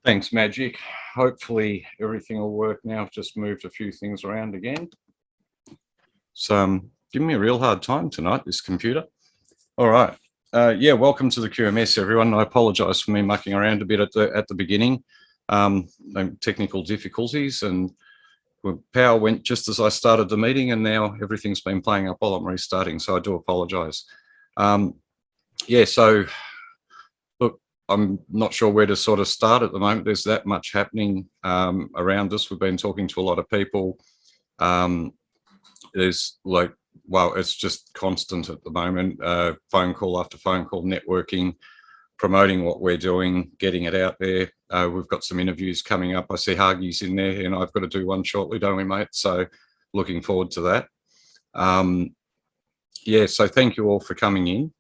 Thanks, Magic. Hopefully everything will work now. I've just moved a few things around again. So giving me a real hard time tonight, this computer. All right. Yeah, welcome to the QMS, everyone. I apologise for me mucking around a bit at the beginning. Technical difficulties, and power went just as I started the meeting, and now everything's been playing up while I'm restarting, so I do apologise. Yeah, so look, I'm not sure where to sort of start at the moment. There's that much happening around us. We've been talking to a lot of people. There's like, well, it's just constant at the moment, phone call after phone call, networking, promoting what we're doing, getting it out there. We've got some interviews coming up. I see Hargey's in there, and I've got to do one shortly, don't we, mate? So looking forward to that. Yeah, so thank you all for coming in.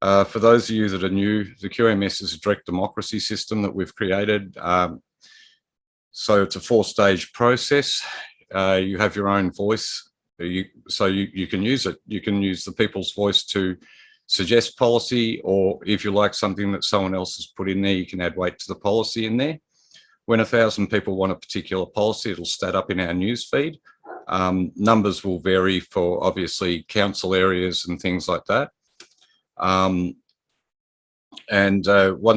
For those of you that are new, the QMS is a direct democracy system that we've created. So it's a 4-stage process. You have your own voice. So you can use it. You can use the people's voice to suggest policy, or if you like something that someone else has put in there, you can add weight to the policy in there. When 1,000 people want a particular policy, it'll stat up in our news feed. Numbers will vary for obviously council areas and things like that. Once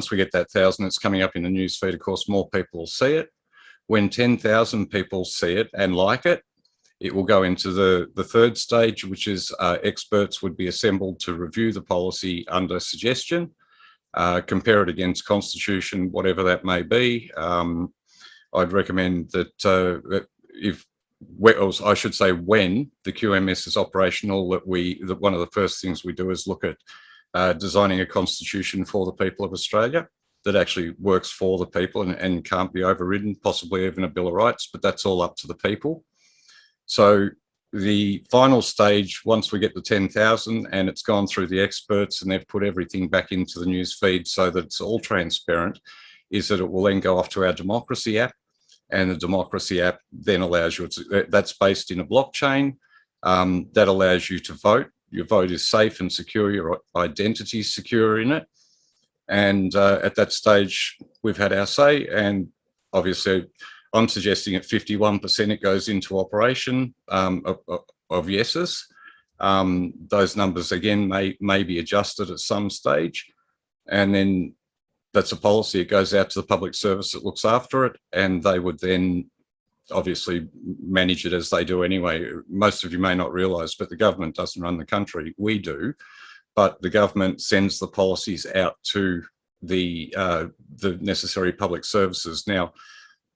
we get that 1,000, it's coming up in the news feed. Of course, more people will see it. When 10,000 people see it and like it, it will go into the 3rd stage, which is experts would be assembled to review the policy under suggestion, compare it against Constitution, whatever that may be. I'd recommend that I should say when the QMS is operational, that one of the first things we do is look at designing a constitution for the people of Australia that actually works for the people and can't be overridden, possibly even a Bill of Rights, but that's all up to the people. So the final stage, once we get the 10,000 and it's gone through the experts and they've put everything back into the news feed so that it's all transparent, is that it will then go off to our democracy app, and the democracy app then allows you, that's based in a blockchain, that allows you to vote. Your vote is safe and secure, your identity is secure in it. And at that stage, we've had our say, and obviously I'm suggesting at 51% it goes into operation of yeses. Those numbers, again, may be adjusted at some stage. And then that's a policy. It goes out to the public service that looks after it, and they would then obviously manage it as they do anyway. Most of you may not realise, but the government doesn't run the country. We do. But the government sends the policies out to the necessary public services. Now,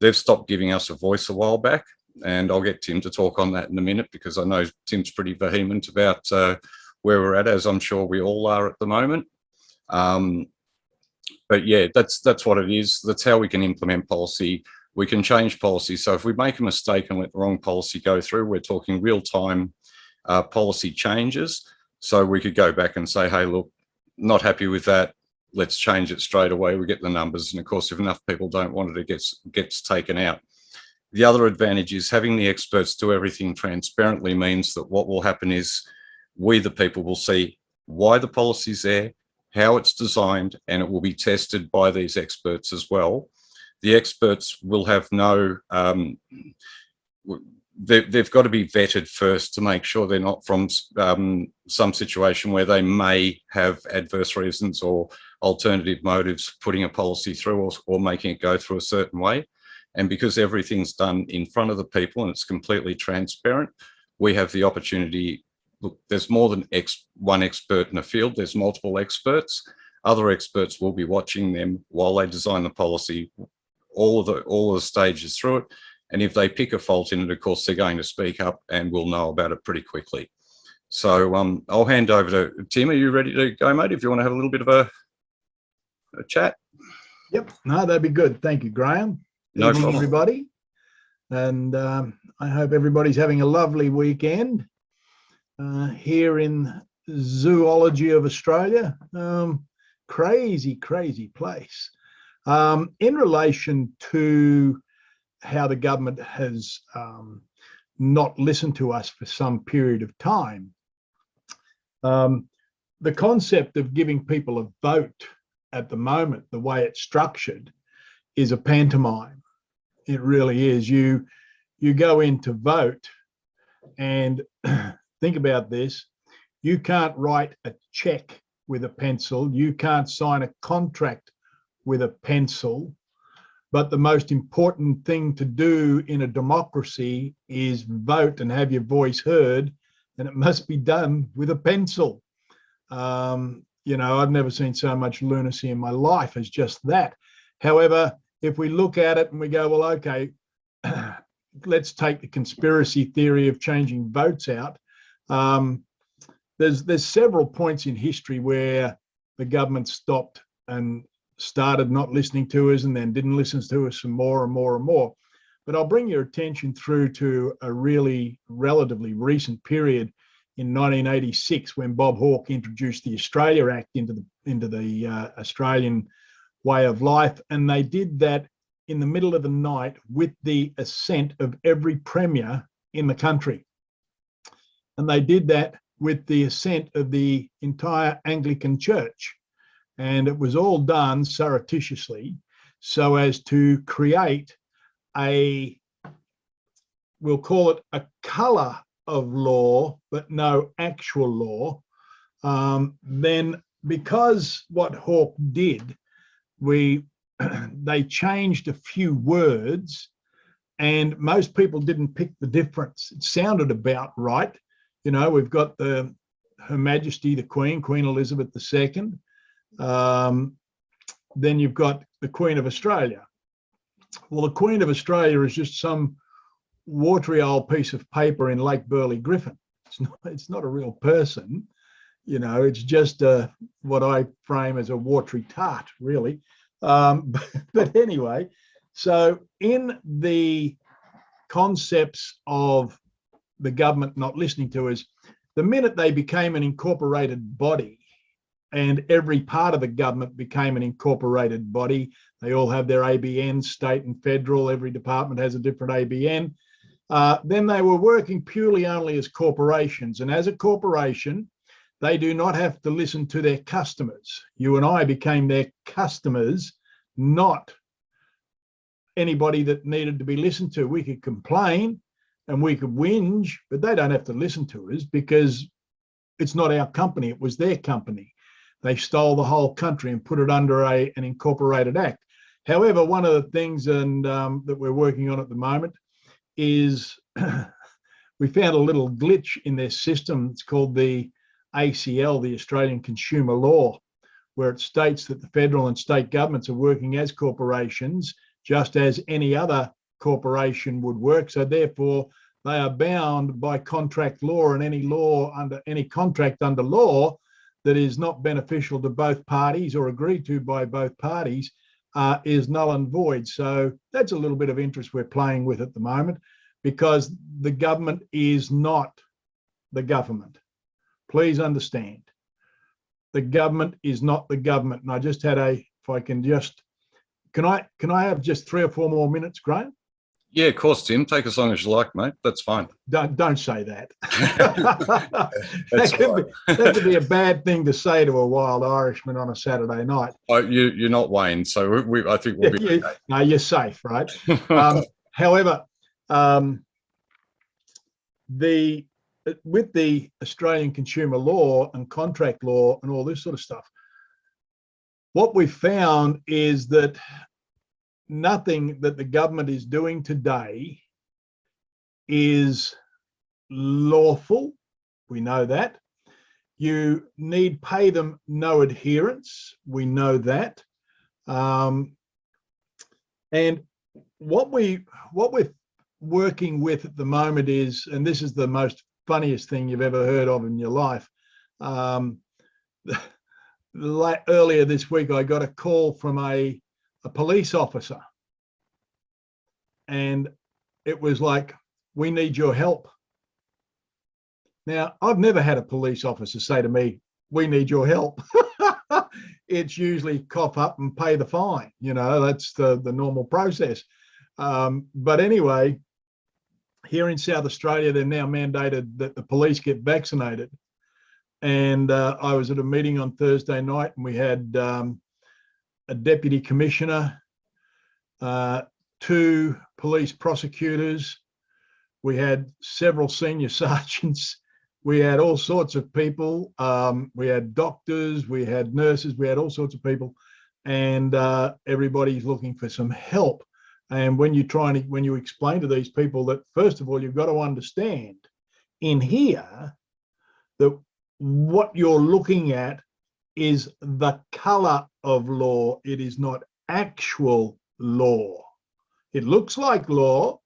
they've stopped giving us a voice a while back, and I'll get Tim to talk on that in a minute, because I know Tim's pretty vehement about where we're at, as I'm sure we all are at the moment. But yeah, that's what it is. That's how we can implement policy. We can change policy. So if we make a mistake and let the wrong policy go through, we're talking real-time policy changes. So we could go back and say, hey, look, not happy with that. Let's change it straight away. We get the numbers. And of course, if enough people don't want it, it gets taken out. The other advantage is having the experts do everything transparently means that what will happen is we, the people, will see why the policy's there, how it's designed, and it will be tested by these experts as well. The experts will have no, they've got to be vetted first to make sure they're not from some situation where they may have adverse reasons or alternative motives putting a policy through or making it go through a certain way. And because everything's done in front of the people and it's completely transparent, we have the opportunity. Look, there's more than one expert in a field. There's multiple experts. Other experts will be watching them while they design the policy, all of the stages through it. And if they pick a fault in it, of course, they're going to speak up, and we'll know about it pretty quickly. So I'll hand over to Tim. Are you ready to go, mate? If you want to have a little bit of a chat. Yep. No, that'd be good. Thank you, Graham. No problem, everybody. And I hope everybody's having a lovely weekend here in Zoology of Australia. Crazy place. In relation to how the government has not listened to us for some period of time, the concept of giving people a vote at the moment, the way it's structured, is a pantomime. It really is. You go in to vote, and think about this. You can't write a check with a pencil. You can't sign a contract with a pencil. But the most important thing to do in a democracy is vote and have your voice heard, and it must be done with a pencil. You know, I've never seen so much lunacy in my life as just that. However, if we look at it and we go, well, okay, let's take the conspiracy theory of changing votes out. There's several points in history where the government stopped and started not listening to us, and then didn't listen to us some more and more and more. But I'll bring your attention through to a really relatively recent period in 1986, when Bob Hawke introduced the Australia Act into the Australian way of life. And they did that in the middle of the night with the assent of every premier in the country. And they did that with the assent of the entire Anglican Church. And it was all done surreptitiously so as to create we'll call it a colour of law, but no actual law. Then because what Hawke did, they changed a few words, and most people didn't pick the difference. It sounded about right. You know, we've got Her Majesty the Queen, Queen Elizabeth II. Then you've got the Queen of Australia. Well, the Queen of Australia is just some watery old piece of paper in Lake Burley Griffin. It's not a real person. You know, it's just what I frame as a watery tart, really. But anyway, so in the concepts of the government not listening to us, the minute they became an incorporated body, and every part of the government became an incorporated body, they all have their ABN, state and federal, every department has a different ABN, then they were working purely only as corporations. And as a corporation, they do not have to listen to their customers. You and I became their customers, not anybody that needed to be listened to. We could complain and we could whinge, but they don't have to listen to us because it's not our company, it was their company. They stole the whole country and put it under an incorporated act. However, one of the things that we're working on at the moment is we found a little glitch in their system. It's called the ACL, the Australian Consumer Law, where it states that the federal and state governments are working as corporations, just as any other corporation would work. So therefore, they are bound by contract law, and any contract under law that is not beneficial to both parties or agreed to by both parties is null and void. So that's a little bit of interest we're playing with at the moment, because the government is not the government. Please understand, the government is not the government. And I just had if I can just, can I have just 3 or 4 more minutes, Graham? Yeah, of course, Tim. Take as long as you like, mate. That's fine. Don't say that. That's that could be a bad thing to say to a wild Irishman on a Saturday night. Oh, you're not Wayne, so I think we'll be okay. No, you're safe, right? However, with the Australian consumer law and contract law and all this sort of stuff, what we've found is that nothing that the government is doing today is lawful. We know that. You need pay them no adherence. We know that. And what we're working with at the moment is, and this is the most funniest thing you've ever heard of in your life. Earlier this week, I got a call from a police officer, and it was like, we need your help. Now, I've never had a police officer say to me, we need your help. It's usually cough up and pay the fine. You know, that's the normal process. But anyway, here in South Australia, they've now mandated that the police get vaccinated. And I was at a meeting on Thursday night, and we had a deputy commissioner, 2 police prosecutors. We had several senior sergeants. We had all sorts of people. We had doctors, we had nurses, we had all sorts of people, and everybody's looking for some help. And when you explain to these people that, first of all, you've got to understand in here that what you're looking at is the color of law. It is not actual law. It looks like law.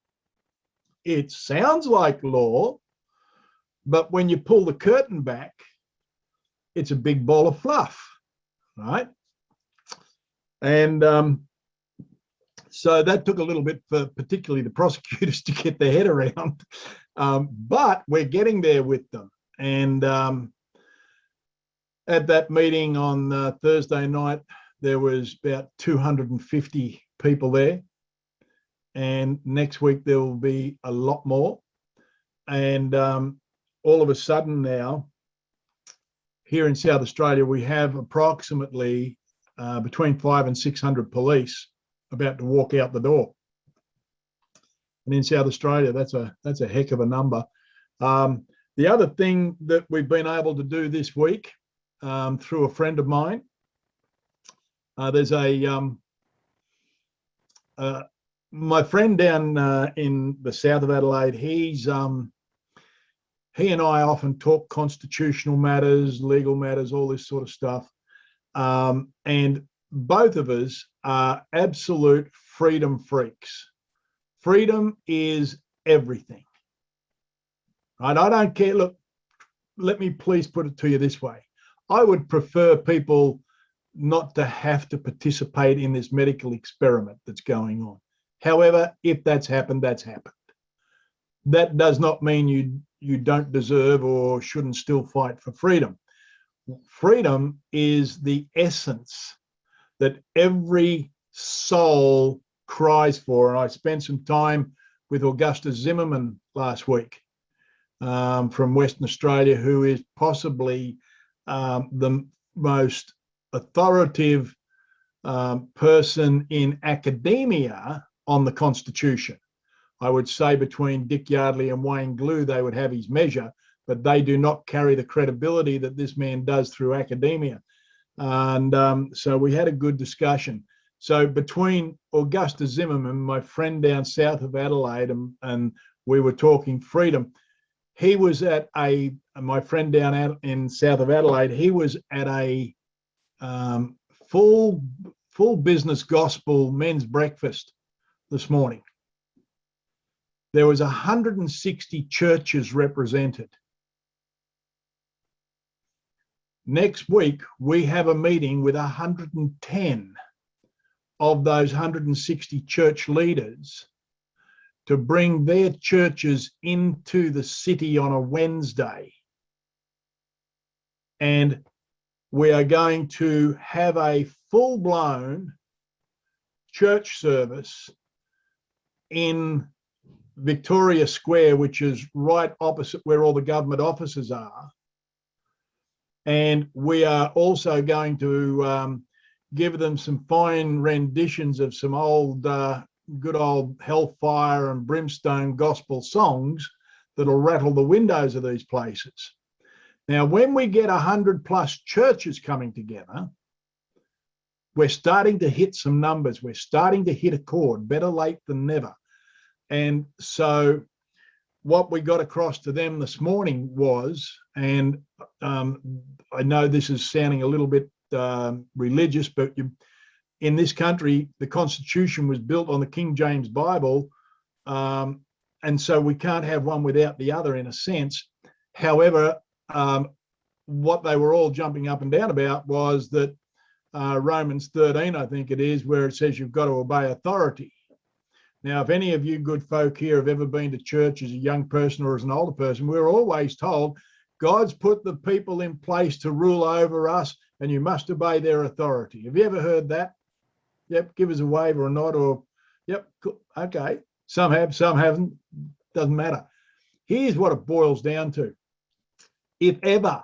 It sounds like law. But when you pull the curtain back, it's a big ball of fluff, right? And so that took a little bit for particularly the prosecutors to get their head around. But we're getting there with them. And at that meeting on Thursday night, there was about 250 people there. And next week, there will be a lot more. And all of a sudden now, here in South Australia, we have approximately between 500 and 600 police about to walk out the door. And in South Australia, that's a heck of a number. The other thing that we've been able to do this week through a friend of mine, there's my friend down in the south of Adelaide. He and I often talk constitutional matters, legal matters, all this sort of stuff. And both of us are absolute freedom freaks. Freedom is everything, right? I don't care. Look, let me please put it to you this way. I would prefer people not to have to participate in this medical experiment that's going on. However, if that's happened, that's happened. That does not mean you don't deserve or shouldn't still fight for freedom. Freedom is the essence that every soul cries for. And I spent some time with Augusta Zimmerman last week from Western Australia, who is possibly the most authoritative person in academia on the Constitution. I would say between Dick Yardley and Wayne Glue, they would have his measure, but they do not carry the credibility that this man does through academia. And so we had a good discussion. So between Augusta Zimmerman, my friend down south of Adelaide, and we were talking freedom. He was at my friend down in south of Adelaide, he was at a full business gospel men's breakfast this morning. There was 160 churches represented. Next week, we have a meeting with 110 of those 160 church leaders to bring their churches into the city on a Wednesday. And we are going to have a full-blown church service in Victoria Square, which is right opposite where all the government offices are. And we are also going to give them some fine renditions of some old, good old hellfire and brimstone gospel songs that'll rattle the windows of these places. Now, when we get 100+ churches coming together, we're starting to hit some numbers. We're starting to hit a chord, better late than never. And so what we got across to them this morning was, and I know this is sounding a little bit religious, but in this country, the Constitution was built on the King James Bible. And so we can't have one without the other in a sense. However, what they were all jumping up and down about was that Romans 13, I think it is, where it says you've got to obey authority. Now, if any of you good folk here have ever been to church as a young person or as an older person, we're always told God's put the people in place to rule over us and you must obey their authority. Have you ever heard that? Yep, give us a wave or a nod, or yep, cool. Okay. Some have, some haven't, doesn't matter. Here's what it boils down to. If ever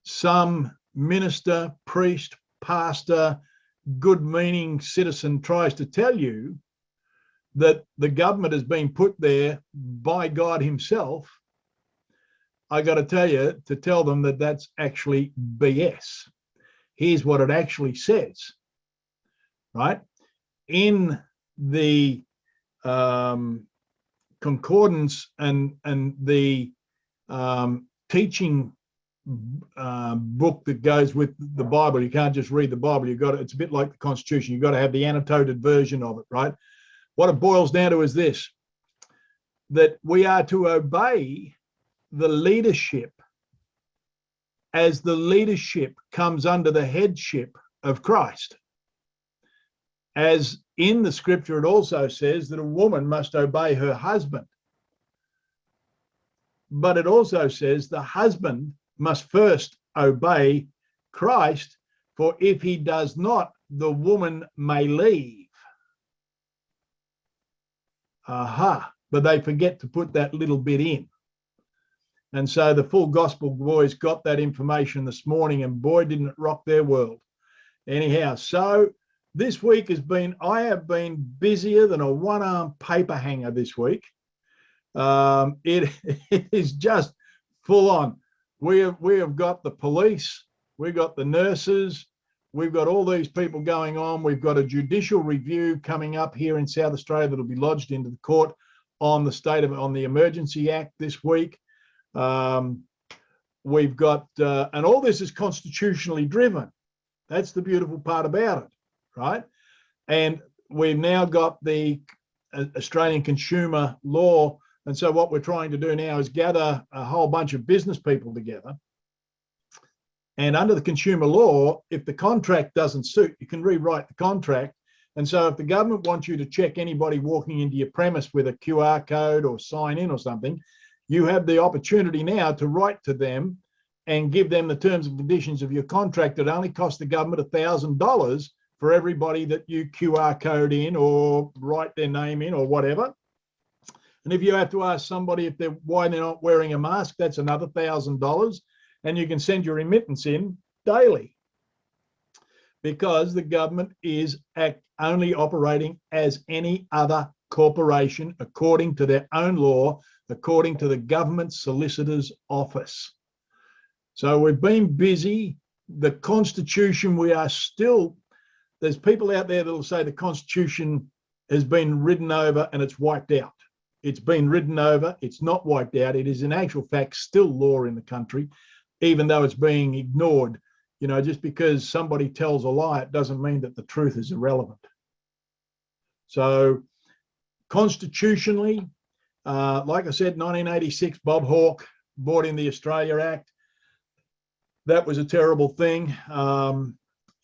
some minister, priest, pastor, good meaning citizen tries to tell you that the government has been put there by God himself, I got to tell you, to tell them that that's actually BS. Here's what it actually says, right? In the concordance and the teaching book that goes with the Bible, you can't just read the Bible. You've got to, it's a bit like the Constitution. You've got to have the annotated version of it, right? What it boils down to is this, that we are to obey the leadership as the leadership comes under the headship of Christ. As in the scripture, it also says that a woman must obey her husband. But it also says the husband must first obey Christ, for if he does not, the woman may leave. Aha, but they forget to put that little bit in. And so the Full Gospel boys got that information this morning, and boy, didn't it rock their world. Anyhow, so this week has been, I have been busier than a one-arm paper hanger this week. It is just full on. We have got the police, we've got the nurses, we've got all these people going on. We've got a judicial review coming up here in South Australia that'll be lodged into the court on the Emergency Act this week. We've got, and all this is constitutionally driven. That's the beautiful part about it, right? And we've now got the Australian consumer law. And so what we're trying to do now is gather a whole bunch of business people together. And under the consumer law, if the contract doesn't suit, you can rewrite the contract. And so if the government wants you to check anybody walking into your premise with a QR code or sign in or something, you have the opportunity now to write to them and give them the terms and conditions of your contract. It only costs the government $1,000 for everybody that you QR code in or write their name in or whatever. And if you have to ask somebody why they're not wearing a mask, that's another $1,000. And you can send your remittance in daily, because the government is only operating as any other corporation according to their own law, according to the government solicitor's office. So we've been busy. The Constitution, we are still, there's people out there that will say the Constitution has been ridden over and it's wiped out. It's been ridden over, it's not wiped out. It is in actual fact still law in the country, even though it's being ignored. You know, just because somebody tells a lie, it doesn't mean that the truth is irrelevant. So constitutionally, like I said, 1986, Bob Hawke brought in the Australia Act. That was a terrible thing.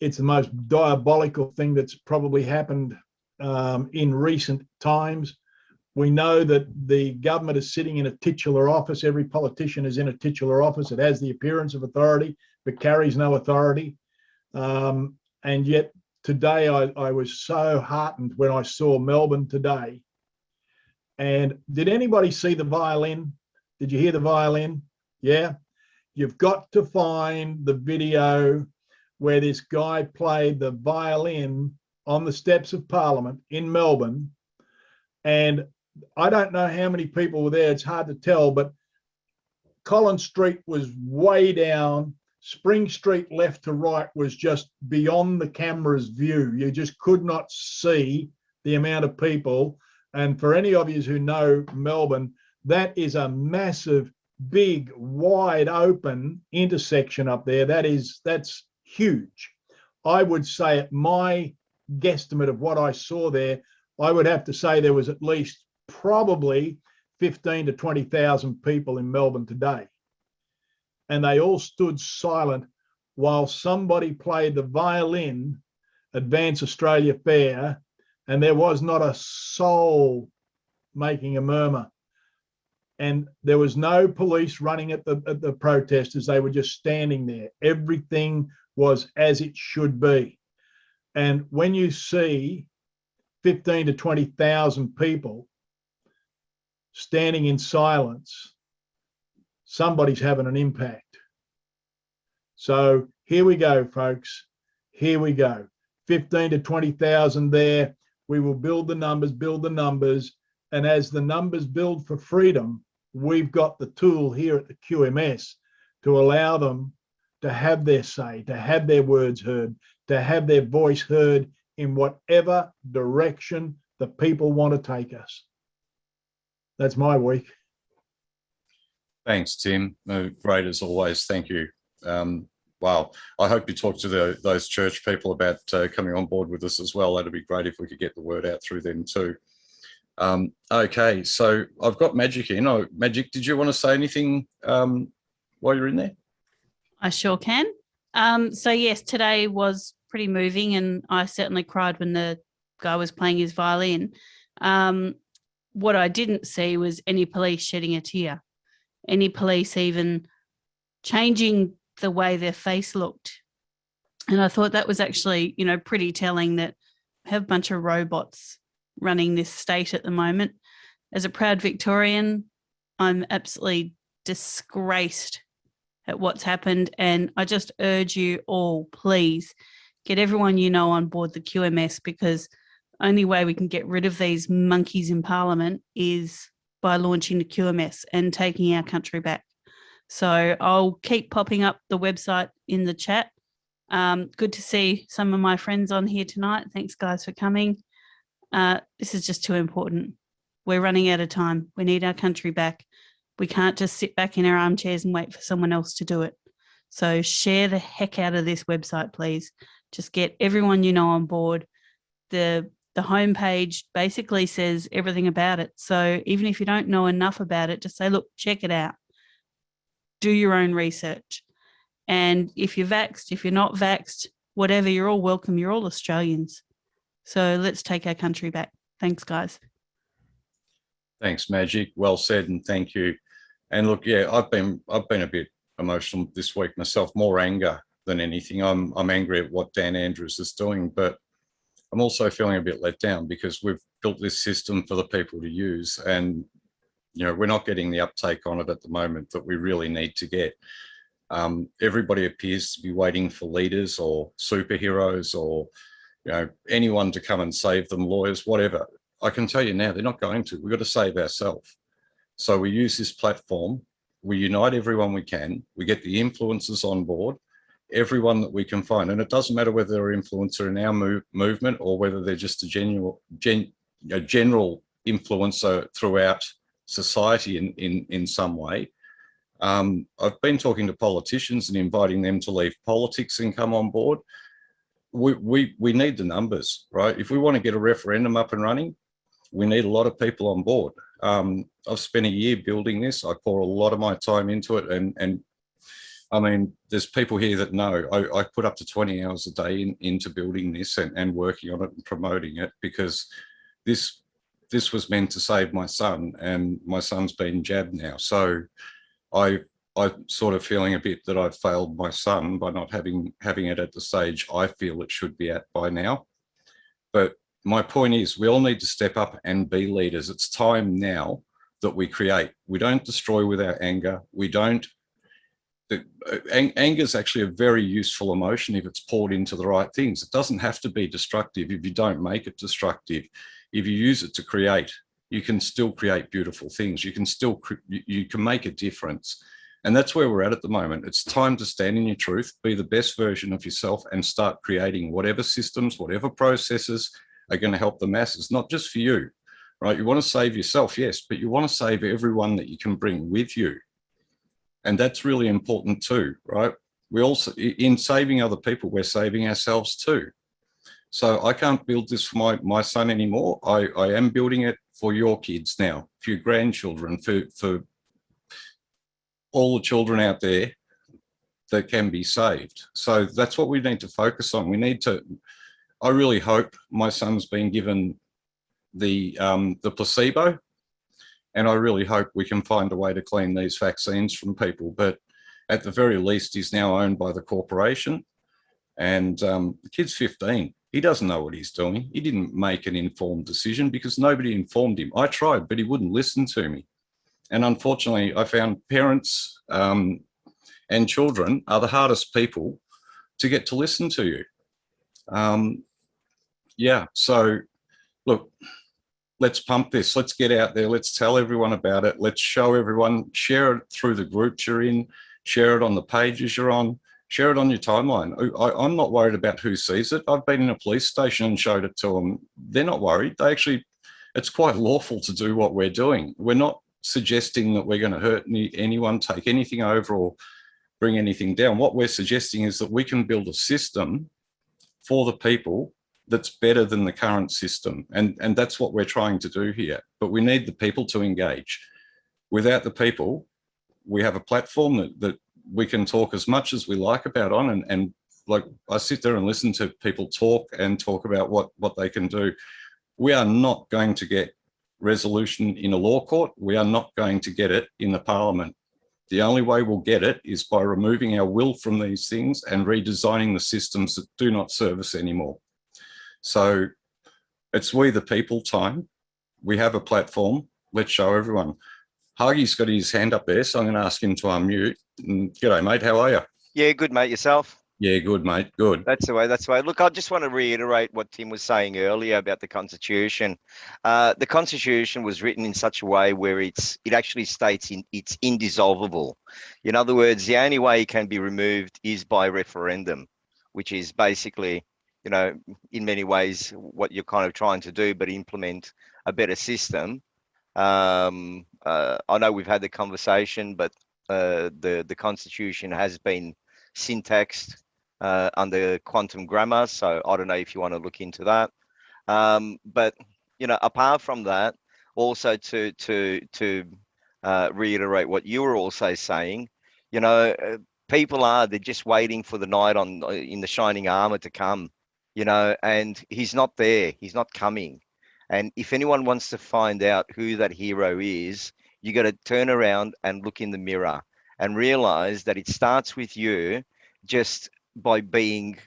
It's the most diabolical thing that's probably happened in recent times. We know that the government is sitting in a titular office. Every politician is in a titular office. It has the appearance of authority, but carries no authority. And yet today I was so heartened when I saw Melbourne today. And did anybody see the violin? Did you hear the violin? Yeah. You've got to find the video where this guy played the violin on the steps of Parliament in Melbourne. And I don't know how many people were there. It's hard to tell, but Collins Street was way down. Spring Street left to right was just beyond the camera's view. You just could not see the amount of people. And for any of you who know Melbourne, that is a massive, big, wide open intersection up there. That's huge. I would say at my guesstimate of what I saw there, I would have to say there was at least probably 15 to 20,000 people in Melbourne today. And they all stood silent while somebody played the violin, Advance Australia Fair, and there was not a soul making a murmur. And there was no police running at the protesters. They were just standing there. Everything was as it should be. And when you see 15 to 20,000 people standing in silence, somebody's having an impact. So here we go, folks. Here we go. 15 to 20,000 there. We will build the numbers. And as the numbers build for freedom, we've got the tool here at the QMS to allow them to have their say, to have their words heard, to have their voice heard in whatever direction the people want to take us. That's my week. Thanks, Tim. Great as always. Thank you. Wow. I hope you talk to those church people about coming on board with us as well. That'd be great if we could get the word out through them too. Okay, so I've got Magic in. Oh, Magic, did you want to say anything while you're in there? I sure can. So yes, today was pretty moving, and I certainly cried when the guy was playing his violin. What I didn't see was any police shedding a tear, any police even changing the way their face looked. And I thought that was actually, you know, pretty telling that we have a bunch of robots running this state at the moment. As a proud Victorian, I'm absolutely disgraced at what's happened. And I just urge you all, please get everyone you know on board the QMS, because the only way we can get rid of these monkeys in Parliament is by launching the QMS and taking our country back. So I'll keep popping up the website in the chat. Good to see some of my friends on here tonight. Thanks, guys, for coming. This is just too important. We're running out of time. We need our country back. We can't just sit back in our armchairs and wait for someone else to do it. So share the heck out of this website, please. Just get everyone you know on board. The homepage basically says everything about it. So even if you don't know enough about it, just say, look, check it out. Do your own research. And if you're vaxxed, if you're not vaxxed, whatever, you're all welcome. You're all Australians. So let's take our country back. Thanks, guys. Thanks, Magic. Well said, and thank you. And look, yeah, I've been a bit emotional this week myself, more anger than anything. I'm angry at what Dan Andrews is doing, but I'm also feeling a bit let down because we've built this system for the people to use, and you know, we're not getting the uptake on it at the moment that we really need to get. Everybody appears to be waiting for leaders or superheroes or, you know, anyone to come and save them, lawyers, whatever. I can tell you now, they're not going to. We've got to save ourselves. So we use this platform, we unite everyone we can, we get the influencers on board, everyone that we can find. And it doesn't matter whether they're an influencer in our movement or whether they're just a general influencer throughout society in some way. I've been talking to politicians and inviting them to leave politics and come on board. We need the numbers, right? If we want to get a referendum up and running, we need a lot of people on board. I've spent a year building this. I pour a lot of my time into it, and I mean, there's people here that know I put up to 20 hours a day into building this and working on it and promoting it, because this was meant to save my son, and my son's been jabbed now. So I'm sort of feeling a bit that I've failed my son by not having it at the stage I feel it should be at by now. But my point is, we all need to step up and be leaders. It's time now that we create. We don't destroy with our anger. Anger is actually a very useful emotion if it's poured into the right things. It doesn't have to be destructive if you don't make it destructive. If you use it to create, you can still create beautiful things. You can make a difference. And that's where we're at the moment. It's time to stand in your truth, be the best version of yourself, and start creating whatever systems, whatever processes are going to help the masses, not just for you, right? You want to save yourself, yes, but you want to save everyone that you can bring with you. And that's really important too, right? We also, in saving other people, we're saving ourselves too. So I can't build this for my son anymore. I am building it for your kids now, for your grandchildren, for all the children out there that can be saved. So that's what we need to focus on. We need to, I really hope my son's been given the placebo, and I really hope we can find a way to clean these vaccines from people. But at the very least, he's now owned by the corporation, and the kid's 15. He doesn't know what he's doing. He didn't make an informed decision because nobody informed him. I tried, but he wouldn't listen to me. And unfortunately, I found parents and children are the hardest people to get to listen to you. Yeah. So look, let's pump this. Let's get out there. Let's tell everyone about it. Let's show everyone, share it through the groups you're in, share it on the pages you're on, share it on your timeline. I'm not worried about who sees it. I've been in a police station and showed it to them. They're not worried. They actually, it's quite lawful to do what we're doing. We're not suggesting that we're going to hurt anyone, take anything over or bring anything down. What we're suggesting is that we can build a system for the people that's better than the current system. And that's what we're trying to do here. But we need the people to engage. Without the people, we have a platform that we can talk as much as we like about on. And like I sit there and listen to people talk about what they can do. We are not going to get resolution in a law court. We are not going to get it in the parliament. The only way we'll get it is by removing our will from these things and redesigning the systems that do not serve us anymore. So it's we the people time. We have a platform. Let's show everyone. Huggy's got his hand up there, so I'm going to ask him to unmute. G'day, mate. How are you? Yeah, good, mate. Yourself? Yeah, good, mate. Good. That's the way. That's the way. Look, I just want to reiterate what Tim was saying earlier about the Constitution. The Constitution was written in such a way where it actually states it's indissoluble. In other words, the only way it can be removed is by referendum, which is basically, you know, in many ways what you're kind of trying to do, but implement a better system. I know we've had the conversation, but the Constitution has been syntaxed under quantum grammar, so I don't know if you want to look into that. But you know, apart from that, also to reiterate what you were also saying, you know, they're just waiting for the knight in the shining armor to come, you know, and he's not there, he's not coming. And if anyone wants to find out who that hero is, you got to turn around and look in the mirror and realize that it starts with you just by being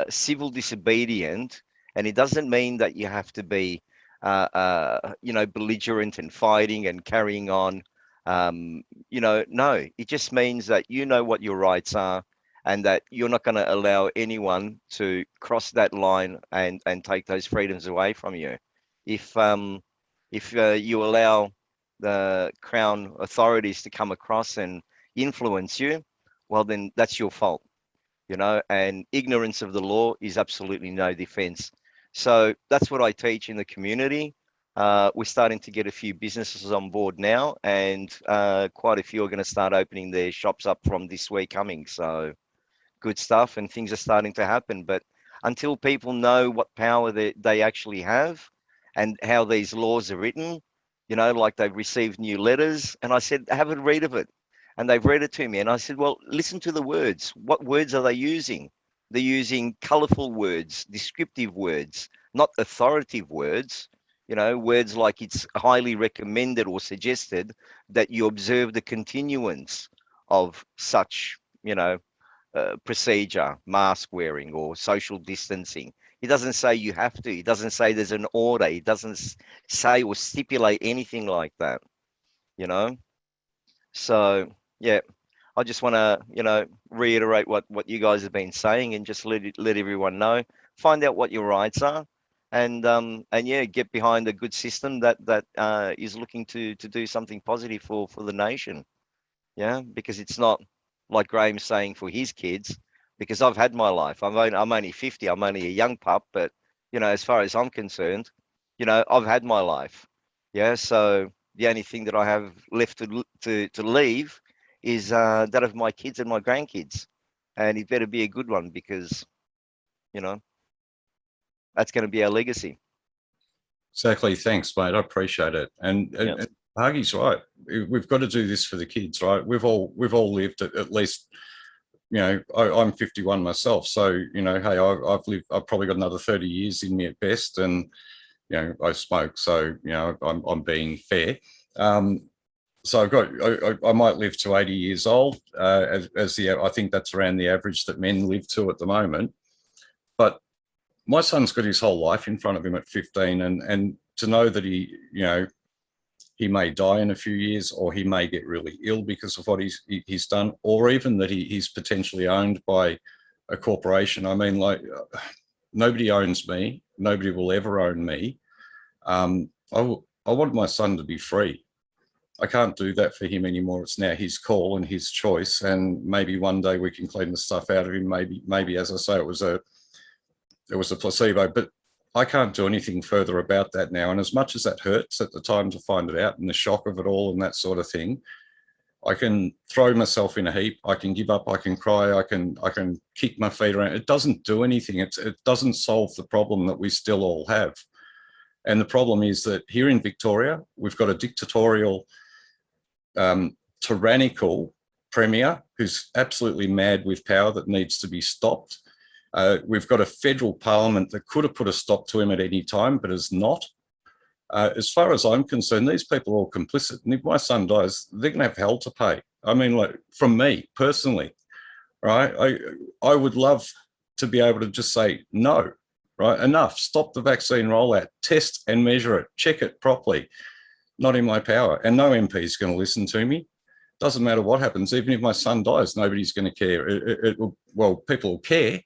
civil disobedient. And it doesn't mean that you have to be, you know, belligerent and fighting and carrying on. You know, no, it just means that you know what your rights are and that you're not going to allow anyone to cross that line and take those freedoms away from you. If you allow the Crown authorities to come across and influence you, well, then that's your fault, you know, and ignorance of the law is absolutely no defense. So that's what I teach in the community. We're starting to get a few businesses on board now, and quite a few are going to start opening their shops up from this week coming. So good stuff, and things are starting to happen. But until people know what power they actually have and how these laws are written, you know, like they've received new letters, and I said, have a read of it. And they've read it to me. And I said, well, listen to the words. What words are they using? They're using colorful words, descriptive words, not authoritative words. You know, words like it's highly recommended or suggested that you observe the continuance of such, you know, procedure, mask wearing or social distancing. He doesn't say you have to. He doesn't say there's an order. He doesn't say or stipulate anything like that, you know? So, yeah, I just want to, you know, reiterate what you guys have been saying and just let everyone know, find out what your rights are, and yeah, get behind a good system that is looking to do something positive for the nation. Yeah, because it's not like Graham's saying for his kids, because I've had my life. I'm only 50. I'm only a young pup, but you know, as far as I'm concerned, you know, I've had my life. Yeah, so the only thing that I have left to leave is that of my kids and my grandkids, and it better be a good one, because you know that's going to be our legacy. Exactly. Thanks, mate. I appreciate it. And Huggy's right. We've got to do this for the kids, right? We've all lived at least, you know, I'm 51 myself. So, you know, hey, I've probably got another 30 years in me at best. And, you know, I smoke. So, you know, I'm being fair. So I might live to 80 years old, I think that's around the average that men live to at the moment. But my son's got his whole life in front of him at 15, and to know that he may die in a few years, or he may get really ill because of what he's done, or even that he's potentially owned by a corporation. I mean, like, nobody owns me. nobody will ever own me. I want my son to be free. I can't do that for him anymore. It's now his call and his choice. And maybe one day we can clean the stuff out of him. Maybe as I say, it was a placebo, but I can't do anything further about that now. And as much as that hurts at the time to find it out and the shock of it all and that sort of thing, I can throw myself in a heap. I can give up. I can cry. I can kick my feet around. It doesn't do anything. It doesn't solve the problem that we still all have. And the problem is that here in Victoria, we've got a dictatorial, tyrannical premier who's absolutely mad with power that needs to be stopped. We've got a federal parliament that could have put a stop to him at any time, but has not. As far as I'm concerned, these people are all complicit. And if my son dies, they're going to have hell to pay. I mean, like, from me personally, right? I would love to be able to just say, no, right? Enough. Stop the vaccine rollout. Test and measure it. Check it properly. Not in my power. And no MP is going to listen to me. Doesn't matter what happens. Even if my son dies, nobody's going to care. Well, people will care.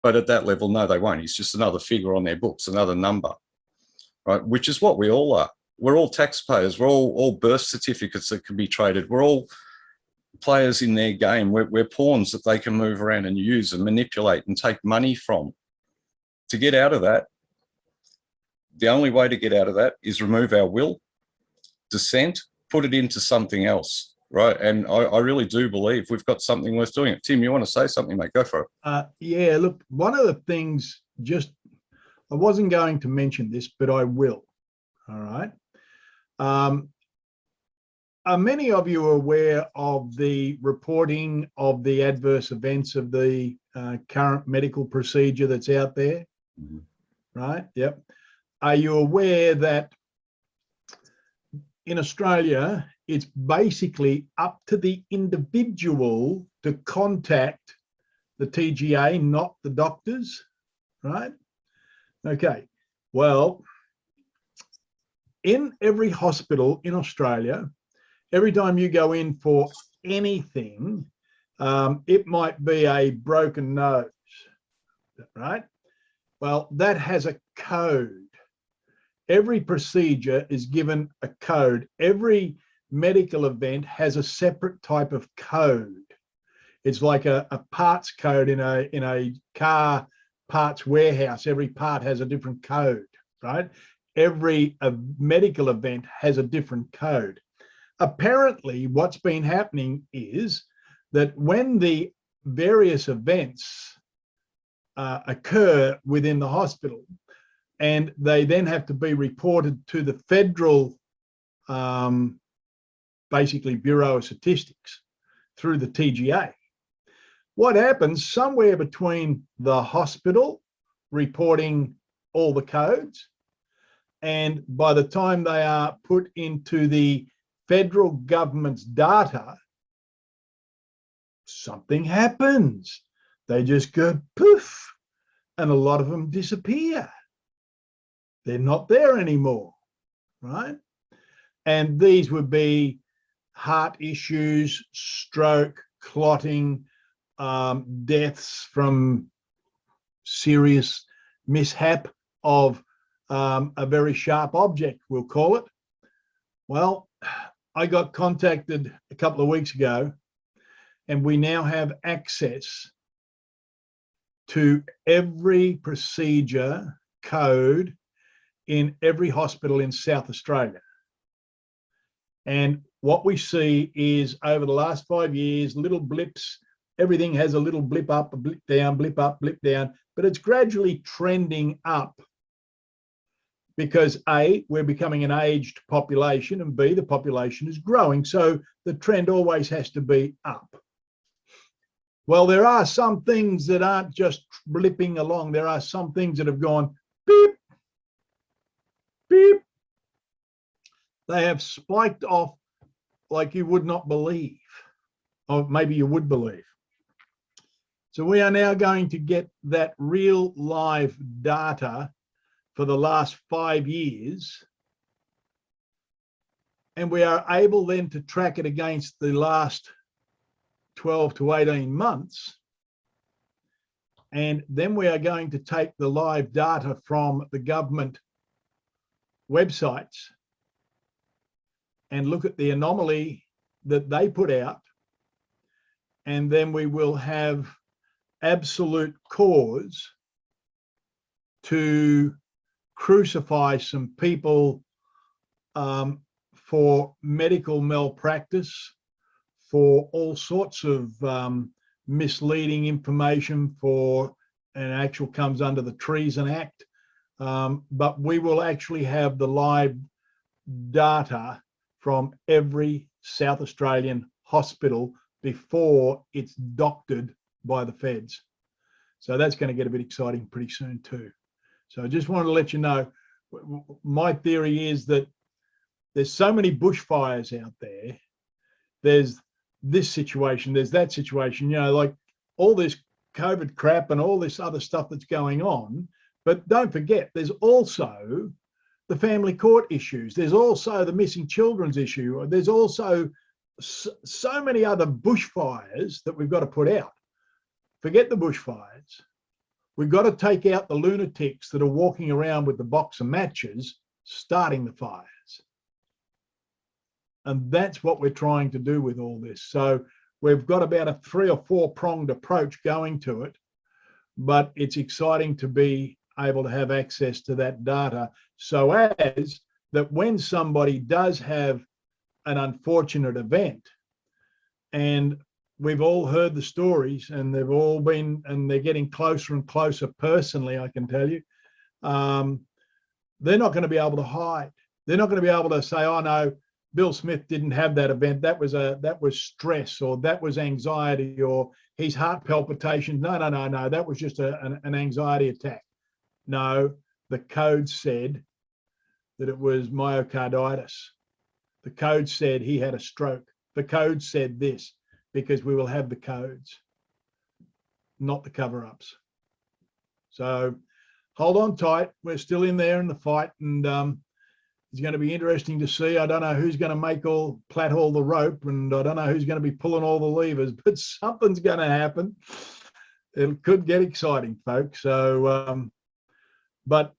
But at that level, no, they won't. He's just another figure on their books, another number. Right, which is what we all are. We're all taxpayers. We're all birth certificates that can be traded. We're all players in their game. We're pawns that they can move around and use and manipulate and take money from. To get out of that, the only way to get out of that is remove our will, dissent, put it into something else, right? And I really do believe we've got something worth doing. Tim, you want to say something, mate? Go for it. Yeah, look, one of the things, I wasn't going to mention this, but I will. All right. Are many of you aware of the reporting of the adverse events of the current medical procedure that's out there? Mm-hmm. Right. Yep. Are you aware that in Australia, it's basically up to the individual to contact the TGA, not the doctors? Right. Okay, well, in every hospital in Australia, every time you go in for anything, it might be a broken nose, right? Well, that has a code. Every procedure is given a code. Every medical event has a separate type of code. It's like a parts code in a car parts warehouse. Every part has a different code, right? Every medical event has a different code. Apparently, what's been happening is that when the various events occur within the hospital, and they then have to be reported to the federal, basically Bureau of Statistics through the TGA, what happens somewhere between the hospital reporting all the codes and by the time they are put into the federal government's data, something happens. They just go poof, and a lot of them disappear. They're not there anymore, right? And these would be heart issues, stroke, clotting, deaths from serious mishap of a very sharp object, we'll call it. Well, I got contacted a couple of weeks ago, and we now have access to every procedure code in every hospital in South Australia. And what we see is over the last 5 years, little blips. Everything has a little blip up, a blip down, blip up, blip down, but it's gradually trending up because A, we're becoming an aged population, and B, the population is growing. So the trend always has to be up. Well, there are some things that aren't just blipping along. There are some things that have gone beep, beep. They have spiked off like you would not believe, or maybe you would believe. So we are now going to get that real live data for the last 5 years. And we are able then to track it against the last 12 to 18 months. And then we are going to take the live data from the government websites and look at the anomaly that they put out. And then we will have absolute cause to crucify some people for medical malpractice, for all sorts of misleading information, for, and actual comes under the Treason Act. But we will actually have the live data from every South Australian hospital before it's doctored by the feds. So that's going to get a bit exciting pretty soon too. So I just wanted to let you know, my theory is that there's so many bushfires out there. There's this situation, there's that situation, you know, like all this COVID crap and all this other stuff that's going on. But don't forget, there's also the family court issues. There's also the missing children's issue. There's also so many other bushfires that we've got to put out. Forget the bushfires. We've got to take out the lunatics that are walking around with the box of matches, starting the fires. And that's what we're trying to do with all this. So we've got about a 3 or 4 pronged approach going to it, but it's exciting to be able to have access to that data, so as that when somebody does have an unfortunate event, and we've all heard the stories and they've all been, and they're getting closer and closer personally, I can tell you, they're not going to be able to hide. They're not going to be able to say, oh no, Bill Smith didn't have that event. That was stress, or that was anxiety, or his heart palpitations. No, that was just an anxiety attack. No, the code said that it was myocarditis. The code said he had a stroke. The code said this, because we will have the codes, not the cover-ups. So hold on tight. We're still in there in the fight, and it's going to be interesting to see. I don't know who's going to plait all the rope, and I don't know who's going to be pulling all the levers, but something's going to happen. It could get exciting, folks. So, but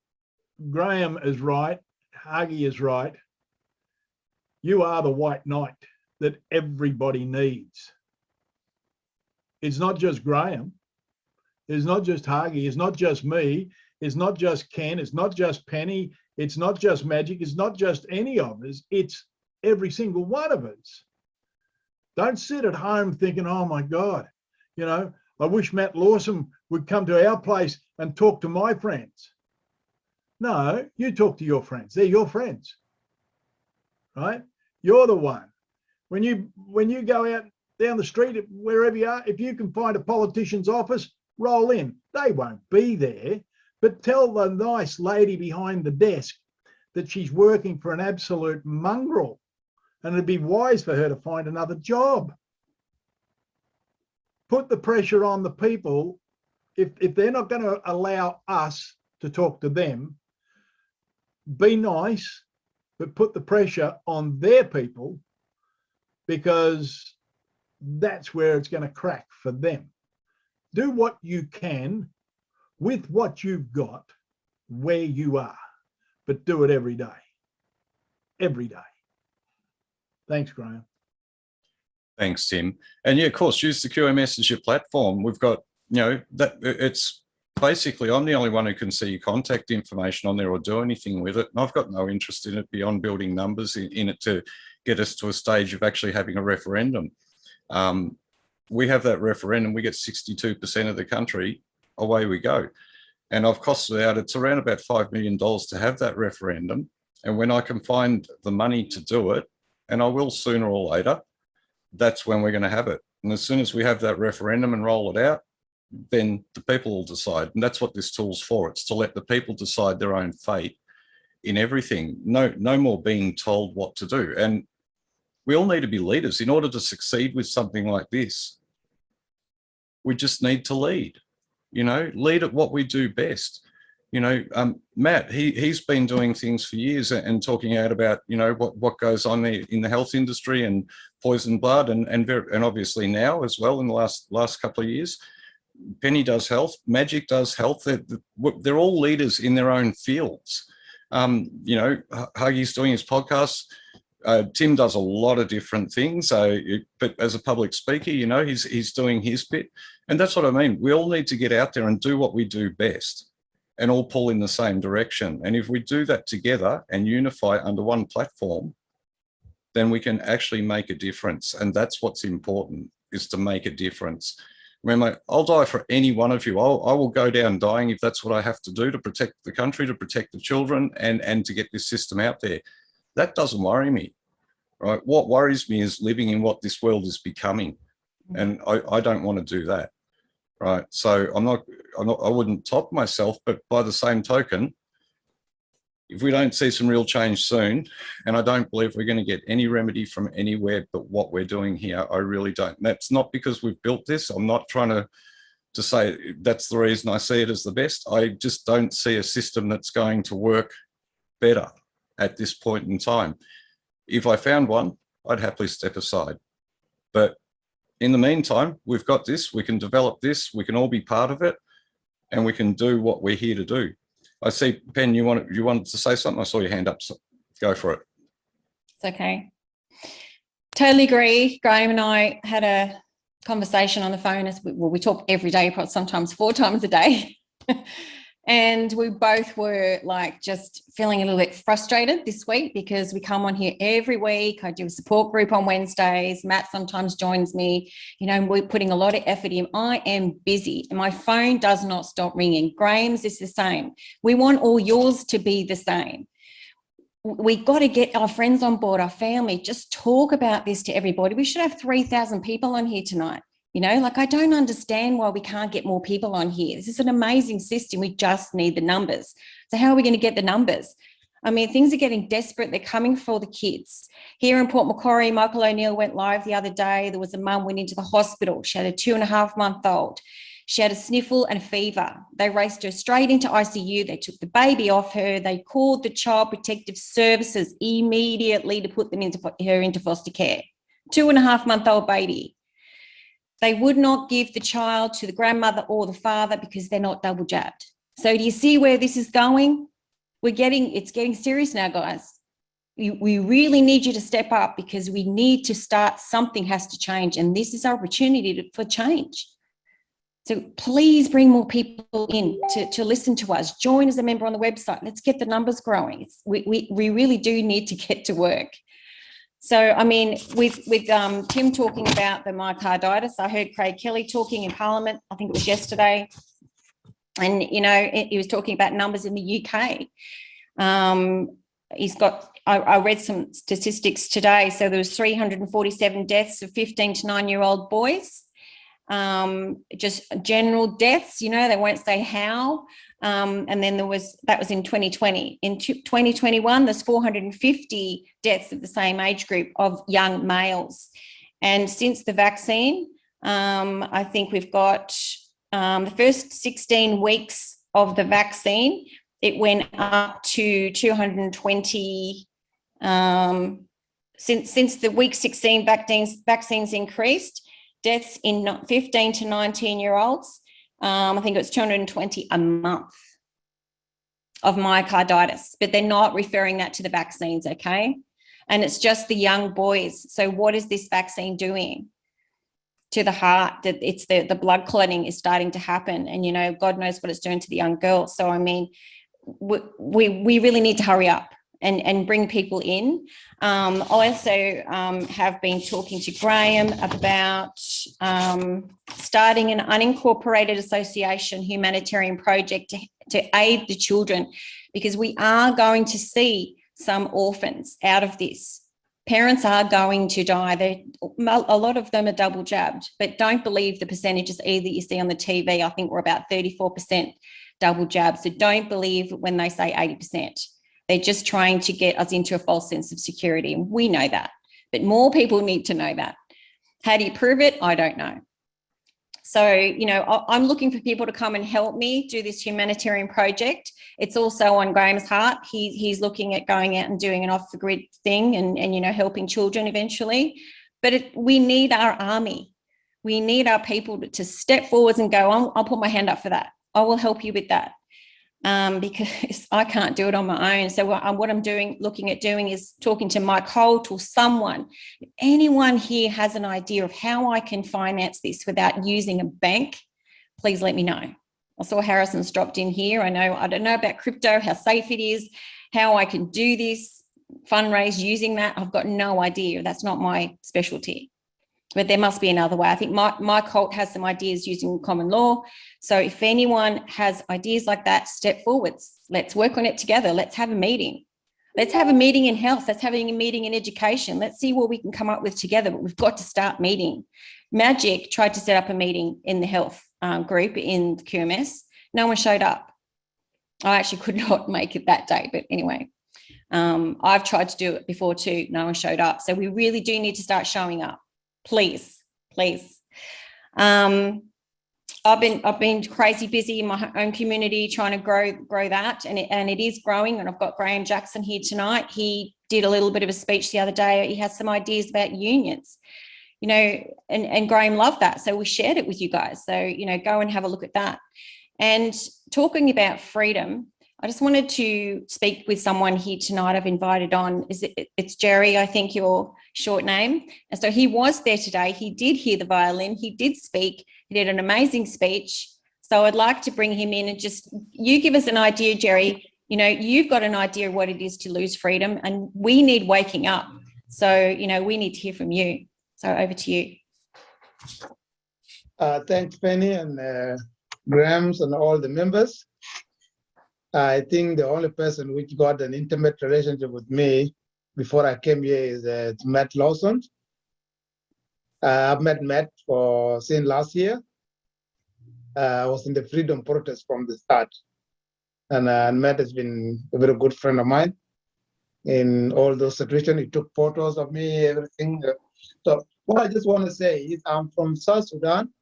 Graham is right. Hagi is right. You are the white knight that everybody needs. It's not just Graham. It's not just Hagi. It's not just me. It's not just Ken. It's not just Penny. It's not just Magic. It's not just any of us. It's every single one of us. Don't sit at home thinking, oh my God, you know, I wish Matt Lawson would come to our place and talk to my friends. No, you talk to your friends. They're your friends, right? You're the one. When you go out down the street, wherever you are, if you can find a politician's office, roll in. They won't be there, but tell the nice lady behind the desk that she's working for an absolute mongrel, and it'd be wise for her to find another job. Put the pressure on the people. If they're not going to allow us to talk to them, be nice, but put the pressure on their people, because that's where it's going to crack for them. Do what you can with what you've got where you are, but do it every day. Every day. Thanks, Graham. Thanks, Tim. And yeah, of course, use the QMS as your platform. We've got, you know, that it's basically, I'm the only one who can see your contact information on there or do anything with it. And I've got no interest in it beyond building numbers in it to get us to a stage of actually having a referendum. We have that referendum, we get 62% of the country, away we go. And I've costed out, it's around about $5 million to have that referendum. And when I can find the money to do it, and I will sooner or later, that's when we're going to have it. And as soon as we have that referendum and roll it out, then the people will decide. And that's what this tool's for. It's to let the people decide their own fate in everything. No more being told what to do. And we all need to be leaders. In order to succeed with something like this, we just need to lead, you know, lead at what we do best. You know, Matt, he's been doing things for years and talking out about, you know, what goes on there in the health industry and poison blood and obviously now as well in the last couple of years. Penny does health, Magic does health. They're all leaders in their own fields. You know, Huggy's doing his podcast. Tim does a lot of different things. But as a public speaker, you know, he's doing his bit. And that's what I mean. We all need to get out there and do what we do best and all pull in the same direction. And if we do that together and unify under one platform, then we can actually make a difference. And that's what's important, is to make a difference. Remember, I'll die for any one of you. I will go down dying if that's what I have to do to protect the country, to protect the children, and to get this system out there. That doesn't worry me, right? What worries me is living in what this world is becoming. And I don't want to do that, right? So I wouldn't top myself, but by the same token, if we don't see some real change soon, and I don't believe we're going to get any remedy from anywhere but what we're doing here, I really don't. And that's not because we've built this. I'm not trying to say that's the reason I see it as the best. I just don't see a system that's going to work better at this point in time. If I found one, I'd happily step aside. But in the meantime, we've got this, we can develop this, we can all be part of it, and we can do what we're here to do. I see, Pen, you wanted to say something? I saw your hand up, so go for it. It's okay. Totally agree. Graham and I had a conversation on the phone. We talk every day, probably sometimes 4 times a day. And we both were like just feeling a little bit frustrated this week because we come on here every week. I do a support group on Wednesdays. Matt sometimes joins me. You know, we're putting a lot of effort in. I am busy and my phone does not stop ringing. Graham's is the same. We want all yours to be the same. We got to get our friends on board, our family, just talk about this to everybody. We should have 3,000 people on here tonight. You know, like I don't understand why we can't get more people on here. This is an amazing system. We just need the numbers. So how are we going to get the numbers? I mean, things are getting desperate. They're coming for the kids. Here in Port Macquarie, Michael O'Neill went live the other day. There was a mum went into the hospital. She had a 2.5-month-old. She had a sniffle and a fever. They raced her straight into ICU. They took the baby off her. They called the Child Protective Services immediately to put them into foster care. 2.5-month-old baby. They would not give the child to the grandmother or the father because they're not double jabbed. So do you see where this is going? It's getting serious now, guys. We really need you to step up because we need to start, something has to change. And this is our opportunity for change. So please bring more people in to listen to us. Join as a member on the website. Let's get the numbers growing. We really do need to get to work. So, I mean, with Tim talking about the myocarditis, I heard Craig Kelly talking in Parliament, I think it was yesterday, and, you know, he was talking about numbers in the UK. I read some statistics today, so there was 347 deaths of 15 to 9-year-old boys, just general deaths, you know, they won't say how. And then that was in 2020. In 2021, there's 450 deaths of the same age group of young males. And since the vaccine, I think we've got the first 16 weeks of the vaccine, it went up to 220. Since the week 16 vaccines increased, deaths in 15 to 19-year-olds, I think it was 220 a month of myocarditis, but they're not referring that to the vaccines, okay? And it's just the young boys. So what is this vaccine doing to the heart? That it's the blood clotting is starting to happen, and, you know, God knows what it's doing to the young girls. So, I mean, we really need to hurry up and bring people in. I also have been talking to Graham about starting an unincorporated association humanitarian project to aid the children, because we are going to see some orphans out of this. Parents are going to die. A lot of them are double jabbed, but don't believe the percentages either you see on the TV. I think we're about 34% double jabbed. So don't believe when they say 80%. They're just trying to get us into a false sense of security. And we know that, but more people need to know that. How do you prove it? I don't know. So, you know, I'm looking for people to come and help me do this humanitarian project. It's also on Graham's heart. He's looking at going out and doing an off the grid thing and you know, helping children eventually. But we need our army. We need our people to step forwards and go, I'll put my hand up for that. I will help you with that. Because I can't do it on my own. So what I'm looking at doing is talking to Mike Holt or someone. If anyone here has an idea of how I can finance this without using a bank, please let me know. I saw Harrison's dropped in here. I don't know about crypto, how safe it is, how I can do this, fundraise using that. I've got no idea. That's not my specialty. But there must be another way. I think Mike Holt has some ideas using common law. So if anyone has ideas like that, step forwards. Let's work on it together. Let's have a meeting. Let's have a meeting in health. Let's have a meeting in education. Let's see what we can come up with together, but we've got to start meeting. Magic tried to set up a meeting in the health group in QMS. No one showed up. I actually could not make it that day, but anyway, I've tried to do it before too. No one showed up. So we really do need to start showing up. Please. I've been crazy busy in my own community trying to grow that, and it is growing. And I've got Graham Jackson here tonight. He did a little bit of a speech the other day. He has some ideas about unions, and Graham loved that. So we shared it with you guys. So, go and have a look at that. And talking about freedom, I just wanted to speak with someone here tonight I've invited on. It's Jerry, I think your short name. And so he was there today. He did hear the violin. He did speak. He did an amazing speech. So I'd like to bring him in and just, you give us an idea, Jerry. You've got an idea of what it is to lose freedom, and we need waking up. So, we need to hear from you. So over to you. Thanks, Penny, and Grams and all the members. I think the only person which got an intimate relationship with me before I came here is Matt Lawson. I've met Matt since last year. I was in the freedom protest from the start. And Matt has been a very good friend of mine in all those situations. He took photos of me, everything. So what I just want to say is I'm from South Sudan.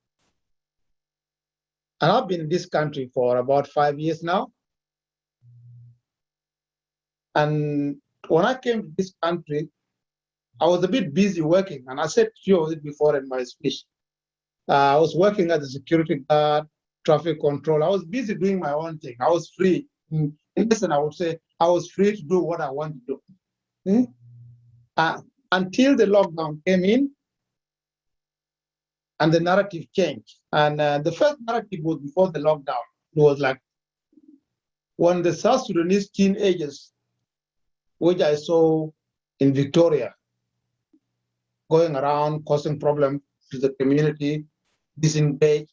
And I've been in this country for about 5 years now. And when I came to this country, I was a bit busy working. And I said to you before in my speech, I was working as a security guard, traffic control. I was busy doing my own thing. I was free. In essence, I would say I was free to do what I want to do. Until the lockdown came in and the narrative changed. And the first narrative was before the lockdown. It was like when the South Sudanese teenagers, which I saw in Victoria, going around causing problems to the community, disengaged.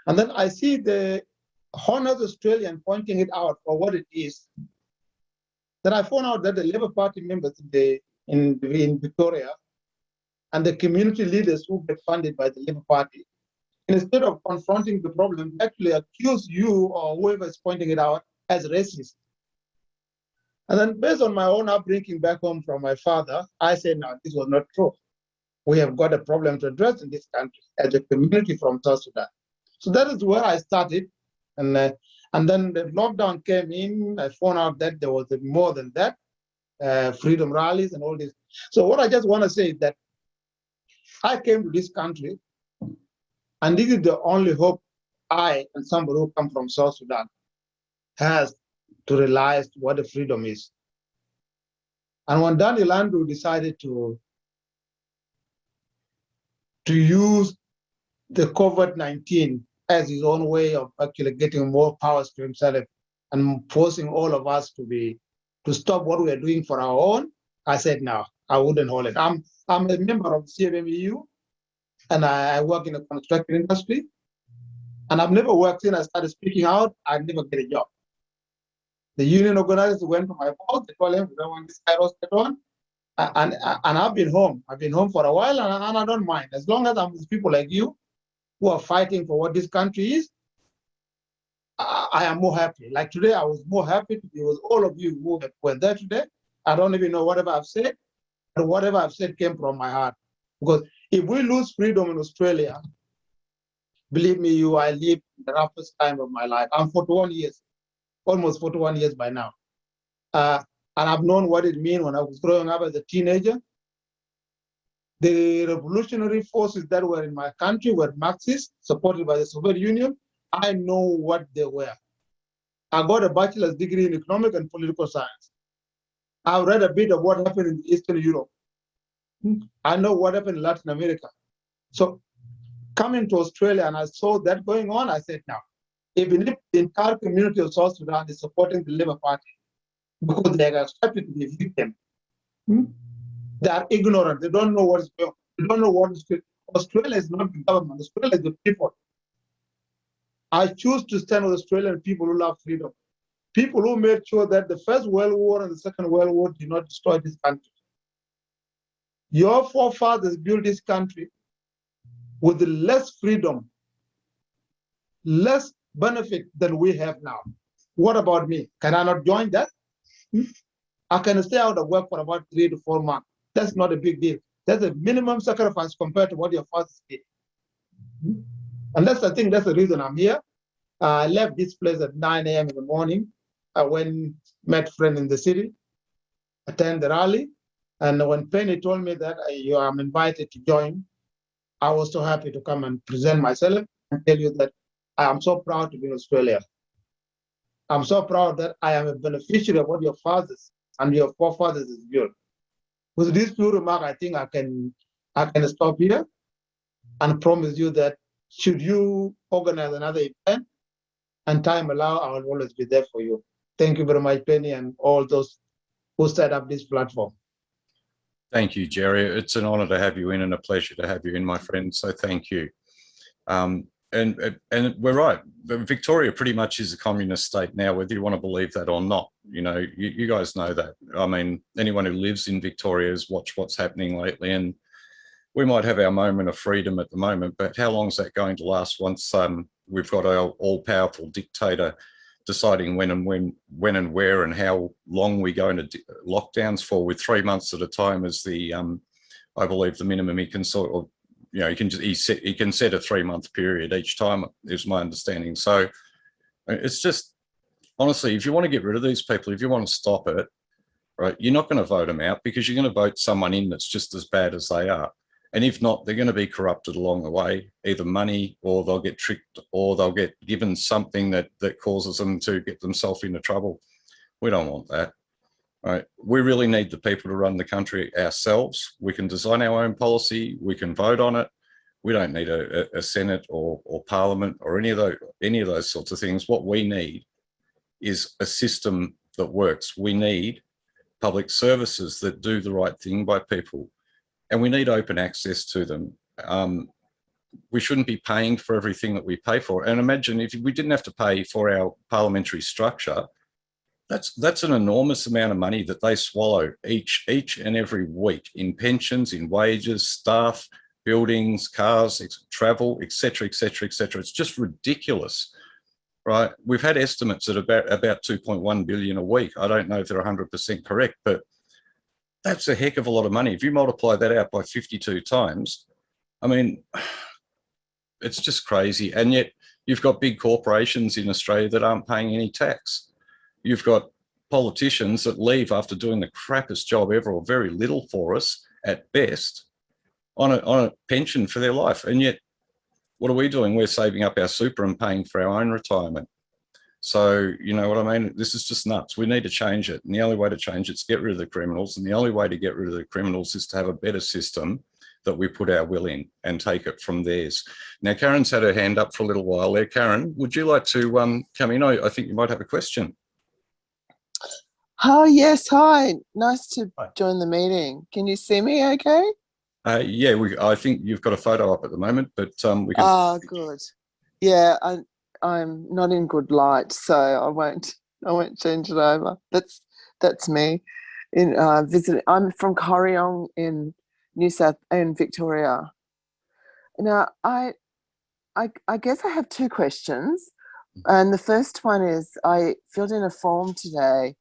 And then I see the honest Australian pointing it out for what it is. Then I found out that the Labour Party members in Victoria and the community leaders who get funded by the Labour Party, instead of confronting the problem, actually accuse you or whoever is pointing it out as racist. And then based on my own upbringing back home from my father, I said, no, this was not true. We have got a problem to address in this country as a community from South Sudan. So that is where I started. And then the lockdown came in. I found out that there was more than that, freedom rallies and all this. So what I just want to say is that I came to this country, and this is the only hope I and somebody who come from South Sudan has to realize what the freedom is. And when Daniel Andrew decided to use the COVID-19 as his own way of actually getting more powers to himself and forcing all of us to stop what we are doing for our own, I said, no, I wouldn't hold it. I'm a member of CFMEU, and I work in the construction industry. And I've never worked since I started speaking out. I never get a job. The union organizers went to my boss. They told him, we don't want this guy roasted on. And I've been home. I've been home for a while, and I don't mind. As long as I'm with people like you who are fighting for what this country is, I am more happy. Like today, I was more happy to be with all of you who were there today. I don't even know whatever I've said, but whatever I've said came from my heart. Because if we lose freedom in Australia, believe me, I lived the roughest time of my life. I'm 41 years, almost 41 years by now. And I've known what it means when I was growing up as a teenager. The revolutionary forces that were in my country were Marxists, supported by the Soviet Union. I know what they were. I got a bachelor's degree in economic and political science. I've read a bit of what happened in Eastern Europe. I know what happened in Latin America. So coming to Australia and I saw that going on, I said, now, even if the entire community of South Sudan is supporting the Labour Party because they are expected to be a victim, they are ignorant. They don't know what is going on. They don't know what is going on. Australia is not the government. Australia is the people. I choose to stand with Australian people who love freedom. People who made sure that the First World War and the Second World War did not destroy this country. Your forefathers built this country with less freedom, less benefit than we have now. What about me? Can I not join that? I can stay out of work for about 3 to 4 months. That's not a big deal. That's a minimum sacrifice compared to what your fathers did. And that's, I think that's the reason I'm here. I left this place at 9 a.m. in the morning. I went, met friends in the city, attend the rally. And when Penny told me that I'm invited to join, I was so happy to come and present myself and tell you that I am so proud to be in Australia. I'm so proud that I am a beneficiary of what your fathers and your forefathers has built. With this few remarks, I think I can stop here and promise you that should you organize another event and time allow, I will always be there for you. Thank you very much, Penny, and all those who set up this platform. Thank you, Jerry. It's an honour to have you in and a pleasure to have you in, my friend. So thank you. And we're right. Victoria pretty much is a communist state now, whether you want to believe that or not. You know, you guys know that. I mean, anyone who lives in Victoria has watched what's happening lately, and we might have our moment of freedom at the moment, but how long is that going to last once we've got our all-powerful dictator deciding when and where and how long we go into lockdowns for, with 3 months at a time as the I believe the minimum he can sort of, you know, he can set a 3-month period each time, is my understanding. So it's just, honestly, if you want to get rid of these people, if you want to stop it, right, you're not going to vote them out, because you're going to vote someone in that's just as bad as they are. And if not, they're going to be corrupted along the way, either money, or they'll get tricked, or they'll get given something that causes them to get themselves into trouble. We don't want that. Right? We really need the people to run the country ourselves. We can design our own policy. We can vote on it. We don't need a Senate or Parliament or any of those sorts of things. What we need is a system that works. We need public services that do the right thing by people, and we need open access to them. We shouldn't be paying for everything that we pay for. And imagine if we didn't have to pay for our parliamentary structure. That's an enormous amount of money that they swallow each and every week in pensions, in wages, staff, buildings, cars, travel, etc., etc., etc. It's just ridiculous, right? We've had estimates at about 2.1 billion a week. I don't know if they're 100% correct, but that's a heck of a lot of money. If you multiply that out by 52 times, I mean, it's just crazy. And yet you've got big corporations in Australia that aren't paying any tax. You've got politicians that leave after doing the crappiest job ever, or very little for us at best, on a pension for their life. And yet, what are we doing? We're saving up our super and paying for our own retirement. So, you know what I mean? This is just nuts. We need to change it. And the only way to change it is get rid of the criminals. And the only way to get rid of the criminals is to have a better system that we put our will in and take it from theirs. Now, Karen's had her hand up for a little while there. Karen, would you like to come in? I think you might have a question. Oh, yes. Hi. Nice to join the meeting. Can you see me okay? Yeah, I think you've got a photo up at the moment, but we can... Oh, good. Yeah, I'm not in good light, so I won't change it over. That's me. I'm from Corryong in Victoria. Now, I guess I have two questions. And the first one is, I filled in a form today,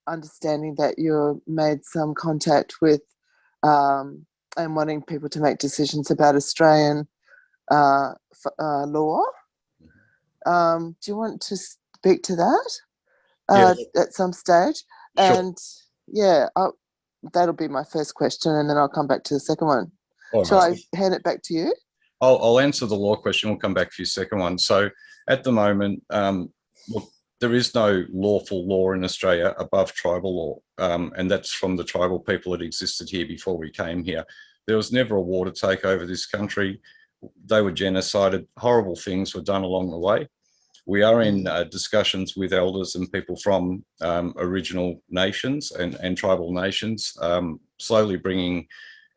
understanding that you made some contact with and wanting people to make decisions about Australian law. Do you want to speak to that Yes. at some stage? Sure. And yeah, that'll be my first question, and then I'll come back to the second one. All Shall right. I hand it back to you? I'll answer the law question. We'll come back to your second one. So at the moment, look, there is no lawful law in Australia above tribal law, and that's from the tribal people that existed here before we came here. There was never a war to take over this country. They were genocided. Horrible things were done along the way. We are in discussions with elders and people from original nations and tribal nations, slowly bringing,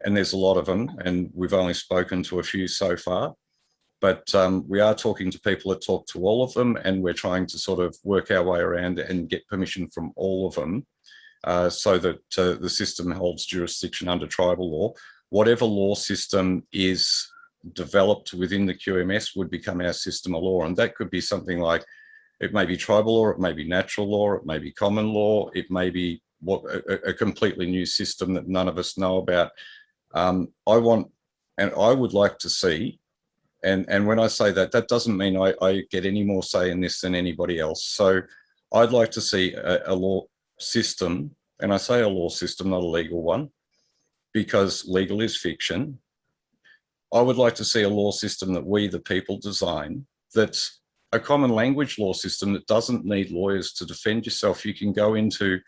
and there's a lot of them, and we've only spoken to a few so far. But we are talking to people that talk to all of them, and we're trying to sort of work our way around and get permission from all of them so that the system holds jurisdiction under tribal law. Whatever law system is developed within the QMS would become our system of law. And that could be something like, it may be tribal law, it may be natural law, it may be common law, it may be a completely new system that none of us know about. I would like to see, and when I say that, that doesn't mean I get any more say in this than anybody else. So I'd like to see a law system, and I say a law system, not a legal one, because legal is fiction. I would like to see a law system that we, the people, design, that's a common language law system that doesn't need lawyers to defend yourself. You can go into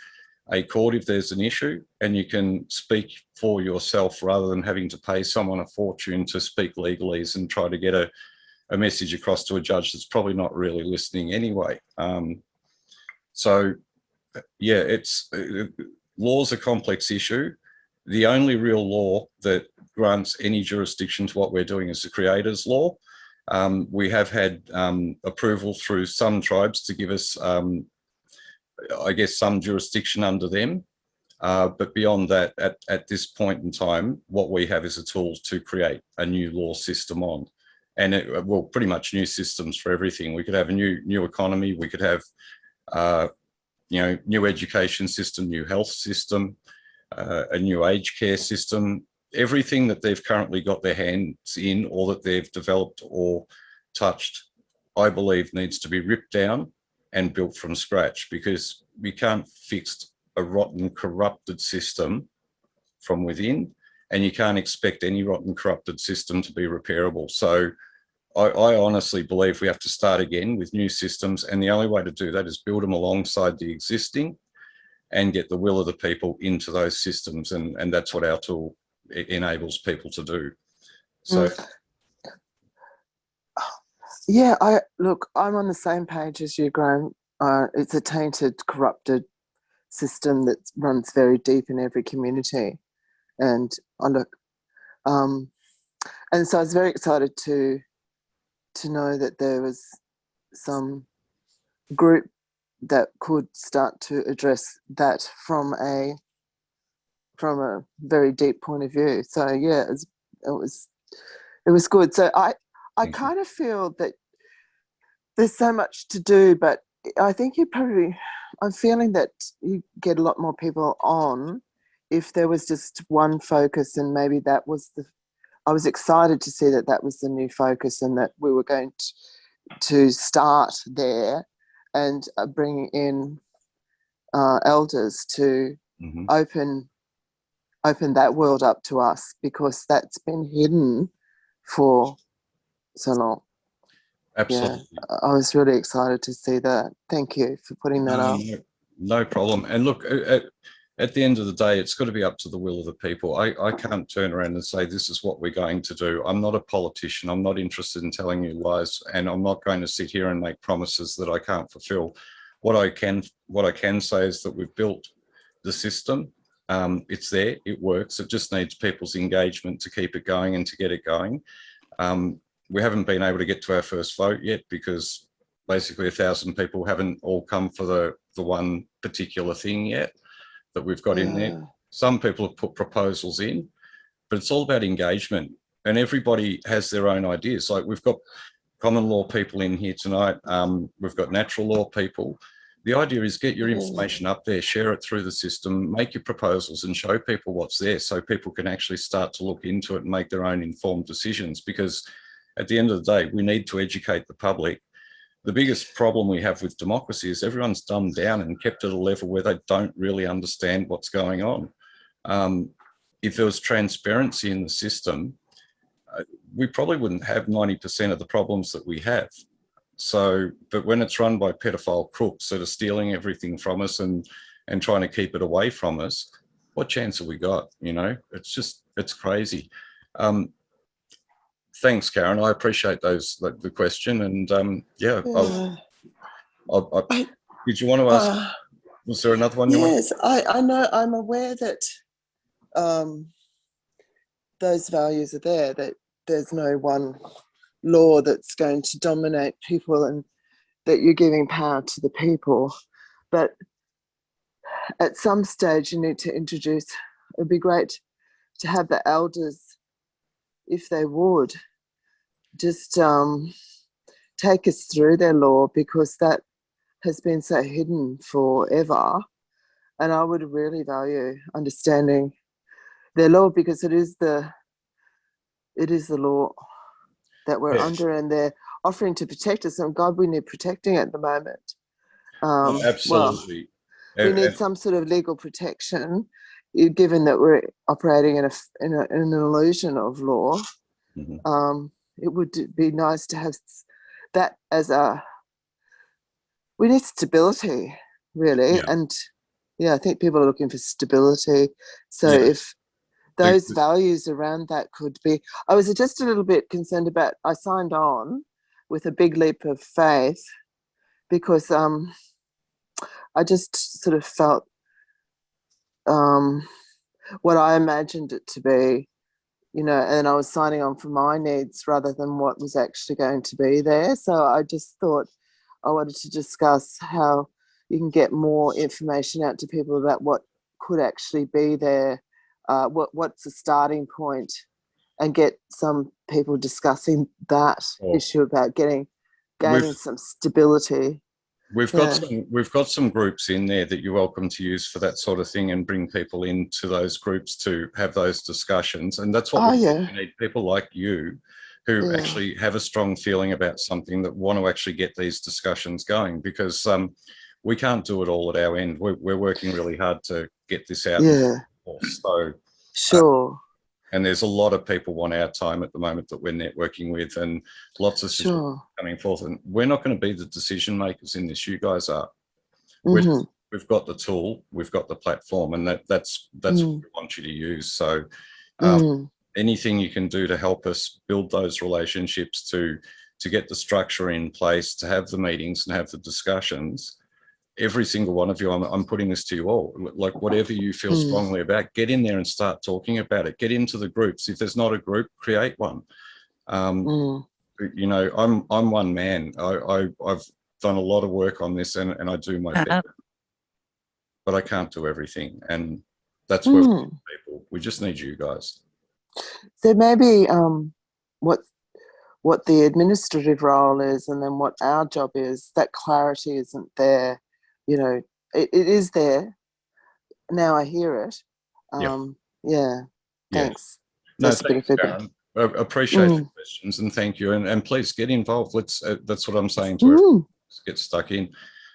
a court if there's an issue and you can speak for yourself rather than having to pay someone a fortune to speak legalese and try to get a message across to a judge that's probably not really listening anyway. So yeah, law's a complex issue. The only real law that grants any jurisdiction to what we're doing is the Creators Law. We have had approval through some tribes to give us, I guess, some jurisdiction under them. But beyond that, at this point in time, what we have is a tool to create a new law system on. And well, pretty much new systems for everything. We could have a new economy. We could have, new education system, new health system, a new aged care system. Everything that they've currently got their hands in or that they've developed or touched, I believe needs to be ripped down and built from scratch, because we can't fix a rotten, corrupted system from within, and you can't expect any rotten, corrupted system to be repairable. So I honestly believe we have to start again with new systems, and the only way to do that is build them alongside the existing and get the will of the people into those systems. And that's what our tool enables people to do. So yeah, I'm on the same page as you, Graham. It's a tainted, corrupted system that runs very deep in every community. And and so I was very excited to know that there was some group that could start to address that from a very deep point of view. So yeah, it was good. So I kind of feel that there's so much to do, but I think I'm feeling that you get a lot more people on if there was just one focus, and maybe that was I was excited to see that was the new focus, and that we were going to start there and bring in elders to open that world up to us, because that's been hidden for so long. absolutely. Yeah, I was really excited to see that. Thank you for putting that up. No problem. And look, at the end of the day, it's got to be up to the will of the people. I can't turn around and say, this is what we're going to do. I'm not a politician. I'm not interested in telling you lies, and I'm not going to sit here and make promises that I can't fulfill. What I can say is that we've built the system. It's there, it works. It just needs people's engagement to keep it going and to get it going. We haven't been able to get to our first vote yet, because basically 1,000 people haven't all come for the one particular thing yet that we've got in there. Some people have put proposals in, but it's all about engagement, and everybody has their own ideas. Like, we've got common law people in here tonight. We've got natural law people. The idea is get your information up there, share it through the system, make your proposals and show people what's there, so people can actually start to look into it and make their own informed decisions. Because at the end of the day, we need to educate the public. The biggest problem we have with democracy is everyone's dumbed down and kept at a level where they don't really understand what's going on. If there was transparency in the system, we probably wouldn't have 90% of the problems that we have. So, but when it's run by pedophile crooks that are stealing everything from us and trying to keep it away from us, what chance have we got? You know, it's crazy. Thanks, Karen. I appreciate the question. And yeah, did you want to ask, was there another one? Yes, I know, I'm aware that those values are there, that there's no one law that's going to dominate people and that you're giving power to the people. But at some stage you need to introduce, it'd be great to have the elders, if they would, just take us through their law, because that has been so hidden forever. And I would really value understanding their law, because it is the law that we're under, and they're offering to protect us. And God, we need protecting at the moment. Absolutely. Well, we need some sort of legal protection, given that we're operating in an illusion of law. Mm-hmm. It would be nice to have that as we need stability, really. Yeah. And yeah, I think people are looking for stability. So if those values around that could be, I was just a little bit concerned about, I signed on with a big leap of faith, because I just sort of felt what I imagined it to be, you know, and I was signing on for my needs rather than what was actually going to be there. So I just thought I wanted to discuss how you can get more information out to people about what could actually be there, what's the starting point, and get some people discussing that issue about gaining some stability. We've got some groups in there that you're welcome to use for that sort of thing, and bring people into those groups to have those discussions. And that's what we need, people like you who actually have a strong feeling about something, that want to actually get these discussions going, because we can't do it all at our end. We're working really hard to get this out. So sure. And there's a lot of people want our time at the moment that we're networking with, and lots of systems coming forth. And we're not going to be the decision makers in this. You guys are. We've got the tool, we've got the platform, and that's what we want you to use. So anything you can do to help us build those relationships, to get the structure in place, to have the meetings and have the discussions. Every single one of you, I'm putting this to you all, like whatever you feel strongly about, get in there and start talking about it. Get into the groups. If there's not a group, create one. You know, I'm one man. I've done a lot of work on this, and I do my best, but I can't do everything. And that's where we need people. We just need you guys. So maybe what the administrative role is, and then what our job is, that clarity isn't there. You know, it is there. Now I hear it. Thanks. No, thanks, Karen. I appreciate the questions, and thank you. And please get involved. That's what I'm saying to everyone. Let's get stuck in.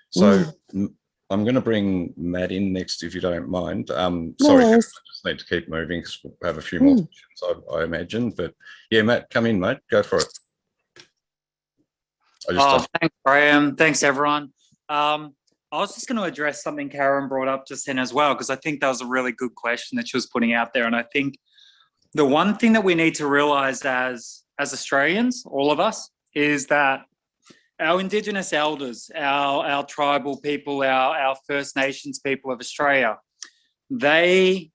So I'm going to bring Matt in next, if you don't mind. Sorry, I just need to keep moving because we'll have a few more questions, I imagine. But yeah, Matt, come in, mate. Go for it. Thanks, Graham. Thanks, everyone. I was just going to address something Karen brought up just then as well, because I think that was a really good question that she was putting out there. And I think the one thing that we need to realise as Australians, all of us, is that our Indigenous elders, our tribal people, our First Nations people of Australia, they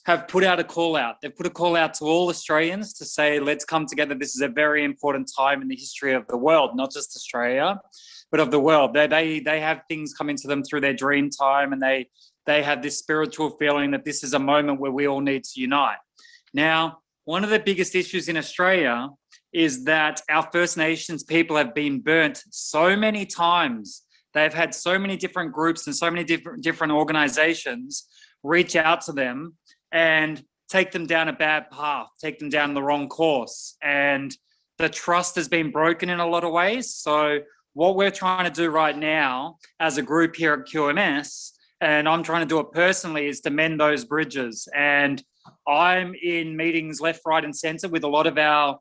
have put out a call out. They've put a call out to all Australians to say, let's come together. This is a very important time in the history of the world, not just Australia, but of the world. They have things coming to them through their dream time, and they have this spiritual feeling that this is a moment where we all need to unite. Now, one of the biggest issues in Australia is that our First Nations people have been burnt so many times. They've had so many different groups and so many different organizations reach out to them and take them down a bad path, take them down the wrong course. And the trust has been broken in a lot of ways. So what we're trying to do right now as a group here at QMS and I'm trying to do it personally, is to mend those bridges. And I'm in meetings left, right, and centre with a lot of our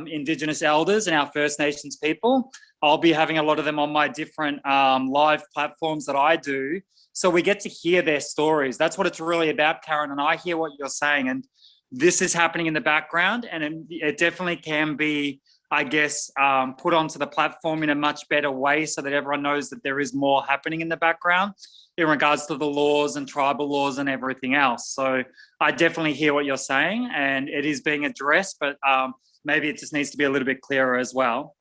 Indigenous elders and our First Nations people. I'll be having a lot of them on my different live platforms that I do. So we get to hear their stories. That's what it's really about, Karen. And I hear what you're saying. And this is happening in the background. And it definitely can be, I guess, put onto the platform in a much better way so that everyone knows that there is more happening in the background in regards to the laws and tribal laws and everything else. So I definitely hear what you're saying, and it is being addressed, but maybe it just needs to be a little bit clearer as well.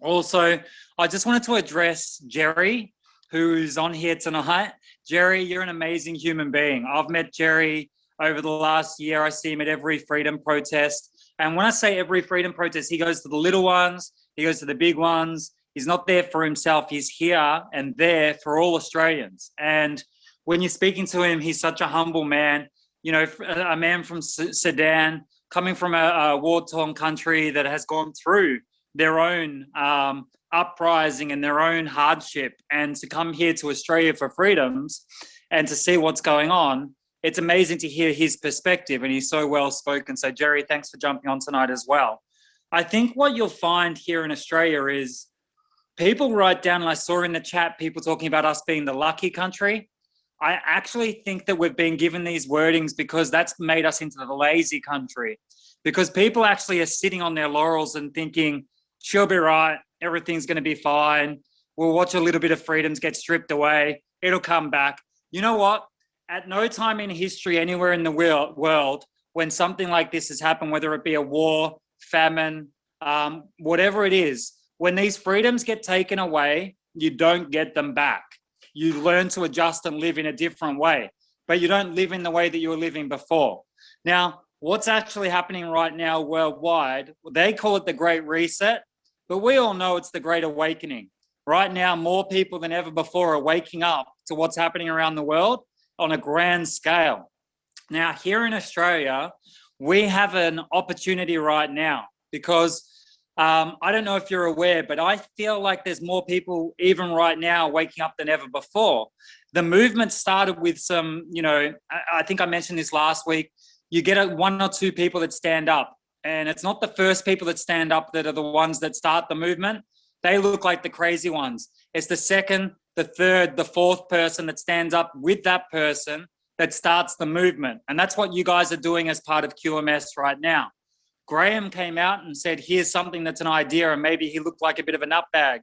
Also, I just wanted to address Jerry, who's on here tonight. Jerry, you're an amazing human being. I've met Jerry over the last year. I see him at every freedom protest. And when I say every freedom protest, he goes to the little ones, he goes to the big ones. He's not there for himself. He's here and there for all Australians. And when you're speaking to him, he's such a humble man. You know, a man from Sudan, coming from a war-torn country that has gone through their own uprising and their own hardship, and to come here to Australia for freedoms and to see what's going on, it's amazing to hear his perspective, and he's so well spoken. So Jerry, thanks for jumping on tonight as well. I think what you'll find here in Australia is people write down, and I saw in the chat people talking about us being the lucky country. I actually think that we've been given these wordings because that's made us into the lazy country, because people actually are sitting on their laurels and thinking, she'll be right, everything's going to be fine, we'll watch a little bit of freedoms get stripped away, it'll come back. You know what? At no time in history anywhere in the world when something like this has happened, whether it be a war, famine, whatever it is, when these freedoms get taken away, you don't get them back. You learn to adjust and live in a different way, but you don't live in the way that you were living before. Now, what's actually happening right now worldwide, they call it the Great Reset, but we all know it's the Great Awakening. Right now, more people than ever before are waking up to what's happening around the world on a grand scale. Now, here in Australia, we have an opportunity right now because I don't know if you're aware, but I feel like there's more people even right now waking up than ever before. The movement started with some, you know, I think I mentioned this last week, you get one or two people that stand up, and it's not the first people that stand up that are the ones that start the movement. They look like the crazy ones. It's the second, the third, the fourth person that stands up with that person that starts the movement. And that's what you guys are doing as part of QMS right now. Graham came out and said, here's something that's an idea, and maybe he looked like a bit of a nutbag.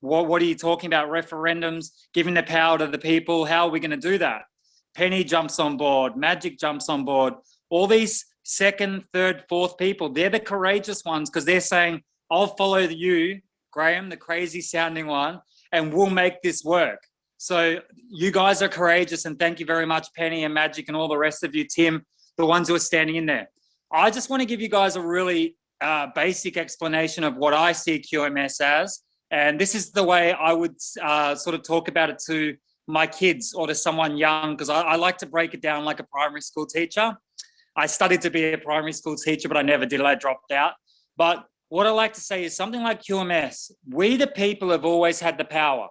What are you talking about? Referendums, giving the power to the people. How are we going to do that? Penny jumps on board. Magic jumps on board. All these second, third, fourth people, they're the courageous ones because they're saying, I'll follow you, Graham, the crazy sounding one, and we'll make this work. So you guys are courageous, and thank you very much, Penny and Magic and all the rest of you, Tim, the ones who are standing in there. I just want to give you guys a really basic explanation of what I see QMS as. And this is the way I would sort of talk about it to my kids or to someone young, because I like to break it down like a primary school teacher. I studied to be a primary school teacher, but I never did it. I dropped out. But what I like to say is something like QMS. We, the people, have always had the power,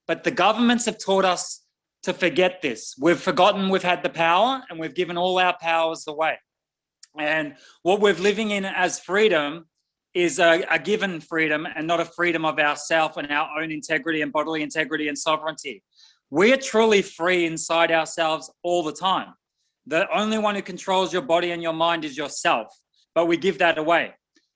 but the governments have taught us to forget this. We've forgotten we've had the power, and we've given all our powers away. And what we're living in as freedom is a given freedom, and not a freedom of ourself and our own integrity and bodily integrity and sovereignty. We are truly free inside ourselves all the time. The only one who controls your body and your mind is yourself, but we give that away.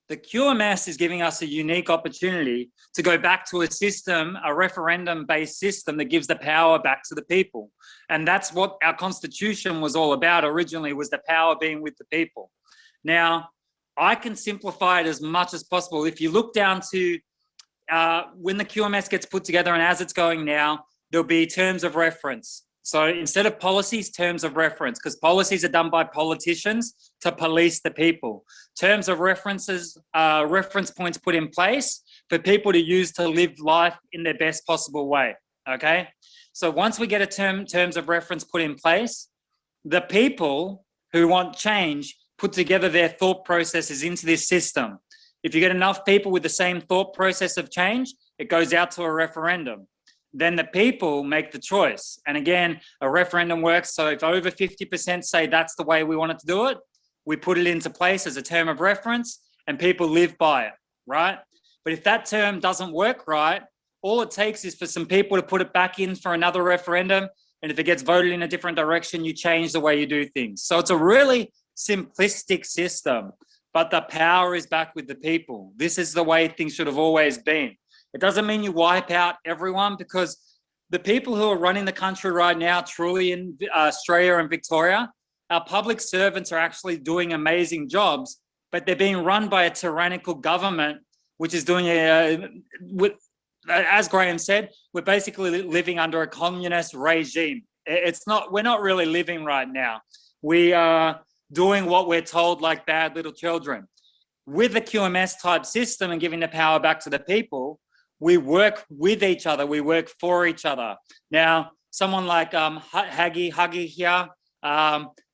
The QMS is giving us a unique opportunity to go back to a system, a referendum-based system that gives the power back to the people. And that's what our Constitution was all about originally, was the power being with the people. Now, I can simplify it as much as possible. If you look down to when the QMS gets put together, and as it's going now, there'll be terms of reference. So instead of policies, terms of reference, because policies are done by politicians to police the people. Terms of references, reference points put in place for people to use to live life in their best possible way, okay? So once we get a terms of reference put in place, the people who want change put together their thought processes into this system. If you get enough people with the same thought process of change, it goes out to a referendum. then the people make the choice. And again, a referendum works. So if over 50% say that's the way we wanted to do it, we put it into place as a term of reference and people live by it, right? But if that term doesn't work right, all it takes is for some people to put it back in for another referendum. And if it gets voted in a different direction, you change the way you do things. So it's a really simplistic system, but the power is back with the people. This is the way things should have always been. It doesn't mean you wipe out everyone, because the people who are running the country right now, truly in Australia and Victoria, our public servants are actually doing amazing jobs, but they're being run by a tyrannical government, which is doing as Graham said, we're basically living under a communist regime. We're not really living right now. We are doing what we're told like bad little children. With the QMS type system and giving the power back to the people, we work with each other, we work for each other. Now, someone like Huggy here,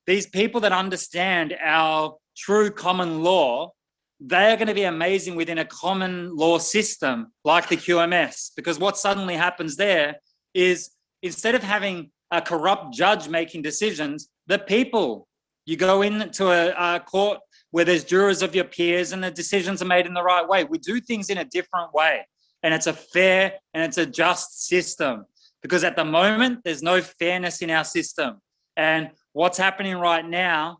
these people that understand our true common law, they are going to be amazing within a common law system like the QMS, because what suddenly happens there is, instead of having a corrupt judge making decisions, the people, you go into a court where there's jurors of your peers and the decisions are made in the right way. We do things in a different way, and it's a fair and it's a just system, because at the moment there's no fairness in our system. And what's happening right now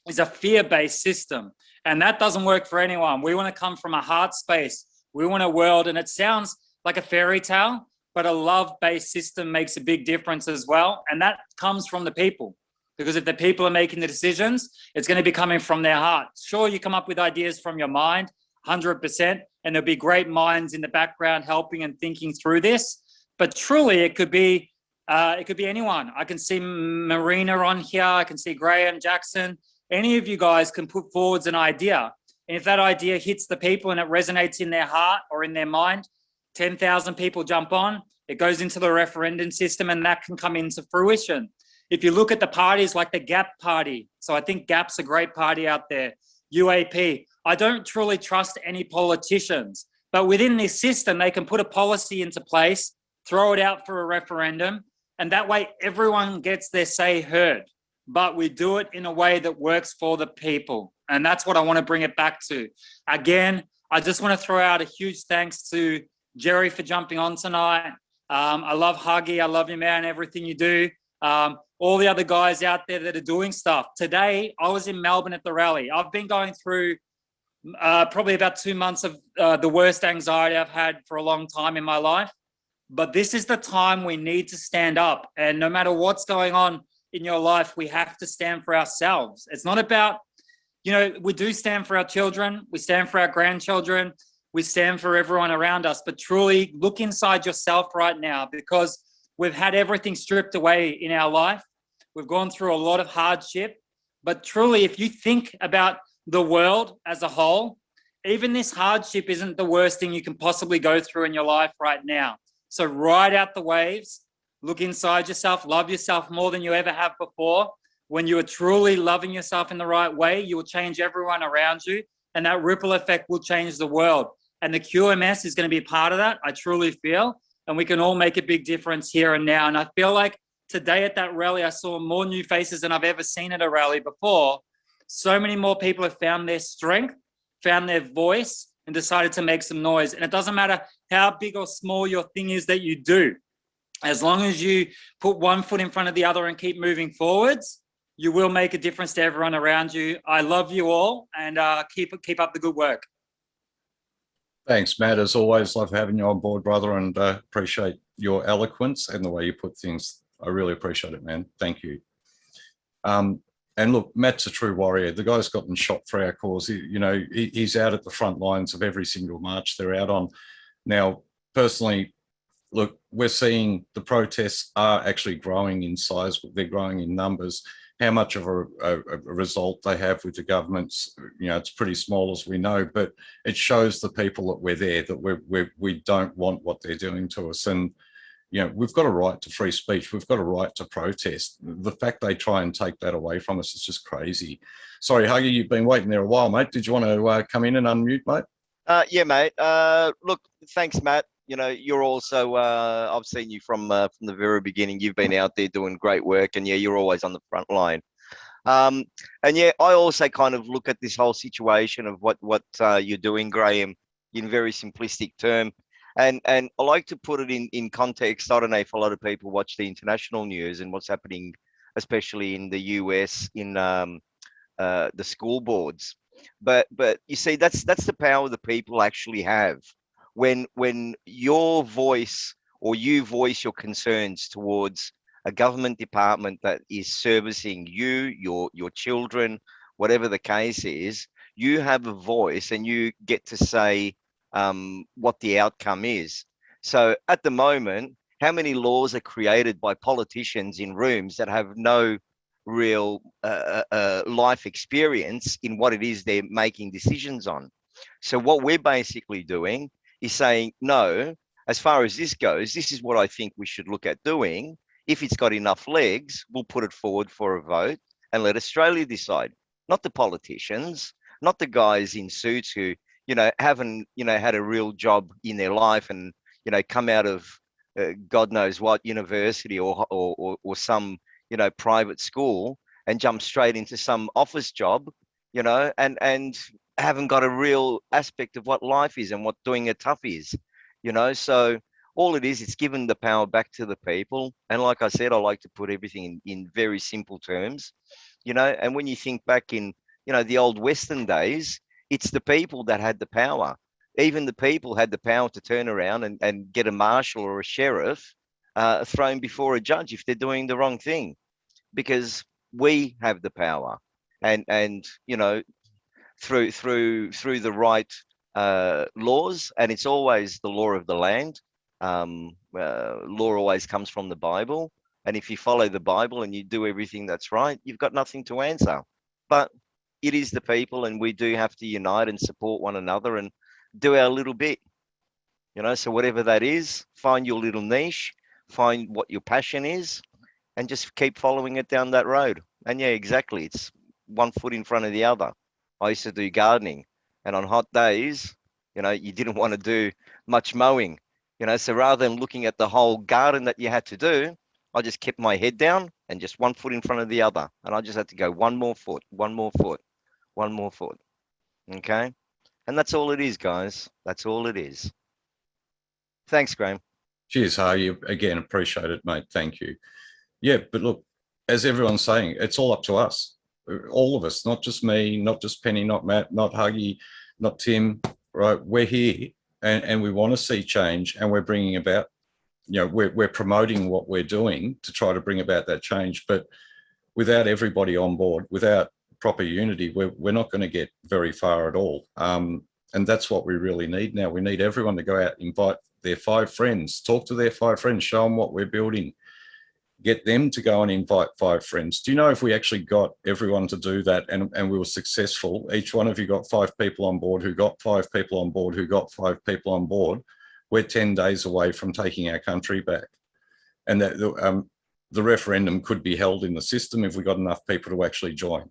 is a fear-based system, and that doesn't work for anyone. We want to come from a heart space. We want a world, and it sounds like a fairy tale, but a love-based system makes a big difference as well. And that comes from the people, because if the people are making the decisions, it's going to be coming from their heart. Sure, you come up with ideas from your mind, 100%, and there'll be great minds in the background helping and thinking through this. But truly, it could be anyone. I can see Marina on here. I can see Graham, Jackson. Any of you guys can put forwards an idea. And if that idea hits the people and it resonates in their heart or in their mind, 10,000 people jump on, it goes into the referendum system, and that can come into fruition. If you look at the parties like the GAP party, so I think GAP's a great party out there, UAP, I don't truly trust any politicians, but within this system, they can put a policy into place, throw it out for a referendum, and that way everyone gets their say heard. But we do it in a way that works for the people. And that's what I want to bring it back to. Again, I just want to throw out a huge thanks to Jerry for jumping on tonight. I love Huggy. I love you, man, everything you do. All the other guys out there that are doing stuff. Today, I was in Melbourne at the rally. I've been going through probably about 2 months of the worst anxiety I've had for a long time in my life. But this is the time we need to stand up. And no matter what's going on in your life, we have to stand for ourselves. It's not about, we do stand for our children, we stand for our grandchildren, we stand for everyone around us, but truly look inside yourself right now, because we've had everything stripped away in our life. We've gone through a lot of hardship, but truly, if you think about the world as a whole, even this hardship isn't the worst thing you can possibly go through in your life right now. So ride out the waves, look inside yourself, love yourself more than you ever have before. When you are truly loving yourself in the right way, you will change everyone around you, and that ripple effect will change the world. And the QMS is going to be part of that, I truly feel, and we can all make a big difference here and now. And I feel like today at that rally, I saw more new faces than I've ever seen at a rally before. So many more people have found their strength, found their voice, and decided to make some noise. And it doesn't matter how big or small your thing is that you do. As long as you put one foot in front of the other and keep moving forwards, you will make a difference to everyone around you. I love you all, and keep up the good work. Thanks, Matt. As always, love having you on board, brother, and appreciate your eloquence and the way you put things. I really appreciate it, man. Thank you. And look, Matt's a true warrior. The guy's gotten shot for our cause. He's out at the front lines of every single march they're out on. Now, personally, look, we're seeing the protests are actually growing in size, they're growing in numbers. How much of a result they have with the governments, it's pretty small, as we know, but it shows the people that we're there, that we don't want what they're doing to us. And, we've got a right to free speech. We've got a right to protest. The fact they try and take that away from us is just crazy. Sorry, Huggy, you've been waiting there a while, mate. Did you want to come in and unmute, mate? Yeah, mate. Look, thanks, Matt. you're also, I've seen you from the very beginning. You've been out there doing great work, and yeah, you're always on the front line. And yeah, I also kind of look at this whole situation of what you're doing, Graham, in very simplistic term. And I like to put it in context. I don't know if a lot of people watch the international news and what's happening, especially in the US, in the school boards. But you see, that's the power the people actually have. When your voice, or you voice your concerns towards a government department that is servicing you, your children, whatever the case is, you have a voice and you get to say what the outcome is. So at the moment, how many laws are created by politicians in rooms that have no real life experience in what it is they're making decisions on? So what we're basically doing is saying, no, as far as this goes, this is what I think we should look at doing. If it's got enough legs, we'll put it forward for a vote and let Australia decide, not the politicians, not the guys in suits who, haven't, had a real job in their life and, come out of God knows what university or some, private school and jump straight into some office job, and haven't got a real aspect of what life is and what doing a tough is, so all it is, it's given the power back to the people. And like I said, I like to put everything in very simple terms, and when you think back in, the old Western days, it's the people that had the power. Even the people had the power to turn around and get a marshal or a sheriff thrown before a judge if they're doing the wrong thing, because we have the power. And through the right laws, and it's always the law of the land. Law always comes from the Bible, and if you follow the Bible and you do everything that's right, you've got nothing to answer. But it is the people, and we do have to unite and support one another and do our little bit. So whatever that is, find your little niche, find what your passion is, and just keep following it down that road. And yeah, exactly, it's one foot in front of the other. I used to do gardening, and on hot days, you didn't want to do much mowing, so rather than looking at the whole garden that you had to do, I just kept my head down and just one foot in front of the other. And I just had to go one more foot, one more foot, one more foot. Okay. And that's all it is, guys. That's all it is. Thanks, Graham. Cheers, Harry. Again, appreciate it, mate. Thank you. Yeah, but look, as everyone's saying, it's all up to us. All of us, not just me, not just Penny, not Matt, not Huggy, not Tim, right? We're here and we want to see change, and we're bringing about, we're promoting what we're doing to try to bring about that change. But without everybody on board, without proper unity, we're not going to get very far at all. And that's what we really need now. We need everyone to go out, invite their 5 friends, talk to their 5 friends, show them what we're building, get them to go and invite 5 friends. Do you know, if we actually got everyone to do that and we were successful, each one of you got 5 people on board, who got 5 people on board, who got 5 people on board, we're 10 days away from taking our country back. And that the referendum could be held in the system if we got enough people to actually join.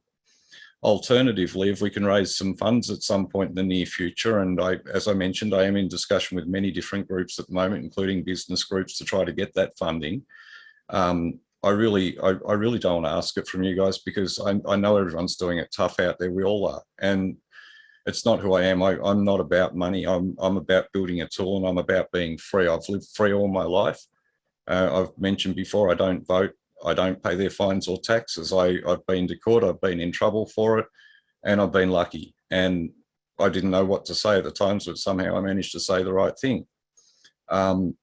Alternatively, if we can raise some funds at some point in the near future, and as I mentioned, I am in discussion with many different groups at the moment, including business groups, to try to get that funding. I really don't want to ask it from you guys, because I know everyone's doing it tough out there. We all are, and it's not who I am. I'm not about money. I'm about building a tool, and I'm about being free. I've lived free all my life. I've mentioned before, I don't vote. I don't pay their fines or taxes. I've been to court. I've been in trouble for it, and I've been lucky. And I didn't know what to say at the time, but somehow I managed to say the right thing. And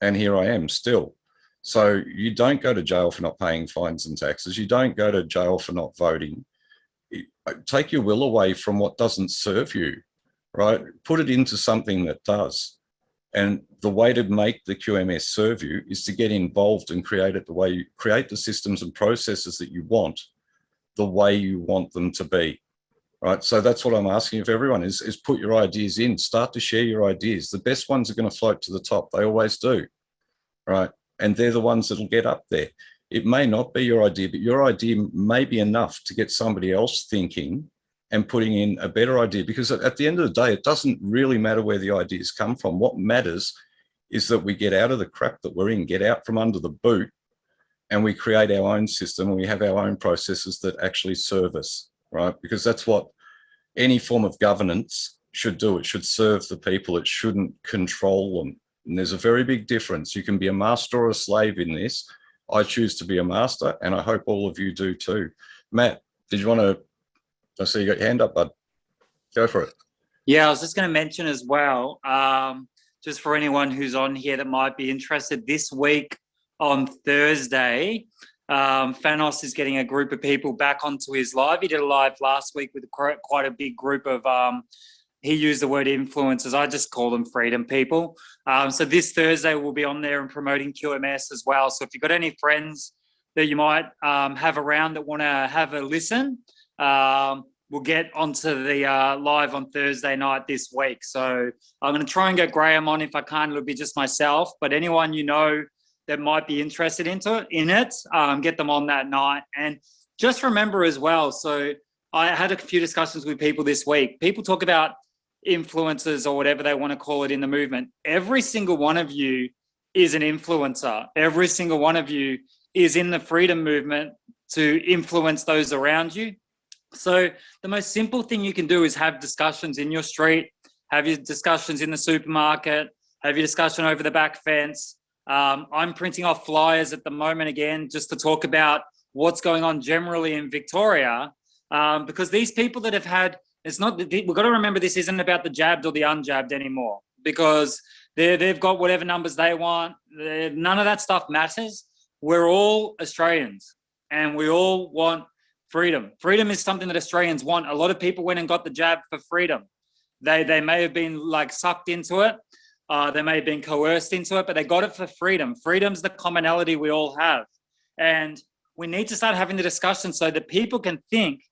here I am still. So you don't go to jail for not paying fines and taxes. You don't go to jail for not voting. Take your will away from what doesn't serve you, right? Put it into something that does. And the way to make the QMS serve you is to get involved and create it the way you create the systems and processes that you want, the way you want them to be, right? So that's what I'm asking of everyone is put your ideas in, start to share your ideas. The best ones are going to float to the top. They always do, right? And they're the ones that'll get up there. It may not be your idea, but your idea may be enough to get somebody else thinking and putting in a better idea, because at the end of the day, it doesn't really matter where the ideas come from. What matters is that we get out of the crap that we're in, get out from under the boot, and we create our own system, and we have our own processes that actually serve us, right? Because that's what any form of governance should do. It should serve the people. It shouldn't control them. And there's a very big difference. You can be a master or a slave in this. I choose to be a master, and I hope all of you do too. Matt, did you want to, I see you got your hand up, bud. Go for it. Yeah, I was just going to mention as well, just for anyone who's on here that might be interested, this week on Thursday, Thanos is getting a group of people back onto his live. He did a live last week with quite a big group of, he used the word influencers. I just call them freedom people. So this Thursday we'll be on there and promoting QMS as well. So if you've got any friends that you might have around that want to have a listen, we'll get onto the live on Thursday night this week. So I'm going to try and get Graham on. If I can't, it'll be just myself. But anyone you know that might be interested in it, get them on that night. And just remember as well, so I had a few discussions with people this week. People talk about influencers or whatever they want to call it in the movement. Every single one of you is an influencer. Every single one of you is in the freedom movement to influence those around you. So the most simple thing you can do is have discussions in your street, have your discussions in the supermarket, have your discussion over the back fence. I'm printing off flyers at the moment again, just to talk about what's going on generally in Victoria, because these people that have had, we've got to remember this isn't about the jabbed or the unjabbed anymore, because they've got whatever numbers they want. None of that stuff matters. We're all Australians and we all want freedom. Freedom is something that Australians want. A lot of people went and got the jab for freedom. They may have been like sucked into it. They may have been coerced into it, but they got it for freedom. Freedom's the commonality we all have. And we need to start having the discussion so that people can think,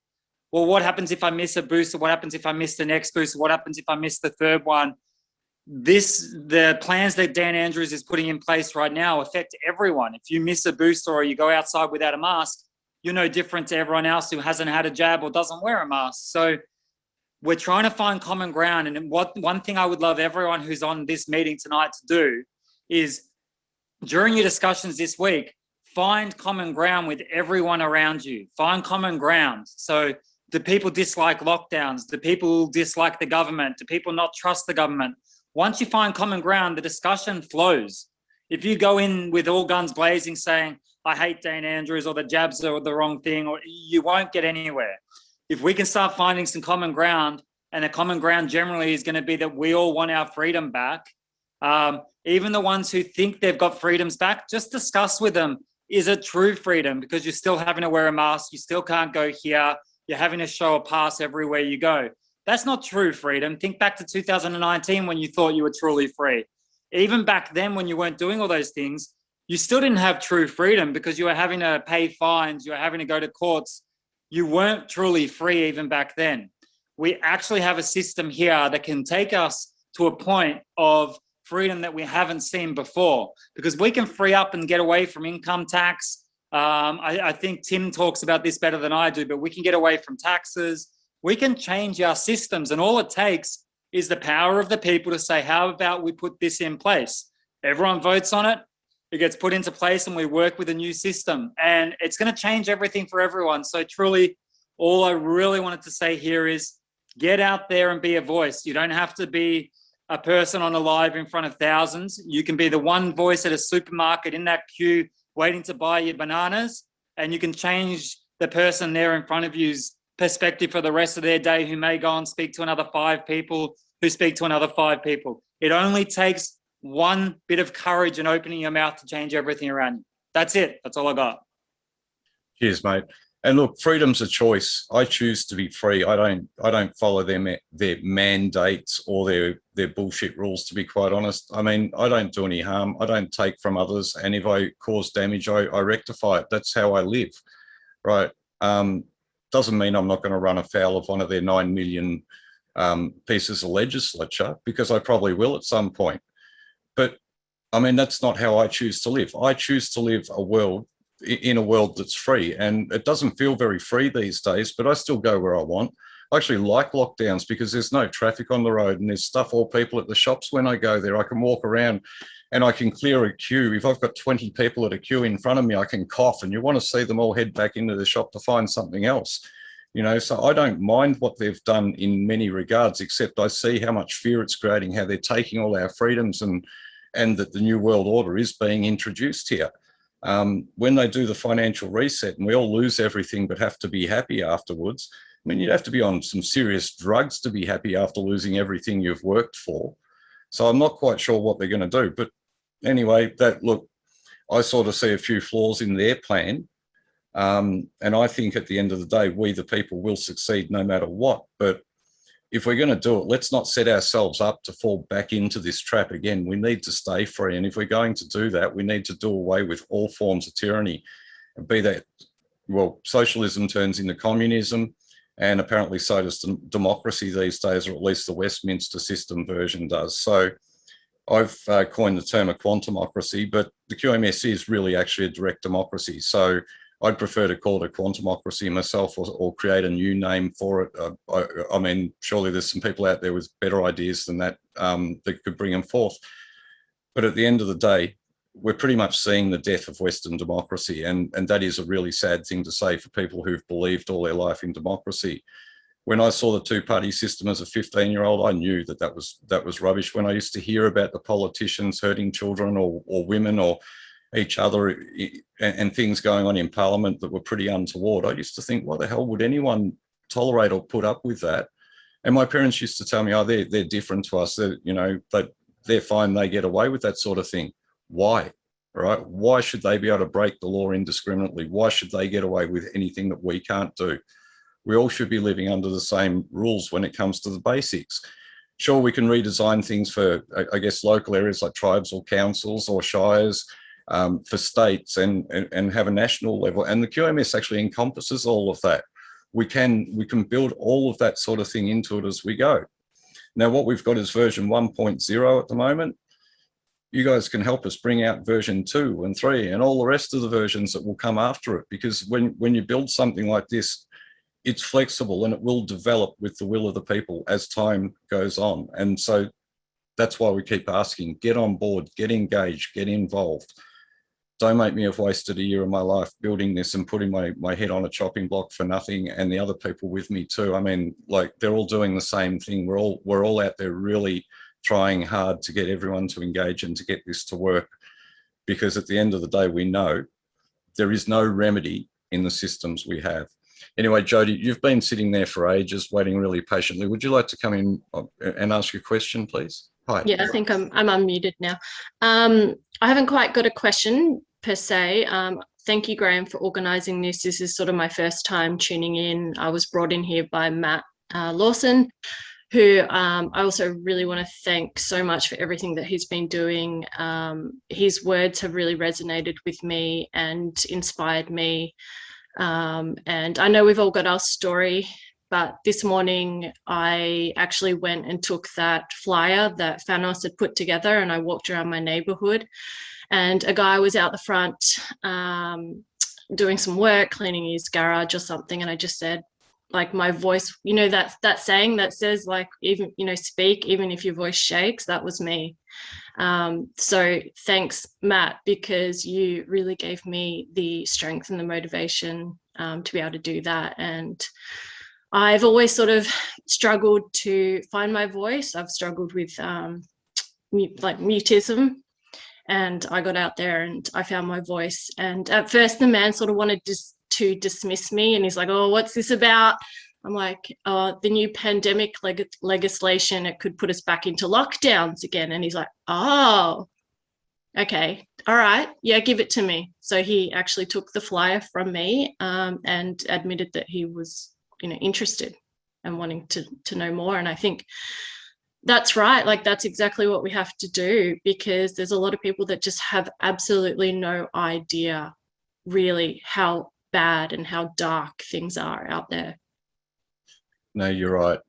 well, what happens if I miss a booster? What happens if I miss the next booster? What happens if I miss the third one? The plans that Dan Andrews is putting in place right now affect everyone. If you miss a booster or you go outside without a mask, you're no different to everyone else who hasn't had a jab or doesn't wear a mask. So we're trying to find common ground. And one thing I would love everyone who's on this meeting tonight to do is, during your discussions this week, find common ground with everyone around you. Find common ground. So do people dislike lockdowns? Do people dislike the government? Do people not trust the government? Once you find common ground, the discussion flows. If you go in with all guns blazing saying, I hate Dan Andrews, or the jabs are the wrong thing, or you won't get anywhere. If we can start finding some common ground, and the common ground generally is going to be that we all want our freedom back, even the ones who think they've got freedoms back, just discuss with them, is it true freedom? Because you're still having to wear a mask, you still can't go here, you're having to show a pass everywhere you go. That's not true freedom. Think back to 2019 when you thought you were truly free. Even back then when you weren't doing all those things, you still didn't have true freedom because you were having to pay fines, you were having to go to courts. You weren't truly free even back then. We actually have a system here that can take us to a point of freedom that we haven't seen before, because we can free up and get away from income tax. I think Tim talks about this better than I do, but we can get away from taxes. We can change our systems, and all it takes is the power of the people to say, how about we put this in place? Everyone votes on it. It gets put into place and we work with a new system, and it's going to change everything for everyone. So truly, all I really wanted to say here is get out there and be a voice. You don't have to be a person on a live in front of thousands. You can be the one voice at a supermarket in that queue waiting to buy your bananas, and you can change the person there in front of you's perspective for the rest of their day, who may go and speak to another 5 people, who speak to another 5 people. It only takes one bit of courage and opening your mouth to change everything around you. That's it. That's all I got. Cheers, mate. And look, freedom's a choice. I choose to be free. I don't follow their mandates or their bullshit rules, to be quite honest. I mean, I don't do any harm. I don't take from others. And if I cause damage, I rectify it. That's how I live, right? Doesn't mean I'm not going to run afoul of one of their 9 million pieces of legislature, because I probably will at some point. But I mean, that's not how I choose to live. I choose to live in a world that's free, and it doesn't feel very free these days, but I still go where I want. I actually like lockdowns because there's no traffic on the road and there's stuff or people at the shops when I go there. I can walk around and I can clear a queue. If I've got 20 people at a queue in front of me, I can cough, and you want to see them all head back into the shop to find something else. You know, so I don't mind what they've done in many regards, except I see how much fear it's creating, how they're taking all our freedoms, and that the new world order is being introduced here. When they do the financial reset and we all lose everything but have to be happy afterwards, I mean, you'd have to be on some serious drugs to be happy after losing everything you've worked for. So I'm not quite sure what they're going to do. But anyway, look, I sort of see a few flaws in their plan. And I think at the end of the day, we, the people, will succeed no matter what. But if we're going to do it, let's not set ourselves up to fall back into this trap again. We need to stay free. And if we're going to do that, we need to do away with all forms of tyranny. And be that, well, socialism turns into communism, and apparently so does democracy these days, or at least the Westminster system version does. So I've coined the term a quantumocracy, but the QMS is really actually a direct democracy. So I'd prefer to call it a quantumocracy myself, or create a new name for it. I mean, surely there's some people out there with better ideas than that that could bring them forth. But at the end of the day, we're pretty much seeing the death of Western democracy. And that is a really sad thing to say for people who've believed all their life in democracy. When I saw the two-party system as a 15-year-old, I knew that was rubbish. When I used to hear about the politicians hurting children or women or each other and things going on in Parliament that were pretty untoward, I used to think, why the hell would anyone tolerate or put up with that? And my parents used to tell me, oh, they're different to us. You know, but they're fine. They get away with that sort of thing. Why? Right? Why should they be able to break the law indiscriminately? Why should they get away with anything that we can't do? We all should be living under the same rules when it comes to the basics. Sure, we can redesign things for, I guess, local areas like tribes or councils or shires, for states, and have a national level. And the QMS actually encompasses all of that. We can build all of that sort of thing into it as we go. Now, what we've got is version 1.0 at the moment. You guys can help us bring out version 2 and 3 and all the rest of the versions that will come after it, because when you build something like this, it's flexible and it will develop with the will of the people as time goes on. And so that's why we keep asking, get on board, get engaged, get involved. Don't make me have wasted a year of my life building this and putting my head on a chopping block for nothing, and the other people with me too. I mean, like, they're all doing the same thing. We're all out there really trying hard to get everyone to engage and to get this to work, because at the end of the day, we know there is no remedy in the systems we have. Anyway, Jody, you've been sitting there for ages, waiting really patiently. Would you like to come in and ask your question, please? Hi. Yeah, I think I'm unmuted now. I haven't quite got a question per se. Thank you, Graham, for organising this. This is sort of my first time tuning in. I was brought in here by Matt Lawson, who I also really want to thank so much for everything that he's been doing. His words have really resonated with me and inspired me. And I know we've all got our story, but this morning I actually went and took that flyer that Thanos had put together, and I walked around my neighborhood, and a guy was out the front doing some work, cleaning his garage or something. And I just said, like, my voice, you know, that saying that says, like, even, you know, speak even if your voice shakes. That was me. So thanks, Matt, because you really gave me the strength and the motivation to be able to do that. And I've always sort of struggled to find my voice. I've struggled with mutism, and I got out there and I found my voice. And at first the man sort of wanted to dismiss me, and he's like, oh, what's this about? I'm like, oh, the new pandemic legislation, it could put us back into lockdowns again. And he's like, oh, okay, all right, yeah, give it to me. So he actually took the flyer from me and admitted that he was, you know, interested and wanting to know more. And I think that's right. Like, that's exactly what we have to do, because there's a lot of people that just have absolutely no idea really how bad and how dark things are out there. No, you're right.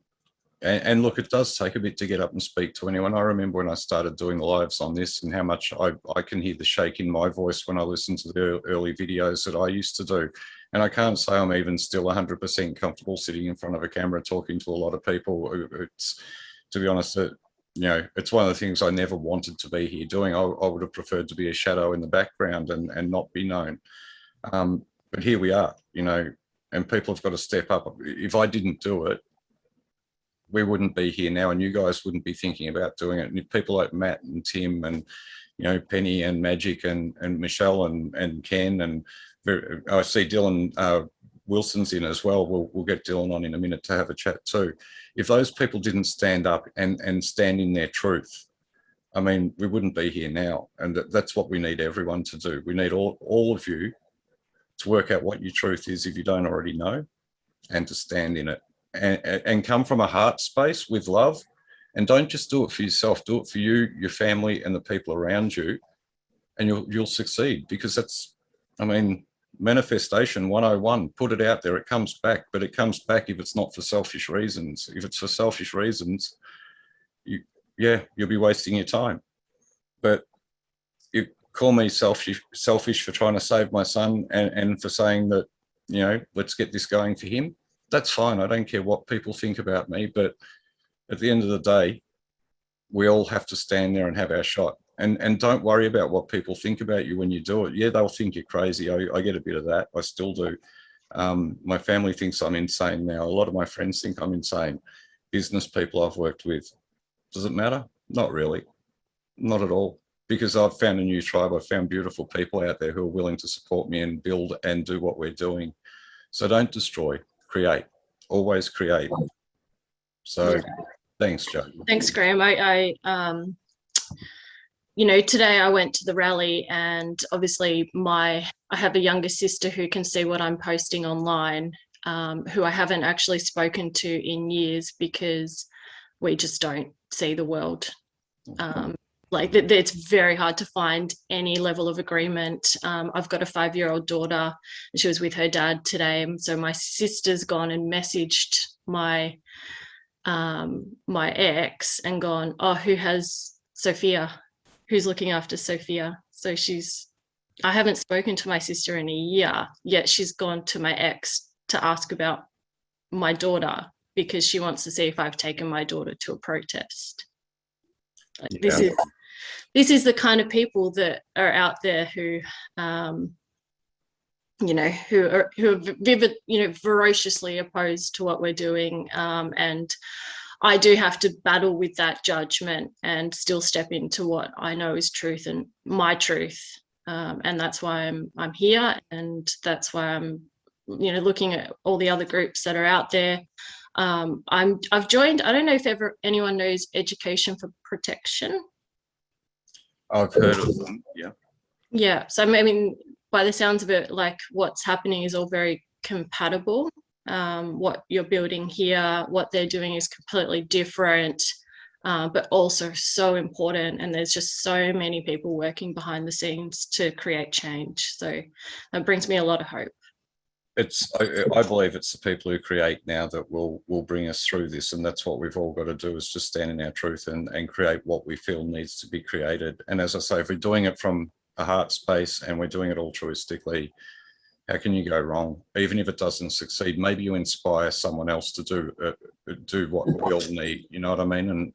And look, it does take a bit to get up and speak to anyone. I remember when I started doing the lives on this and how much I can hear the shake in my voice when I listen to the early videos that I used to do. And I can't say I'm even still 100% comfortable sitting in front of a camera talking to a lot of people. It's, to be honest, you know, it's one of the things I never wanted to be here doing. I would have preferred to be a shadow in the background and not be known. But here we are, you know, and people have got to step up. If I didn't do it, we wouldn't be here now, and you guys wouldn't be thinking about doing it. And people like Matt and Tim and, you know, Penny and Magic and Michelle and Ken, and I see Dylan Wilson's in as well. We'll get Dylan on in a minute to have a chat too. If those people didn't stand up and stand in their truth, I mean, we wouldn't be here now. And that's what we need everyone to do. We need all of you to work out what your truth is if you don't already know, and to stand in it and come from a heart space with love. And don't just do it for yourself, do it for you, your family, and the people around you, and you'll succeed. Because that's, I mean, manifestation 101, put it out there, it comes back. But it comes back if it's not for selfish reasons. If it's for selfish reasons, you'll be wasting your time. But you call me selfish for trying to save my son and for saying that, you know, let's get this going for him. That's fine. I don't care what people think about me. But at the end of the day, we all have to stand there and have our shot. And don't worry about what people think about you when you do it. Yeah, they'll think you're crazy. I get a bit of that. I still do. My family thinks I'm insane now. A lot of my friends think I'm insane. Business people I've worked with. Does it matter? Not really. Not at all. Because I've found a new tribe. I've found beautiful people out there who are willing to support me and build and do what we're doing. So don't destroy, create. Always create. So thanks, Joe. Thanks, Graham. I you know, today I went to the rally, and obviously I have a younger sister who can see what I'm posting online, who I haven't actually spoken to in years because we just don't see the world. Like it's very hard to find any level of agreement. I've got a 5-year-old daughter, and she was with her dad today. And so my sister's gone and messaged my ex and gone, oh, who has Sophia? Who's looking after Sophia? So I haven't spoken to my sister in a year, yet she's gone to my ex to ask about my daughter because she wants to see if I've taken my daughter to a protest. Yeah. This is the kind of people that are out there who, you know, who are vivid, you know, ferociously opposed to what we're doing. And I do have to battle with that judgment and still step into what I know is truth and my truth. And that's why I'm here, and that's why I'm, you know, looking at all the other groups that are out there. I've joined, I don't know if anyone knows Education for Protection. I've heard of them, yeah. Yeah, so I mean, by the sounds of it, like what's happening is all very compatible. What you're building here, what they're doing is completely different, but also so important. And there's just so many people working behind the scenes to create change. So that brings me a lot of hope. I believe it's the people who create now that will bring us through this, and that's what we've all got to do, is just stand in our truth and create what we feel needs to be created. And as I say, if we're doing it from a heart space and we're doing it altruistically, how can you go wrong? Even if it doesn't succeed, maybe you inspire someone else to do what we all need. You know what I mean? And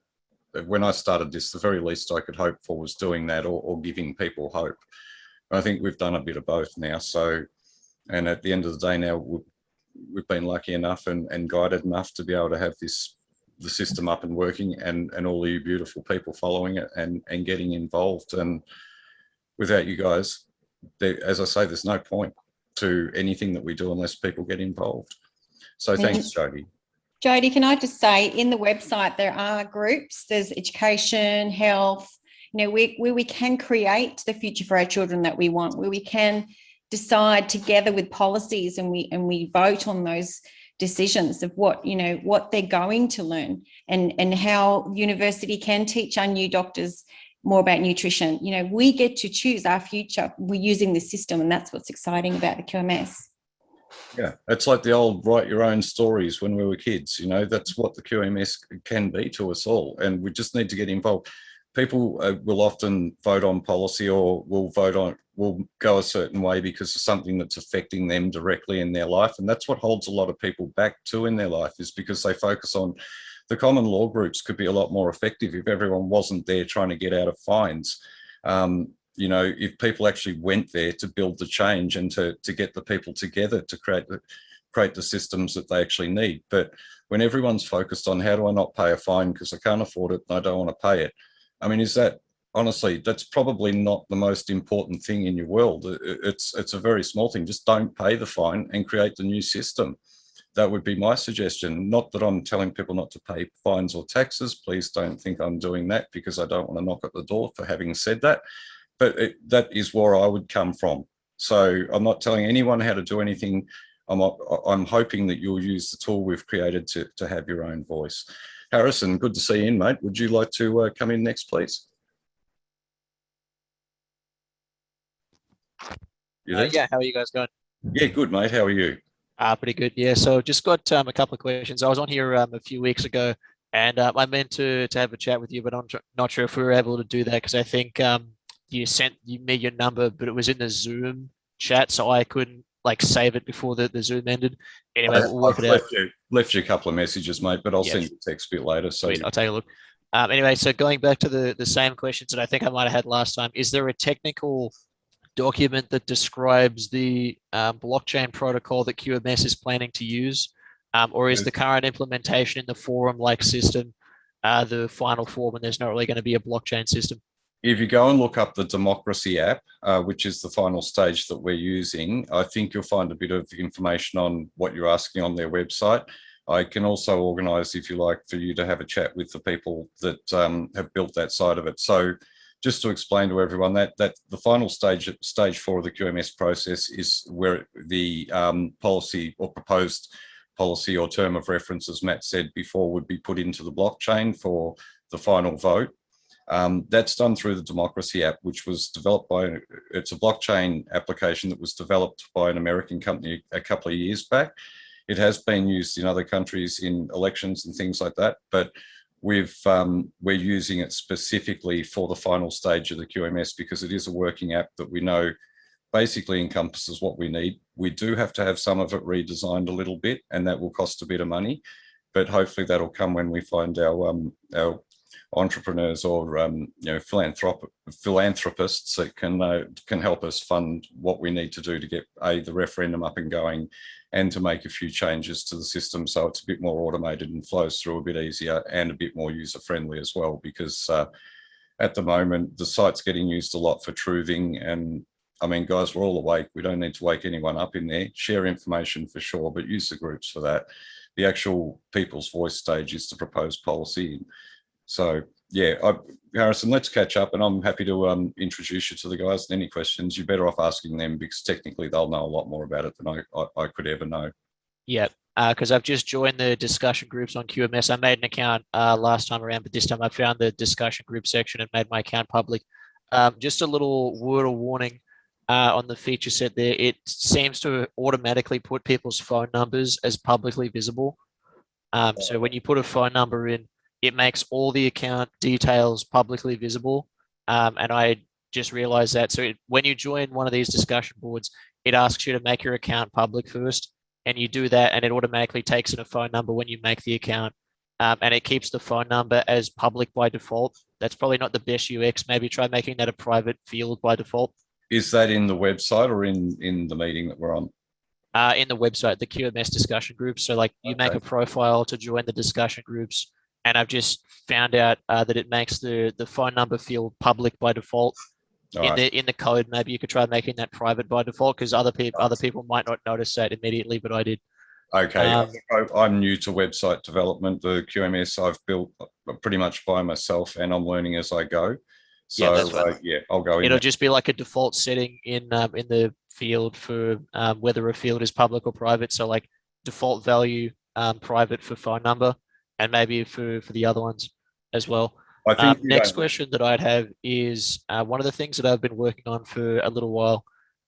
when I started this, the very least I could hope for was doing that or giving people hope. I think we've done a bit of both now. So. And at the end of the day now, we've been lucky enough and guided enough to be able to have the system up and working, and all you beautiful people following it and getting involved. And without you guys, as I say, there's no point to anything that we do unless people get involved. So thanks, Jodie. Jodie, can I just say, in the website, there are groups, there's education, health, you know, where we can create the future for our children that we want, where we can decide together with policies, and we vote on those decisions of what, you know, what they're going to learn, and how university can teach our new doctors more about nutrition. You know, we get to choose our future. We're using the system, and that's what's exciting about the QMS. Yeah, it's like the old write your own stories when we were kids. You know, that's what the QMS can be to us all, and we just need to get involved. People will often vote on policy, or will go a certain way because of something that's affecting them directly in their life. And that's what holds a lot of people back too in their life, is because they focus on the common law groups could be a lot more effective if everyone wasn't there trying to get out of fines. You know, if people actually went there to build the change and to get the people together to create the systems that they actually need. But when everyone's focused on how do I not pay a fine because I can't afford it and I don't want to pay it, I mean, is that, honestly, that's probably not the most important thing in your world. It's a very small thing. Just don't pay the fine and create the new system. That would be my suggestion. Not that I'm telling people not to pay fines or taxes. Please don't think I'm doing that, because I don't want to knock at the door for having said that. But that is where I would come from. So I'm not telling anyone how to do anything. I'm hoping that you'll use the tool we've created to have your own voice. Harrison, good to see you in, mate. Would you like to come in next, please? Yeah, how are you guys going? Yeah, good, mate. How are you? Pretty good. Yeah, so just got a couple of questions. I was on here a few weeks ago, and I meant to have a chat with you, but I'm not sure if we were able to do that because I think you sent me your number, but it was in the Zoom chat, so I couldn't like save it before the Zoom ended. Anyway, we'll work it out. Left you a couple of messages, mate, but I'll send you a text a bit later. So Sweet, I'll take a look. Anyway, so going back to the same questions that I think I might have had last time, is there a technical document that describes the blockchain protocol that QMS is planning to use, or is the current implementation in the forum-like system the final form and there's not really going to be a blockchain system? If you go and look up the democracy app, which is the final stage that we're using, I think you'll find a bit of information on what you're asking on their website. I can also organise, if you like, for you to have a chat with the people that have built that side of it. So just to explain to everyone that the final stage 4 of the QMS process is where the policy or proposed policy or term of reference, as Matt said before, would be put into the blockchain for the final vote. That's done through the Democracy app, which was developed by, it's a blockchain application that was developed by an American company a couple of years back. It has been used in other countries in elections and things like that, but we're using it specifically for the final stage of the QMS because it is a working app that we know basically encompasses what we need. We do have to have some of it redesigned a little bit, and that will cost a bit of money, but hopefully that'll come when we find our entrepreneurs or philanthropists that can help us fund what we need to do to get the referendum up and going, and to make a few changes to the system so it's a bit more automated and flows through a bit easier and a bit more user friendly as well, because at the moment the site's getting used a lot for truthing. And I mean, guys, we're all awake. We don't need to wake anyone up in there. Share information for sure, but use the groups for that. The actual people's voice stage is to propose policy. So yeah, Harrison, let's catch up, and I'm happy to introduce you to the guys. And any questions, you're better off asking them, because technically they'll know a lot more about it than I could ever know. Yeah, because I've just joined the discussion groups on QMS. I made an account last time around, but this time I found the discussion group section and made my account public. Just a little word of warning on the feature set there. It seems to automatically put people's phone numbers as publicly visible. So when you put a phone number in, it makes all the account details publicly visible. And I just realized that. So when you join one of these discussion boards, it asks you to make your account public first, and you do that, and it automatically takes in a phone number when you make the account. And it keeps the phone number as public by default. That's probably not the best UX. Maybe try making that a private field by default. Is that in the website or in the meeting that we're on? In the website, the QMS discussion groups. So like you make a profile to join the discussion groups, and I've just found out that it makes the phone number field public by default. In the code, maybe you could try making that private by default, because other people might not notice that immediately, but I did. Okay, I'm new to website development. The QMS I've built pretty much by myself, and I'm learning as I go. So yeah, I'll go in. It'll just be like a default setting in the field for whether a field is public or private. So like default value private for phone number, and maybe for the other ones as well. I think next question that I'd have is one of the things that I've been working on for a little while,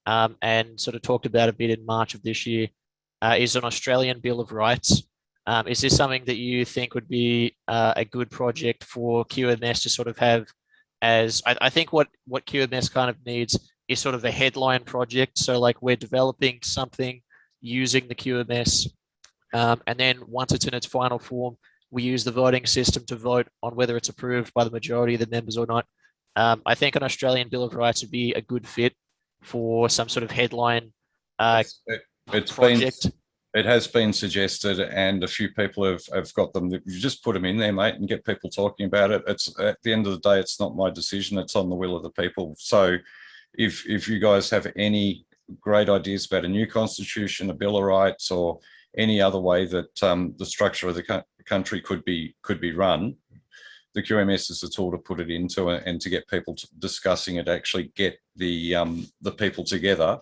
and sort of talked about a bit in March of this year, is an Australian Bill of Rights. Is this something that you think would be a good project for QMS to sort of have as, I think what QMS kind of needs is sort of a headline project. So like we're developing something using the QMS, and then once it's in its final form, we use the voting system to vote on whether it's approved by the majority of the members or not. I think an Australian Bill of Rights would be a good fit for some sort of headline it's project. It has been suggested, and a few people have got them. You just put them in there, mate, and get people talking about it. It's at the end of the day, it's not my decision. It's on the will of the people. So if you guys have any great ideas about a new constitution, a Bill of Rights, or any other way that the structure of the country could be run, the QMS is the tool to put it into, and to get people discussing it, actually get the people together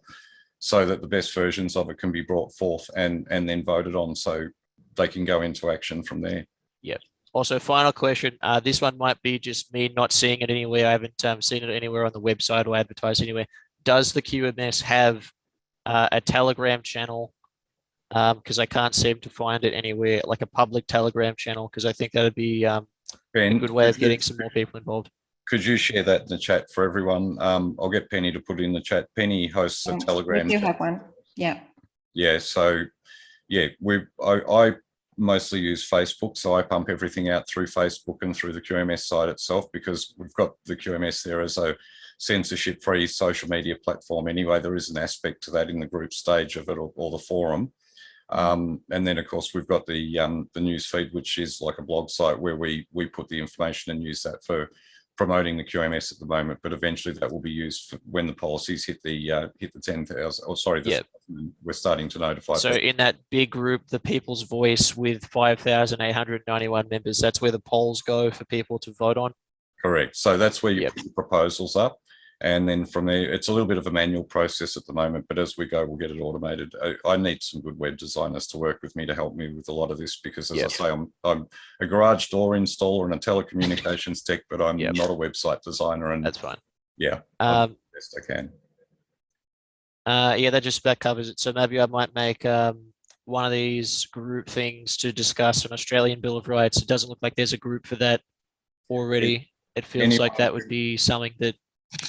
so that the best versions of it can be brought forth and then voted on, so they can go into action from there. Yep. Also, final question. This one might be just me not seeing it anywhere. I haven't seen it anywhere on the website or advertised anywhere. Does the QMS have a Telegram channel? Because I can't seem to find it anywhere, like a public Telegram channel, because I think that would be Ben, a good way of getting some more people involved. Could you share that in the chat for everyone? I'll get Penny to put it in the chat. Penny hosts a Telegram. We do have one. Yeah. Yeah. So yeah, I mostly use Facebook, so I pump everything out through Facebook and through the QMS site itself, because we've got the QMS there as a censorship-free social media platform. Anyway, there is an aspect to that in the group stage of it, or the forum. And then, of course, we've got the news feed, which is like a blog site where we put the information and use that for promoting the QMS at the moment. But eventually that will be used for when the policies hit the 10,000. Or sorry, we're starting to notify. So in that big group, the People's Voice with 5,891 members, that's where the polls go for people to vote on. Correct. So that's where you put the proposals up. And then from there, it's a little bit of a manual process at the moment, but as we go, we'll get it automated. I need some good web designers to work with me to help me with a lot of this, because as I say, I'm a garage door installer and a telecommunications tech, but I'm not a website designer. And that's fine. Yeah, I'll do the best I can. Yeah, that covers it. So maybe I might make one of these group things to discuss an Australian Bill of Rights. It doesn't look like there's a group for that already. It feels like that would be something that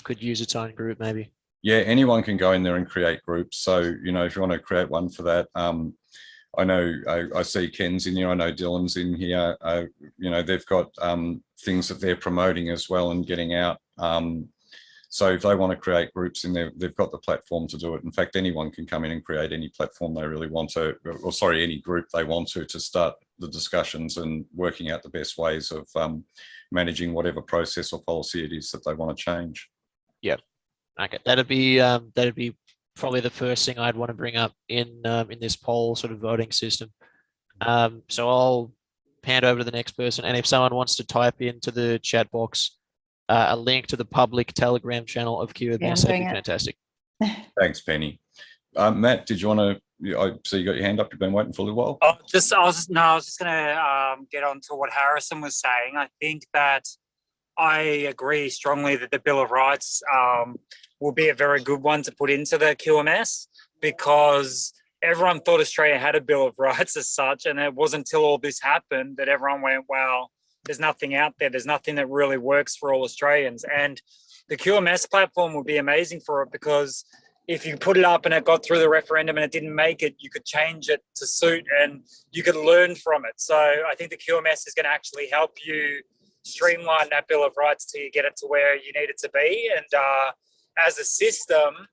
could use its own group, maybe. Yeah, anyone can go in there and create groups. So, you know, if you want to create one for that, I know I see Ken's in here. I know Dylan's in here. You know, they've got things that they're promoting as well and getting out. So if they want to create groups in there, they've got the platform to do it. In fact, anyone can come in and create any platform they really want to, or sorry, any group they want to start the discussions and working out the best ways of managing whatever process or policy it is that they want to change. Yep. Okay. That'd be probably the first thing I'd want to bring up in this poll sort of voting system. So I'll hand over to the next person, and if someone wants to type into the chat box a link to the public Telegram channel of QMS, that'd be fantastic. Thanks, Penny. Matt, did you want to? I see you got your hand up. You've been waiting for a little while. I was just going to get on to what Harrison was saying. I think that I agree strongly that the Bill of Rights will be a very good one to put into the QMS, because everyone thought Australia had a Bill of Rights as such, and it wasn't until all this happened that everyone went, "Wow, there's nothing out there. There's nothing that really works for all Australians." And the QMS platform would be amazing for it, because if you put it up and it got through the referendum and it didn't make it, you could change it to suit and you could learn from it. So I think the QMS is going to actually help you streamline that Bill of Rights till you get it to where you need it to be. And as a system,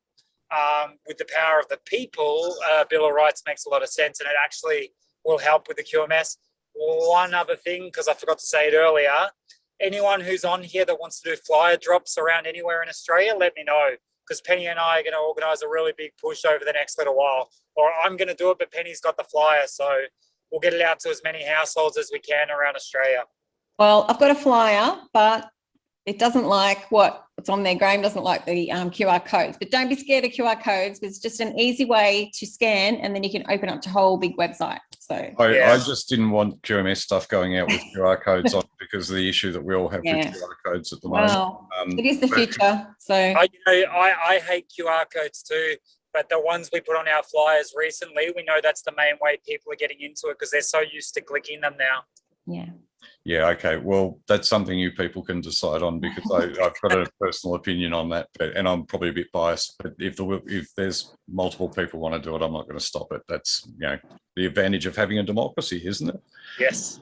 with the power of the people, Bill of Rights makes a lot of sense, and it actually will help with the QMS. One other thing, because I forgot to say it earlier, anyone who's on here that wants to do flyer drops around anywhere in Australia, let me know, because Penny and I are going to organise a really big push over the next little while. Or I'm going to do it, but Penny's got the flyer, so we'll get it out to as many households as we can around Australia. Well, I've got a flyer, but it doesn't like what's on there. Graham doesn't like the QR codes, but don't be scared of QR codes, because it's just an easy way to scan, and then you can open up to a whole big website. So I just didn't want QMS stuff going out with QR codes on, because of the issue that we all have with QR codes at the moment. Well, it is the future. So I hate QR codes too, but the ones we put on our flyers recently, we know that's the main way people are getting into it, because they're so used to clicking them now. Yeah. Yeah, okay. Well, that's something you people can decide on, because I've got a personal opinion on that, and I'm probably a bit biased. But if there's multiple people want to do it, I'm not going to stop it. That's, you know, the advantage of having a democracy, isn't it? Yes.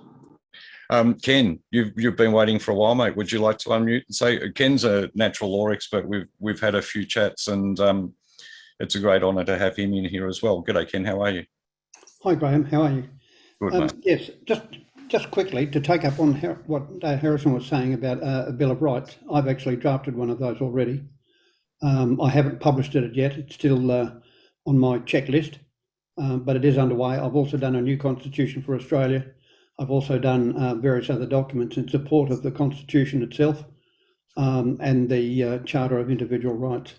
Ken, you've been waiting for a while, mate. Would you like to unmute and say Ken's a natural law expert? We've had a few chats, and it's a great honour to have him in here as well. G'day, Ken. How are you? Hi, Graham. How are you? Good, mate. Yes, just quickly to take up on what Harrison was saying about a Bill of Rights. I've actually drafted one of those already. I haven't published it yet. It's still on my checklist, but it is underway. I've also done a new constitution for Australia. I've also done various other documents in support of the Constitution itself and the Charter of Individual Rights.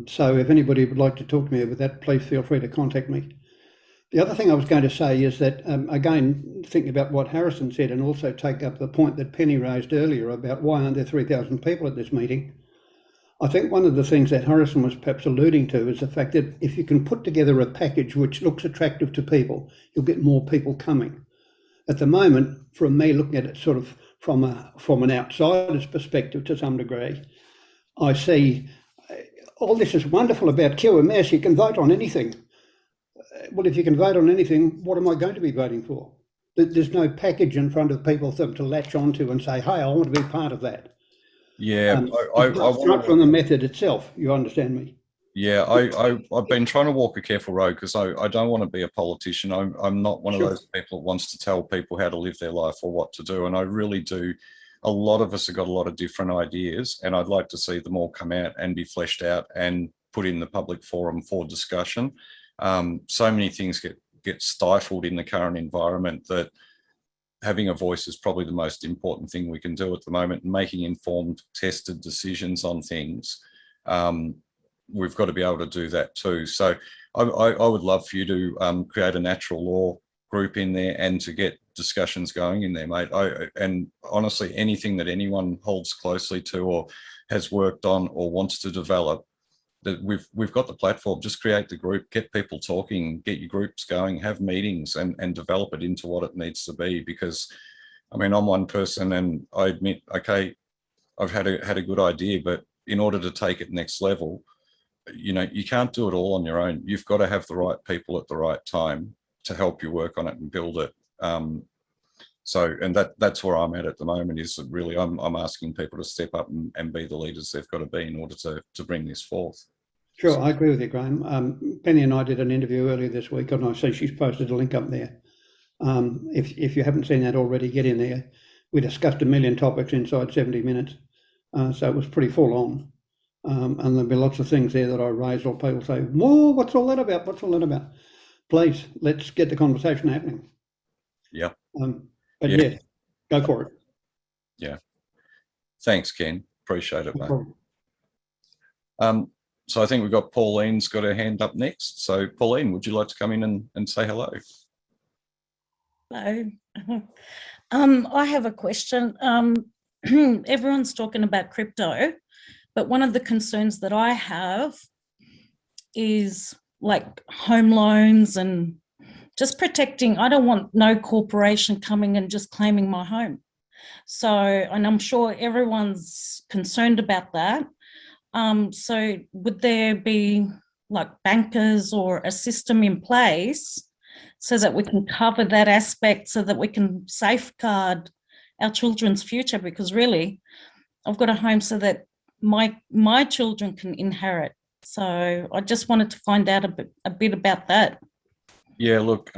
So if anybody would like to talk to me about that, please feel free to contact me. The other thing I was going to say is that, again, thinking about what Harrison said and also take up the point that Penny raised earlier about why aren't there 3,000 people at this meeting? I think one of the things that Harrison was perhaps alluding to is the fact that if you can put together a package which looks attractive to people, you'll get more people coming. At the moment, from me looking at it sort of from an outsider's perspective to some degree, I see all this is wonderful about QMS. You can vote on anything. Well, if you can vote on anything, what am I going to be voting for? There's no package in front of people for them to latch onto and say, hey, I want to be part of that. Yeah, not from the method itself. You understand me? Yeah, I've been trying to walk a careful road because I don't want to be a politician. I'm not one of those people that wants to tell people how to live their life or what to do. And I really do. A lot of us have got a lot of different ideas, and I'd like to see them all come out and be fleshed out and put in the public forum for discussion. So many things get stifled in the current environment that having a voice is probably the most important thing we can do at the moment, and making informed, tested decisions on things. We've got to be able to do that too. So I would love for you to create a natural law group in there and to get discussions going in there, mate. And honestly, anything that anyone holds closely to or has worked on or wants to develop, that we've got the platform. Just create the group, get people talking, get your groups going, have meetings, and develop it into what it needs to be. Because, I mean, I'm one person, and I admit, okay, I've had a good idea, but in order to take it next level, you know, you can't do it all on your own. You've got to have the right people at the right time to help you work on it and build it. And that's where I'm at the moment, is that really I'm asking people to step up and be the leaders they've got to be in order to bring this forth. Sure, I agree with you, Graham. Penny and I did an interview earlier this week, and I see she's posted a link up there. If you haven't seen that already, get in there. We discussed 1 million topics inside 70 minutes, so it was pretty full on. And there'll be lots of things there that I raise, or people say, whoa, what's all that about? What's all that about? Please, let's get the conversation happening. Yeah. But yeah, go for it. Yeah. Thanks, Ken. Appreciate it, No mate. So I think we've got Pauline's got her hand up next. So Pauline, would you like to come in and say hello? Hello. I have a question. Everyone's talking about crypto, but one of the concerns that I have is like home loans and just protecting. I don't want no corporation coming and just claiming my home. So, and I'm sure everyone's concerned about that. So would there be like bankers or a system in place so that we can cover that aspect, so that we can safeguard our children's future? Because really, I've got a home so that my children can inherit. So I just wanted to find out a bit about that. Yeah, look,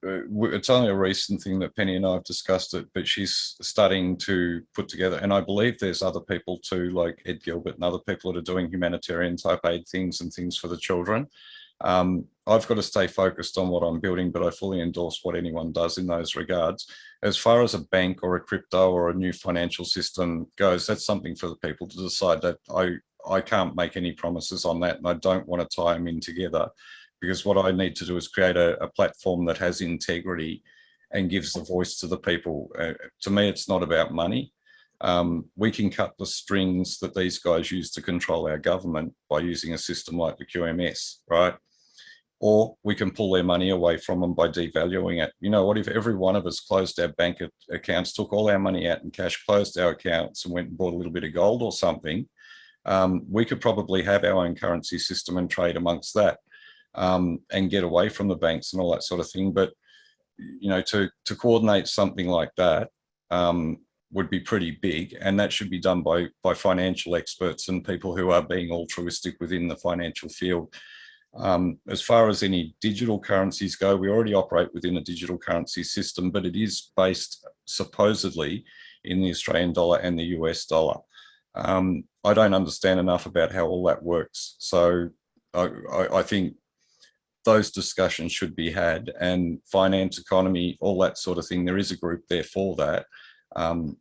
it's only a recent thing that Penny and I have discussed it, but she's starting to put together, and I believe there's other people too, like Ed Gilbert and other people that are doing humanitarian type aid things and things for the children. I've got to stay focused on what I'm building, but I fully endorse what anyone does in those regards. As far as a bank or a crypto or a new financial system goes, that's something for the people to decide. That I can't make any promises on that, and I don't want to tie them in together, because what I need to do is create a platform that has integrity and gives the voice to the people. To me, it's not about money. We can cut the strings that these guys use to control our government by using a system like the QMS, right? Or we can pull their money away from them by devaluing it. You know what, if every one of us closed our bank accounts, took all our money out in cash, closed our accounts and went and bought a little bit of gold or something, we could probably have our own currency system and trade amongst that. And get away from the banks and all that sort of thing. But you know, to coordinate something like that would be pretty big, and that should be done by financial experts and people who are being altruistic within the financial field. As far as any digital currencies go, we already operate within a digital currency system, but it is based supposedly in the Australian dollar and the US dollar. I don't understand enough about how all that works. So I think those discussions should be had, and finance, economy, all that sort of thing. There is a group there for that.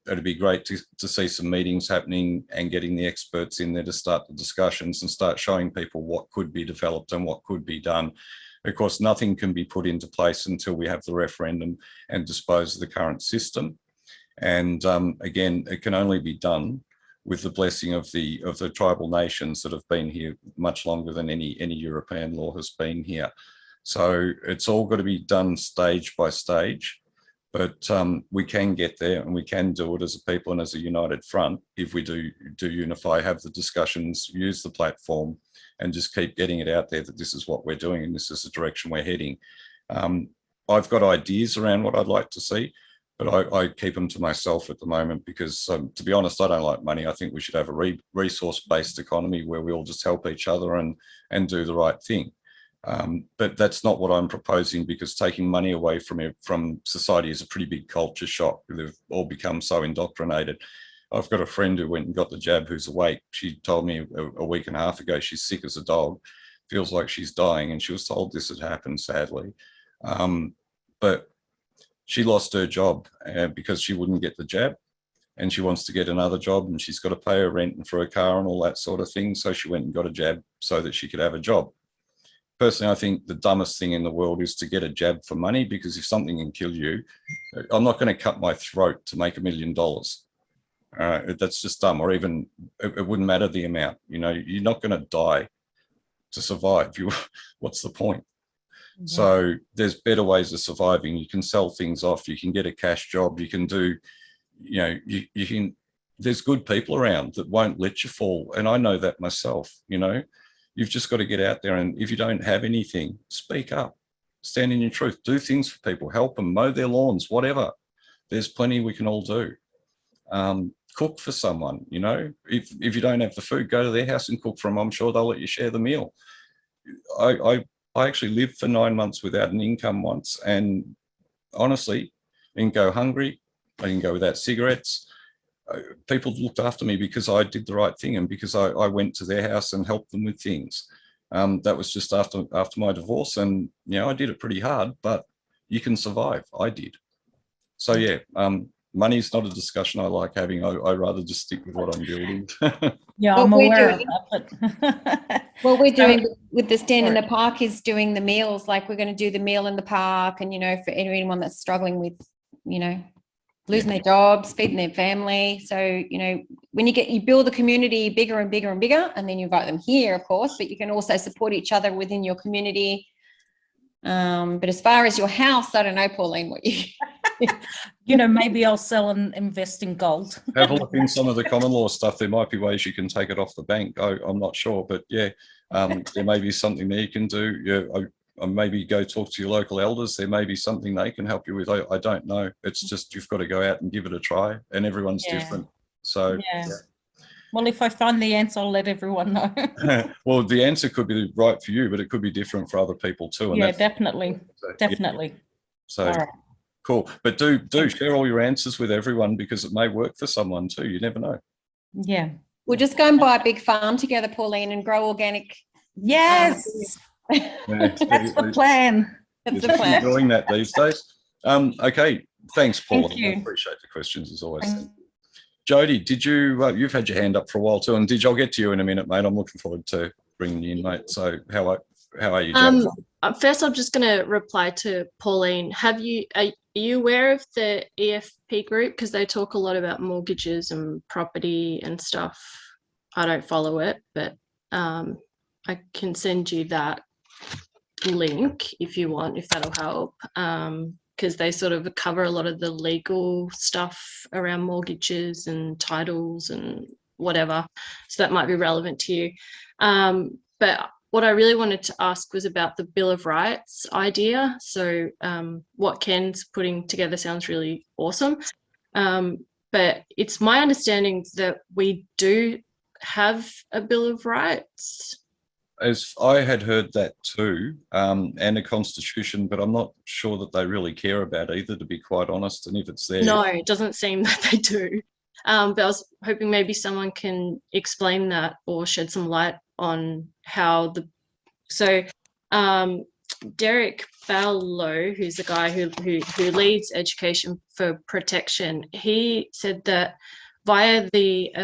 It'd be great to see some meetings happening and getting the experts in there to start the discussions and start showing people what could be developed and what could be done. Of course, nothing can be put into place until we have the referendum and dispose of the current system. And again, it can only be done with the blessing of the tribal nations that have been here much longer than any European law has been here. So it's all got to be done stage by stage, but we can get there, and we can do it as a people and as a united front if we do unify, have the discussions, use the platform, and just keep getting it out there that this is what we're doing and this is the direction we're heading. I've got ideas around what I'd like to see, but I keep them to myself at the moment because, to be honest, I don't like money. I think we should have a resource-based economy where we all just help each other and do the right thing. But that's not what I'm proposing, because taking money away from society is a pretty big culture shock. They've all become so indoctrinated. I've got a friend who went and got the jab who's awake. She told me a week and a half ago she's sick as a dog, feels like she's dying, and she was told this had happened, sadly. But she lost her job because she wouldn't get the jab, and she wants to get another job, and she's got to pay her rent and for a car and all that sort of thing. So she went and got a jab so that she could have a job. Personally, I think the dumbest thing in the world is to get a jab for money, because if something can kill you, I'm not going to cut my throat to make $1 million. That's just dumb. Or even it wouldn't matter the amount. You know, you're not going to die to survive. What's the point? Mm-hmm. So there's better ways of surviving. You can sell things off. You can get a cash job. You can do, you know, you can. There's good people around that won't let you fall, and I know that myself. You know. You've just got to get out there, and if you don't have anything, speak up, stand in your truth, do things for people, help them, mow their lawns, whatever. There's plenty we can all do. Cook for someone, you know, if you don't have the food, go to their house and cook for them. I'm sure they'll let you share the meal. I actually lived for 9 months without an income once, and honestly, I didn't go hungry. I didn't go without cigarettes. People looked after me because I did the right thing, and because I went to their house and helped them with things. That was just after my divorce, and you know, I did it pretty hard, but you can survive. I did. So yeah, money's not a discussion I like having. I rather just stick with what I'm building. Yeah, I'm aware of that. What we're doing with the stand in the park is doing the meals. Like, we're going to do the meal in the park, and you know, for anyone that's struggling with, you know, losing their jobs, feeding their family. So, you know, when you build the community bigger and bigger and bigger, and then you invite them here, of course, but you can also support each other within your community. But as far as your house, I don't know, Pauline, what you... You know, maybe I'll sell and invest in gold. Have a look in some of the common law stuff. There might be ways you can take it off the bank. I'm not sure, but yeah, there may be something there you can do. Yeah, maybe go talk to your local elders. There may be something they can help you with. I don't know. It's just, you've got to go out and give it a try, and everyone's different. So yeah. Well, if I find the answer, I'll let everyone know. Well, the answer could be right for you, but it could be different for other people too. And yeah, definitely. Definitely. Yeah. So cool. But do share all your answers with everyone, because it may work for someone too. You never know. Yeah. We'll just go and buy a big farm together, Pauline, and grow organic. Yes. That's the plan. That's the plan. Enjoying that these days. Okay. Thanks, Paul. Thank you. I appreciate the questions as always. Jody, did you, you've had your hand up for a while too, and I'll get to you in a minute, mate. I'm looking forward to bringing you in, mate. So how are you, Jody? First, I'm just going to reply to Pauline. Are you aware of the EFP group? Because they talk a lot about mortgages and property and stuff. I don't follow it, but I can send you that link if you want, if that'll help. Because they sort of cover a lot of the legal stuff around mortgages and titles and whatever. So that might be relevant to you. But what I really wanted to ask was about the Bill of Rights idea. So what Ken's putting together sounds really awesome. But it's my understanding that we do have a Bill of Rights. As I had heard that too, and a constitution, but I'm not sure that they really care about either, to be quite honest. And if it's there, No, it doesn't seem that they do. But I was hoping maybe someone can explain that or shed some light on how Derek Ballow, who's the guy who leads Education for Protection, he said that via the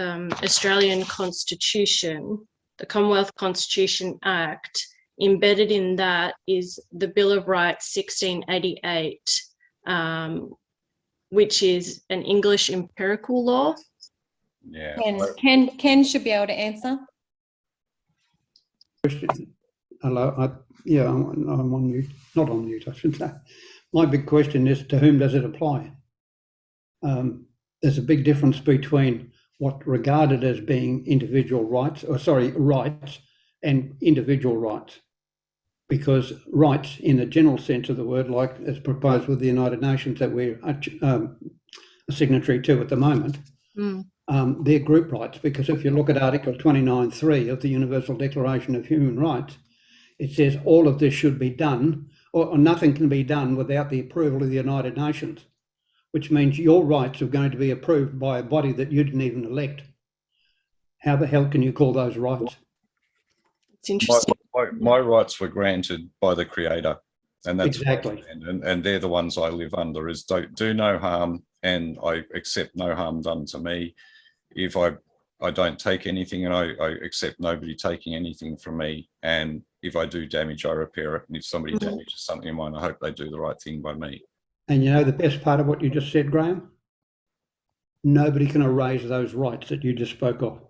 Australian Constitution, the Commonwealth Constitution Act, embedded in that is the Bill of Rights 1688, which is an English empirical law. yeah. Ken should be able to answer. Question. Hello. I'm on mute. Not on mute, I should say. My big question is, to whom does it apply? There's a big difference between what regarded as being individual rights, rights and individual rights. Because rights, in the general sense of the word, like as proposed with the United Nations that we're a signatory to at the moment, they're group rights. Because if you look at Article 29.3 of the Universal Declaration of Human Rights, it says all of this should be done, or nothing can be done without the approval of the United Nations, which means your rights are going to be approved by a body that you didn't even elect. How the hell can you call those rights? It's interesting. My rights were granted by the Creator, and that's exactly. And they're the ones I live under: is do no harm, and I accept no harm done to me. If I don't take anything, and I accept nobody taking anything from me, and if I do damage, I repair it. And if somebody damages something of mine, I hope they do the right thing by me. And you know the best part of what you just said, Graham? Nobody can erase those rights that you just spoke of.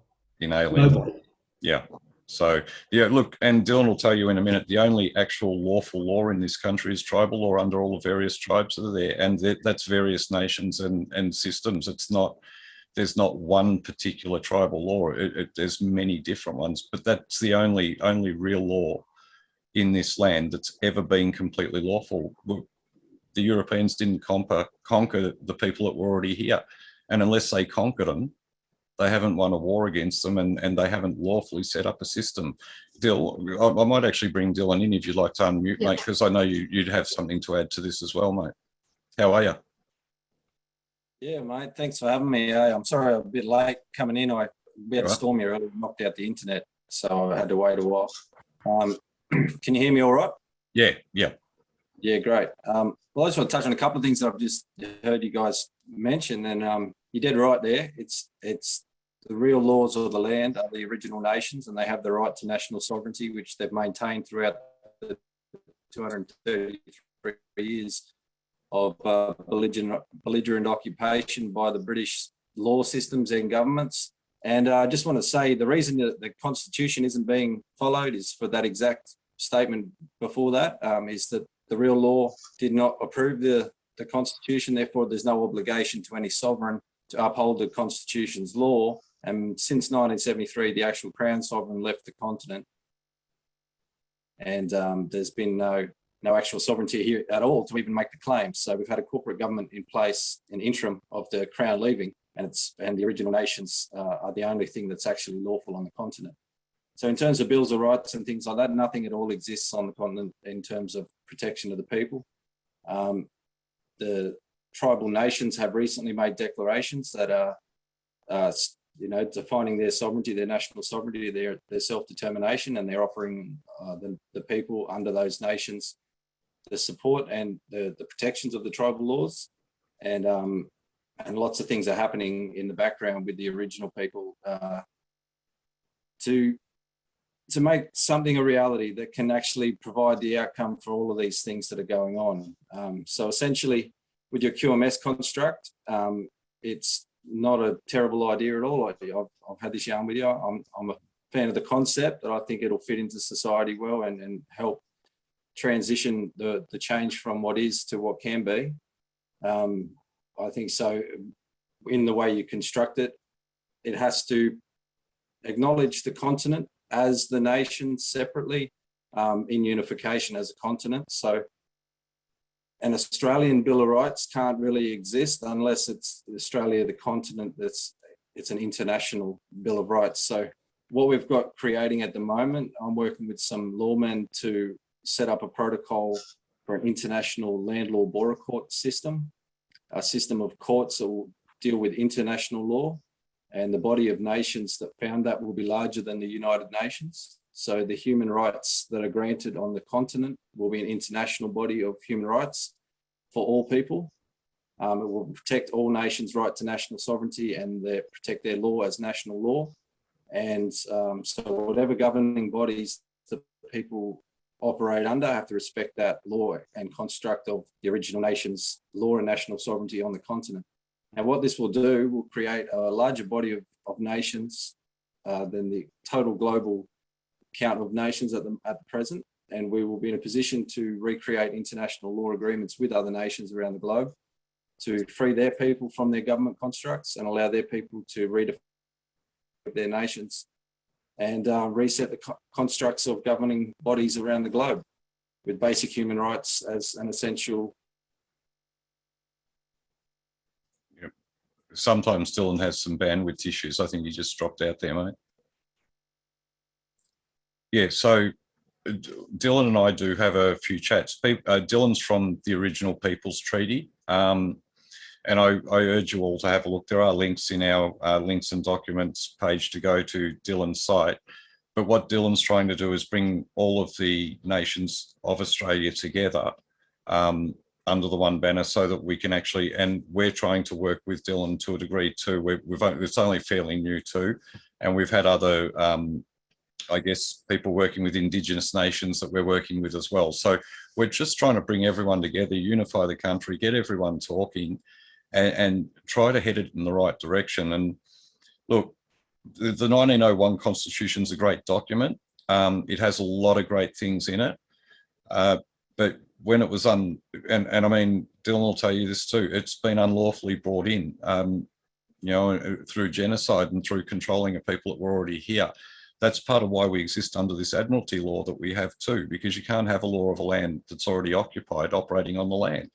Inalienable. Nobody. Yeah. So, yeah, look, and Dylan will tell you in a minute, the only actual lawful law in this country is tribal law under all the various tribes that are there. And that's various nations and systems. It's not, there's not one particular tribal law. There's many different ones, but that's the only real law in this land that's ever been completely lawful. The Europeans didn't conquer the people that were already here. And unless they conquered them, they haven't won a war against them, and they haven't lawfully set up a system. Dill, I might actually bring Dylan in if you'd like to unmute, mate, because I know you'd have something to add to this as well, mate. How are you? Yeah, mate, thanks for having me. I'm sorry I'm a bit late coming in. We had a storm here earlier, knocked out the internet, so I had to wait a while. Can you hear me all right? Yeah. Yeah, great. Well, I just want to touch on a couple of things that I've just heard you guys mention, and you're dead right there. It's the real laws of the land are the original nations, and they have the right to national sovereignty, which they've maintained throughout the 233 years of belligerent occupation by the British law systems and governments. And I just want to say the reason that the Constitution isn't being followed is for that exact statement before that, is that the real law did not approve the Constitution, therefore there's no obligation to any sovereign to uphold the Constitution's law. And since 1973, the actual Crown Sovereign left the continent, and there's been no actual sovereignty here at all to even make the claim. So we've had a corporate government in place, an interim of the Crown leaving, and the original nations are the only thing that's actually lawful on the continent. So in terms of bills of rights and things like that, nothing at all exists on the continent in terms of protection of the people. The tribal nations have recently made declarations that are, defining their sovereignty, their national sovereignty, their self-determination, and they're offering the people under those nations the support and the protections of the tribal laws. And lots of things are happening in the background with the original people to make something a reality that can actually provide the outcome for all of these things that are going on. So essentially, with your QMS construct, it's not a terrible idea at all. I've had this yarn with you. I'm a fan of the concept, that I think it'll fit into society well and help transition the change from what is to what can be. I think so. In the way you construct it, it has to acknowledge the continent as the nations separately in unification as a continent. So an Australian Bill of Rights can't really exist unless it's Australia, the continent, it's an international Bill of Rights. So what we've got creating at the moment, I'm working with some lawmen to set up a protocol for an international land law border court system, a system of courts that will deal with international law, and the body of nations that found that will be larger than the United Nations. So the human rights that are granted on the continent will be an international body of human rights for all people. It will protect all nations' right to national sovereignty and protect their law as national law. And so whatever governing bodies the people operate under have to respect that law and construct of the original nation's law and national sovereignty on the continent. And what this will do will create a larger body of nations than the total global count of nations at the present. And we will be in a position to recreate international law agreements with other nations around the globe to free their people from their government constructs and allow their people to redefine their nations and reset the constructs of governing bodies around the globe with basic human rights as an essential. Yep. Sometimes Dylan has some bandwidth issues. I think he just dropped out there, mate. Yeah, so Dylan and I do have a few chats. Dylan's from the original People's Treaty. And I urge you all to have a look. There are links in our links and documents page to go to Dylan's site. But what Dylan's trying to do is bring all of the nations of Australia together under the one banner so that we can actually, and we're trying to work with Dylan to a degree too. It's only fairly new too. And we've had other, I guess, people working with Indigenous nations that we're working with as well. So we're just trying to bring everyone together, unify the country, get everyone talking, and try to head it in the right direction. And look, the 1901 Constitution is a great document. It has a lot of great things in it. But when it was and I mean, Dylan will tell you this too, it's been unlawfully brought in, you know, through genocide and through controlling of people that were already here. That's part of why we exist under this Admiralty law that we have too, because you can't have a law of a land that's already occupied operating on the land.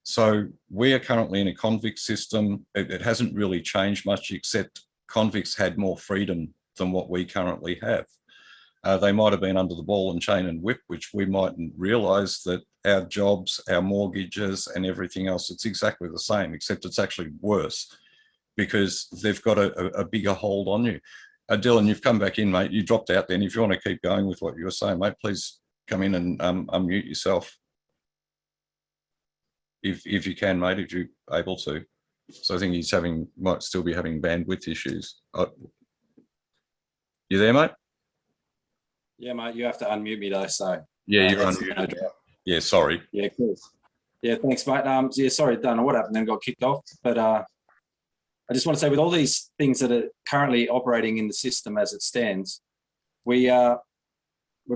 So we are currently in a convict system. It hasn't really changed much, except convicts had more freedom than what we currently have. They might have been under the ball and chain and whip, which we mightn't realise that our jobs, our mortgages and everything else, it's exactly the same, except it's actually worse because they've got a bigger hold on you. Dylan, you've come back in, mate. You dropped out then. If you want to keep going with what you were saying, mate, please come in and unmute yourself. If you can, mate, if you're able to. So I think he's might still be having bandwidth issues. You there, mate? Yeah, mate, you have to unmute me though, so. Yeah, you're unmuted. Yeah, sorry. Yeah, cool. Yeah, thanks, mate. Yeah, sorry, don't know what happened then, got kicked off. But I just want to say with all these things that are currently operating in the system as it stands, we're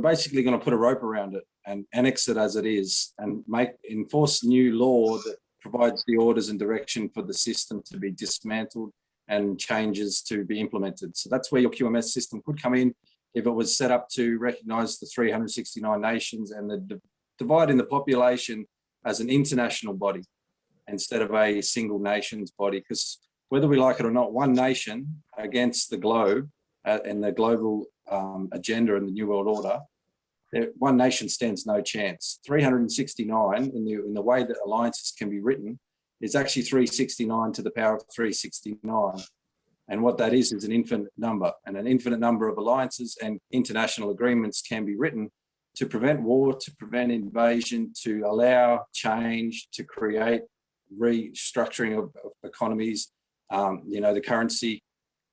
basically going to put a rope around it and annex it as it is and enforce new law that provides the orders and direction for the system to be dismantled and changes to be implemented. So that's where your QMS system could come in if it was set up to recognise the 369 nations and the divide in the population as an international body instead of a single nations body. Because whether we like it or not, one nation against the globe and the global agenda and the New World Order, one nation stands no chance. 369 in the way that alliances can be written is actually 369 to the power of 369. And what that is an infinite number, and an infinite number of alliances and international agreements can be written to prevent war, to prevent invasion, to allow change, to create restructuring of economies. You know, the currency,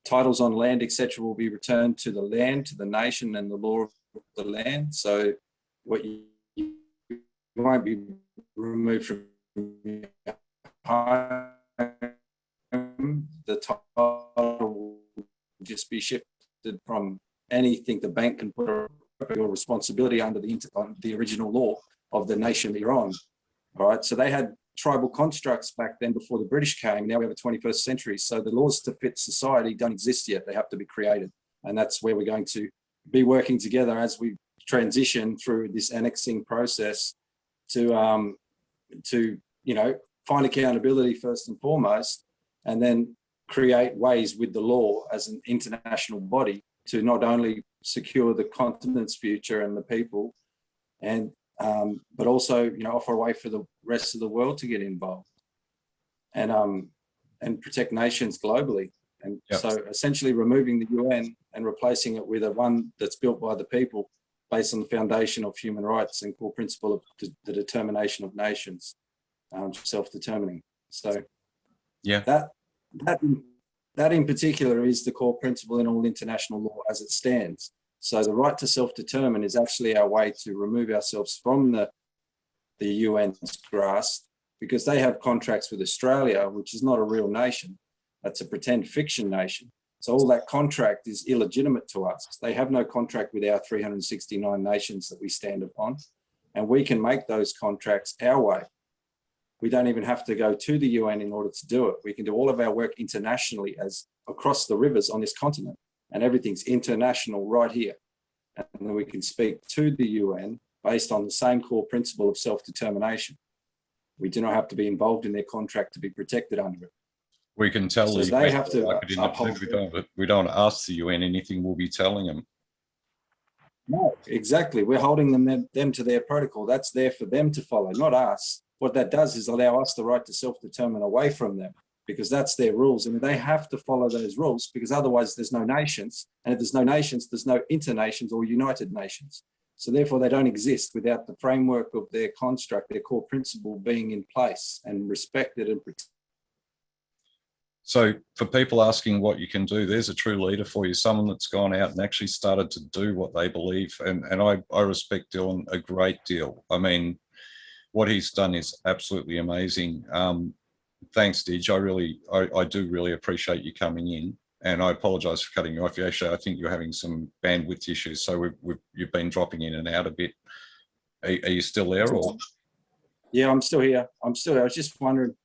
titles on land, etc., will be returned to the land, to the nation, and the law of the land. So what you won't be removed from home, the title will just be shifted from anything the bank can put your responsibility under the original law of the nation that you're on. All right, so they had tribal constructs back then before the British came. Now we have a 21st century. So the laws to fit society don't exist yet. They have to be created. And that's where we're going to be working together as we transition through this annexing process to find accountability first and foremost, and then create ways with the law as an international body to not only secure the continent's future and the people, and but also offer a way for the rest of the world to get involved and protect nations globally. And so essentially removing the UN and replacing it with one that's built by the people based on the foundation of human rights and core principle of the determination of nations, self-determining. So that in particular is the core principle in all international law as it stands. So the right to self-determine is actually our way to remove ourselves from the UN's grasp, because they have contracts with Australia, which is not a real nation. That's a pretend fiction nation. So all that contract is illegitimate to us. They have no contract with our 369 nations that we stand upon, and we can make those contracts our way. We don't even have to go to the UN in order to do it. We can do all of our work internationally as across the rivers on this continent, and everything's international right here. And then we can speak to the UN based on the same core principle of self-determination. We do not have to be involved in their contract to be protected under it. We can tell So they have to we don't ask the UN anything, we'll be telling them. No, exactly. We're holding them to their protocol. That's there for them to follow, not us. What that does is allow us the right to self-determine away from them, because that's their rules, and they have to follow those rules, because otherwise there's no nations, and if there's no nations, there's no internations or United Nations. So therefore they don't exist without the framework of their construct, their core principle being in place and respected and protected. So for people asking what you can do, there's a true leader for you, someone that's gone out and actually started to do what they believe. And I respect Dylan a great deal. I mean, what he's done is absolutely amazing. Thanks, Didge. I do really appreciate you coming in. And I apologise for cutting you off. Actually, I think you're having some bandwidth issues, so you've been dropping in and out a bit. Are you still there? Or? Yeah, I'm still here. I was just wondering,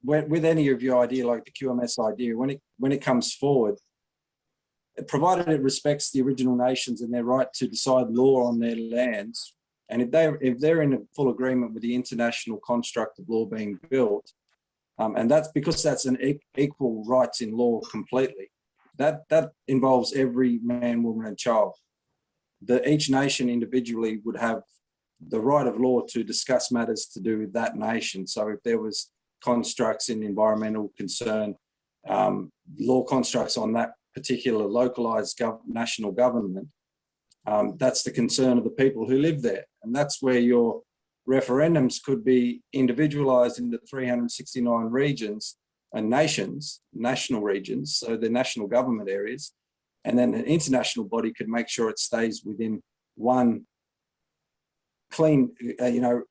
with any of your idea, like the QMS idea, when it comes forward, provided it respects the original nations and their right to decide law on their lands, and if they're in full agreement with the international construct of law being built, and that's because that's an equal rights in law completely. That involves every man, woman, and child. Each nation individually would have the right of law to discuss matters to do with that nation. So if there was constructs in environmental concern, law constructs on that particular localized national government, that's the concern of the people who live there. And that's where your referendums could be individualized into 369 regions and nations, national regions, so the national government areas. And then an international body could make sure it stays within one clean,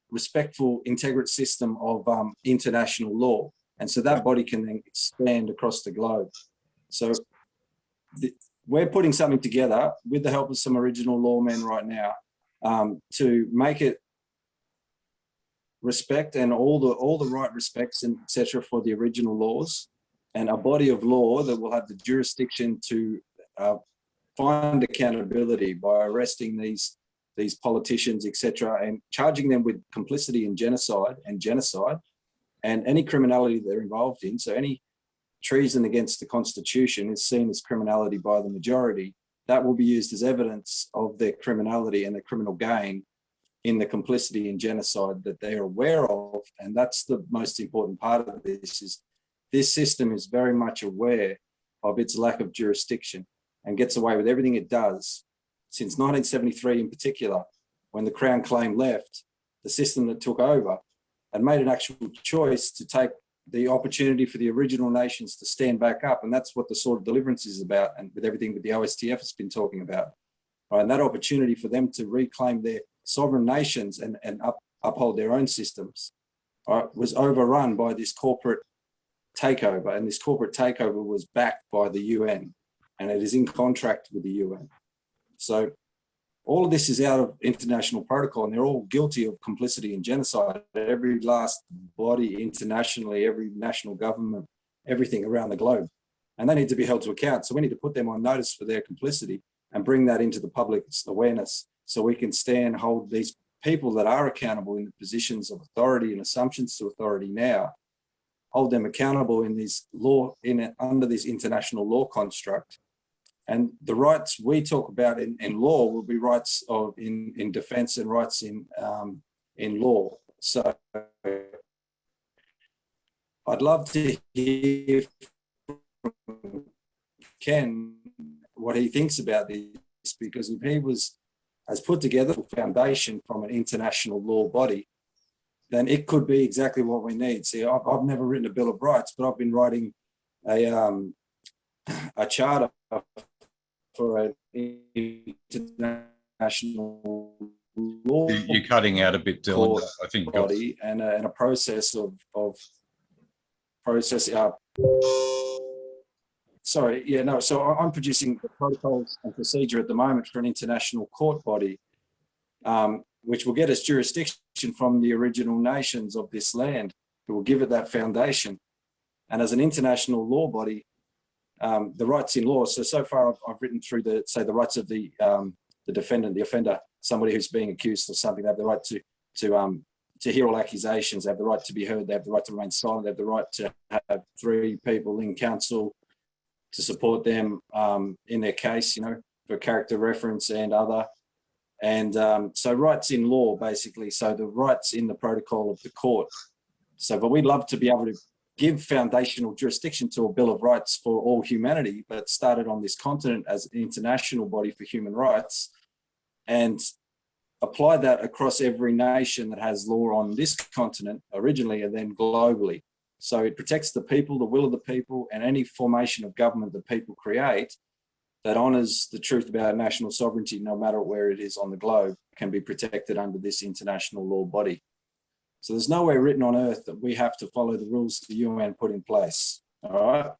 respectful, integrate system of international law. And so that body can then expand across the globe. So we're putting something together with the help of some original lawmen right now to make it respect and all the right respects and etc. for the original laws, and a body of law that will have the jurisdiction to find accountability by arresting these politicians, etc., and charging them with complicity in genocide and any criminality they're involved in. So any treason against the Constitution is seen as criminality by the majority. That will be used as evidence of their criminality and their criminal gain in the complicity in genocide that they're aware of. And that's the most important part of this, is this system is very much aware of its lack of jurisdiction and gets away with everything it does. Since 1973 in particular, when the Crown claim left, the system that took over and made an actual choice to take the opportunity for the original nations to stand back up. And that's what the sword of deliverance is about, and with everything that the OSTF has been talking about. Right? And that opportunity for them to reclaim their sovereign nations and uphold their own systems was overrun by this corporate takeover. And this corporate takeover was backed by the UN, and it is in contract with the UN. So all of this is out of international protocol, and they're all guilty of complicity in genocide. Every last body internationally, every national government, everything around the globe. and they need to be held to account. So we need to put them on notice for their complicity and bring that into the public's awareness, so we can hold these people that are accountable in the positions of authority and assumptions to authority now, hold them accountable in this law, under this international law construct. And the rights we talk about in law will be rights in defence and rights in law. So I'd love to hear from Ken what he thinks about this, because if he has put together a foundation from an international law body, then it could be exactly what we need. See, I've never written a Bill of Rights, but I've been writing a charter for an international law. You're cutting out a bit, Dylan. I think body and a process of process. Sorry, yeah, no. So I'm producing the protocols and procedure at the moment for an international court body, which will get us jurisdiction from the original nations of this land. It will give it that foundation. And as an international law body, the rights in law. So far I've written through the rights of the defendant, the offender, somebody who's being accused of something. They have the right to hear all accusations. They have the right to be heard. They have the right to remain silent. They have the right to have 3 people in counsel to support them in their case, for character reference and other. And so rights in law, basically. So the rights in the protocol of the court. So, but we'd love to be able to give foundational jurisdiction to a Bill of Rights for all humanity, but started on this continent as an international body for human rights, and apply that across every nation that has law on this continent originally and then globally. So it protects the people, the will of the people, and any formation of government that people create that honours the truth about national sovereignty, no matter where it is on the globe, can be protected under this international law body. So there's nowhere written on earth that we have to follow the rules the UN put in place, all right?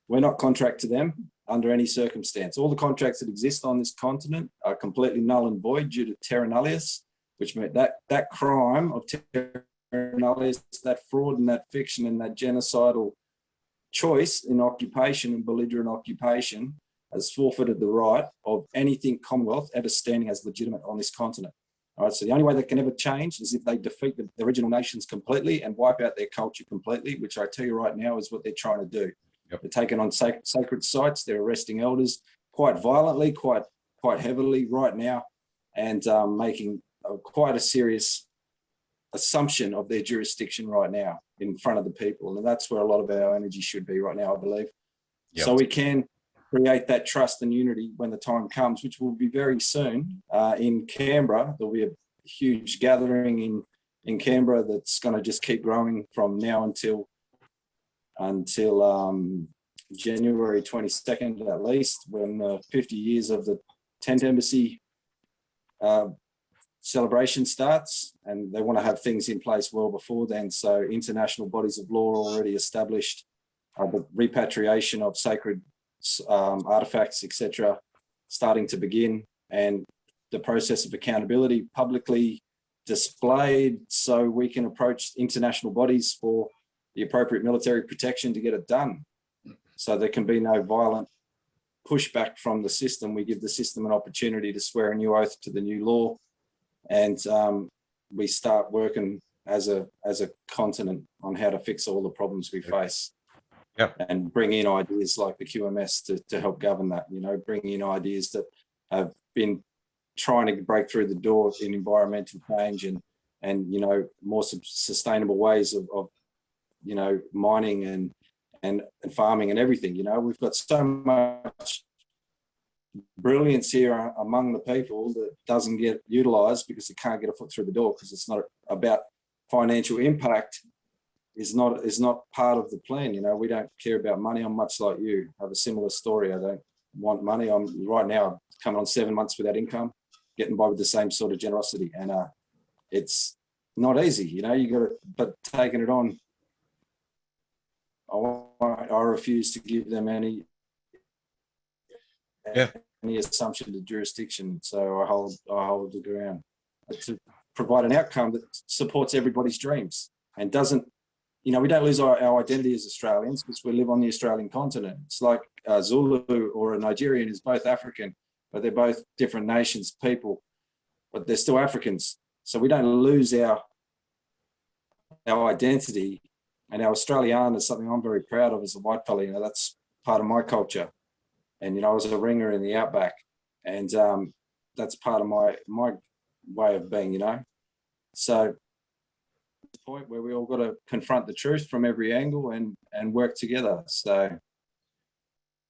We're not contract to them under any circumstance. All the contracts that exist on this continent are completely null and void due to terra nullius, which meant that crime of terra nullius, that fraud and that fiction and that genocidal choice in occupation and belligerent occupation has forfeited the right of anything Commonwealth ever standing as legitimate on this continent. All right, so the only way that can ever change is if they defeat the original nations completely and wipe out their culture completely, which I tell you right now is what they're trying to do. Yep. They're taking on sacred sites, they're arresting elders quite violently, quite heavily right now, and making quite a serious assumption of their jurisdiction right now in front of the people. And that's where a lot of our energy should be right now, I believe. Yep. So we can create that trust and unity when the time comes, which will be very soon. In Canberra, there'll be a huge gathering in Canberra that's going to just keep growing from now until January 22nd at least, when 50 years of the Tent Embassy celebration starts, and they want to have things in place well before then. So international bodies of law already established, the repatriation of sacred artifacts, etc., starting to begin, and the process of accountability publicly displayed so we can approach international bodies for the appropriate military protection to get it done. So there can be no violent pushback from the system. We give the system an opportunity to swear a new oath to the new law, and we start working as a continent on how to fix all the problems we face. Yep. And bring in ideas like the QMS to help govern that, bring in ideas that have been trying to break through the door in environmental change and more sustainable ways of mining and farming and everything. We've got so much brilliance here among the people that doesn't get utilised because it can't get a foot through the door, because it's not about financial impact. Is not part of the plan. We don't care about money. I'm much like you. I have a similar story. I don't want money. I'm right now coming on 7 months without income, getting by with the same sort of generosity, and it's not easy. You got to, but taking it on, I refuse to give them any assumption to jurisdiction. So I hold the ground to provide an outcome that supports everybody's dreams and doesn't you know, we don't lose our identity as Australians because we live on the Australian continent. It's like Zulu or a Nigerian is both African, but they're both different nations, people, but they're still Africans. So we don't lose our identity, and our Australian is something I'm very proud of as a white fella. You know, that's part of my culture. And, you know, I was a ringer in the outback, and that's part of my way of being, you know. So the point where we all got to confront the truth from every angle and work together. So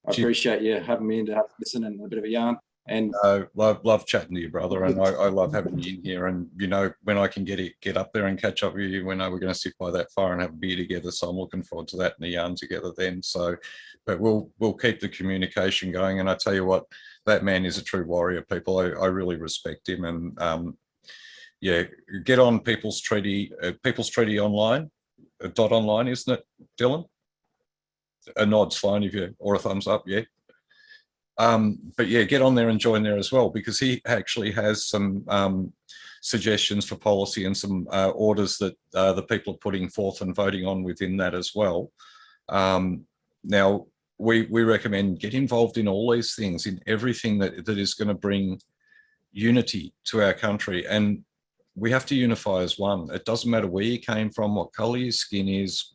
I appreciate you having me in to have a listen and a bit of a yarn. And love chatting to you, brother, and I love having you in here. And you know, when I can get up there and catch up with you, we know we're going to sit by that fire and have a beer together. So I'm looking forward to that and the yarn together then. So, but we'll keep the communication going. And I tell you what, that man is a true warrior. People, I really respect him. And yeah, get on People's Treaty online, .online, isn't it, Dylan? A nod's fine if you, or a thumbs up, yeah. But yeah, get on there and join there as well, because he actually has some suggestions for policy and some orders that the people are putting forth and voting on within that as well. Now, we recommend get involved in all these things, in everything that is going to bring unity to our country. And we have to unify as one. It doesn't matter where you came from, what color your skin is,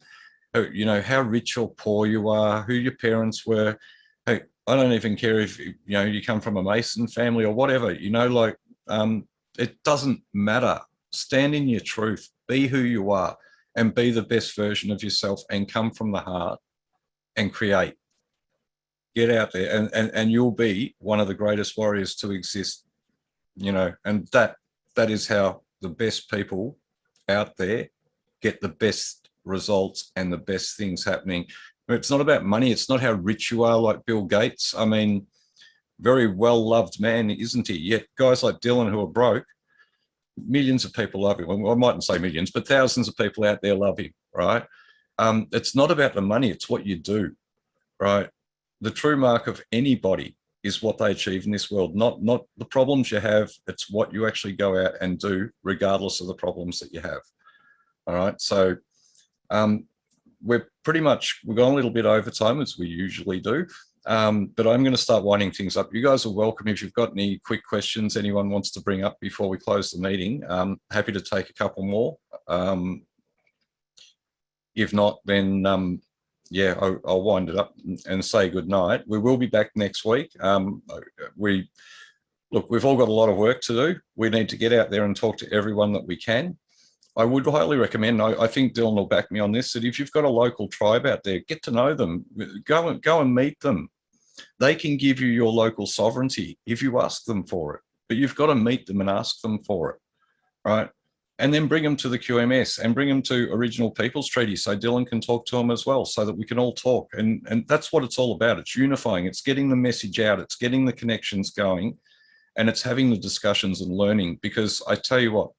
you know, how rich or poor you are, who your parents were. Hey, I don't even care if, you know, you come from a Mason family or whatever, you know, like, it doesn't matter. Stand in your truth, be who you are, and be the best version of yourself, and come from the heart and create. Get out there and you'll be one of the greatest warriors to exist, you know, and that is how the best people out there get the best results and the best things happening. It's not about money. It's not how rich you are, like Bill Gates. I mean, very well-loved man, isn't he? Yet guys like Dylan, who are broke, millions of people love him. Well, I mightn't say millions, but thousands of people out there love him, right? It's not about the money. It's what you do, right? The true mark of anybody is what they achieve in this world, not the problems you have. It's what you actually go out and do, regardless of the problems that you have. All right. So we've gone a little bit over time, as we usually do. But I'm going to start winding things up. You guys are welcome. If you've got any quick questions anyone wants to bring up before we close the meeting, happy to take a couple more. If not, then yeah, I'll wind it up and say good night. We will be back next week. We've all got a lot of work to do. We need to get out there and talk to everyone that we can. I would highly recommend, I think Dylan will back me on this, that if you've got a local tribe out there, get to know them, go and meet them. They can give you your local sovereignty if you ask them for it, but you've got to meet them and ask them for it, right? And then bring them to the QMS and bring them to Original People's Treaty so Dylan can talk to them as well, so that we can all talk. And that's what it's all about. It's unifying, it's getting the message out, it's getting the connections going, and it's having the discussions and learning. Because I tell you what,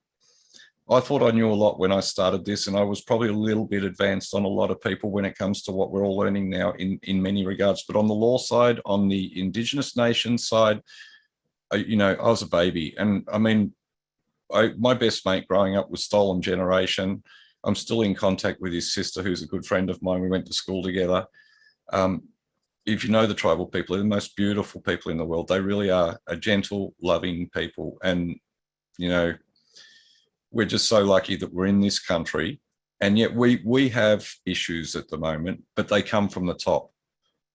I thought I knew a lot when I started this, and I was probably a little bit advanced on a lot of people when it comes to what we're all learning now in many regards. But on the law side, on the Indigenous nations side, you know, I was a baby. And I mean, my best mate growing up was Stolen Generation. I'm still in contact with his sister, who's a good friend of mine. We went to school together. If you know the tribal people, they're the most beautiful people in the world. They really are a gentle, loving people. And, you know, we're just so lucky that we're in this country. And yet we have issues at the moment, but they come from the top.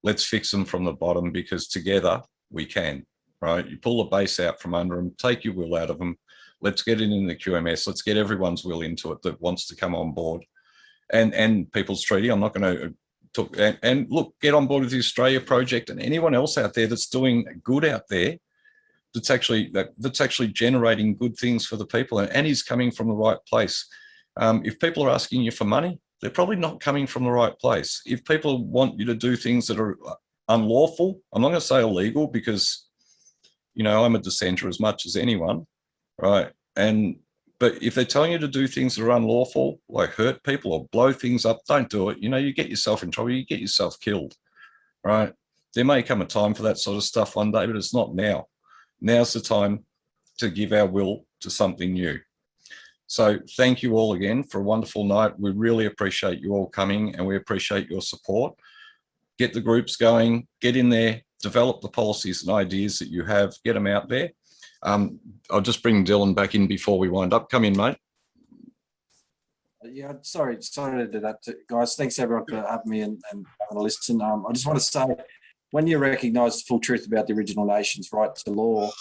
Let's fix them from the bottom, because together we can, right? You pull the base out from under them, take your will out of them. Let's get it in the QMS. Let's get everyone's will into it that wants to come on board. And People's Treaty, I'm not going to talk, and look, get on board with the Australia Project and anyone else out there that's doing good out there, that's actually generating good things for the people, and is coming from the right place. If people are asking you for money, they're probably not coming from the right place. If people want you to do things that are unlawful, I'm not going to say illegal, because, you know, I'm a dissenter as much as anyone, right? But if they're telling you to do things that are unlawful, like hurt people or blow things up, don't do it. You know, you get yourself in trouble, you get yourself killed, right? There may come a time for that sort of stuff one day, but it's not now. Now's the time to give our will to something new. So thank you all again for a wonderful night. We really appreciate you all coming, and we appreciate your support. Get the groups going, get in there, develop the policies and ideas that you have, get them out there. I'll just bring Dylan back in before we wind up. Come in, mate. Yeah, sorry to do that, guys. Thanks everyone for having me and having a listen. I just want to say, when you recognise the full truth about the original nation's right to law,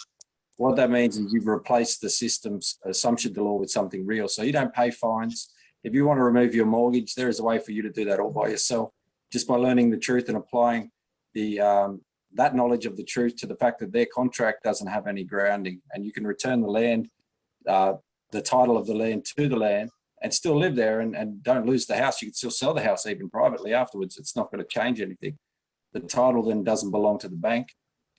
what that means is you've replaced the system's assumption to law with something real. So you don't pay fines. If you want to remove your mortgage, there is a way for you to do that all by yourself, just by learning the truth and applying the that knowledge of the truth to the fact that their contract doesn't have any grounding, and you can return the land, the title of the land to the land, and still live there and don't lose the house. You can still sell the house even privately afterwards. It's not going to change anything. The title then doesn't belong to the bank.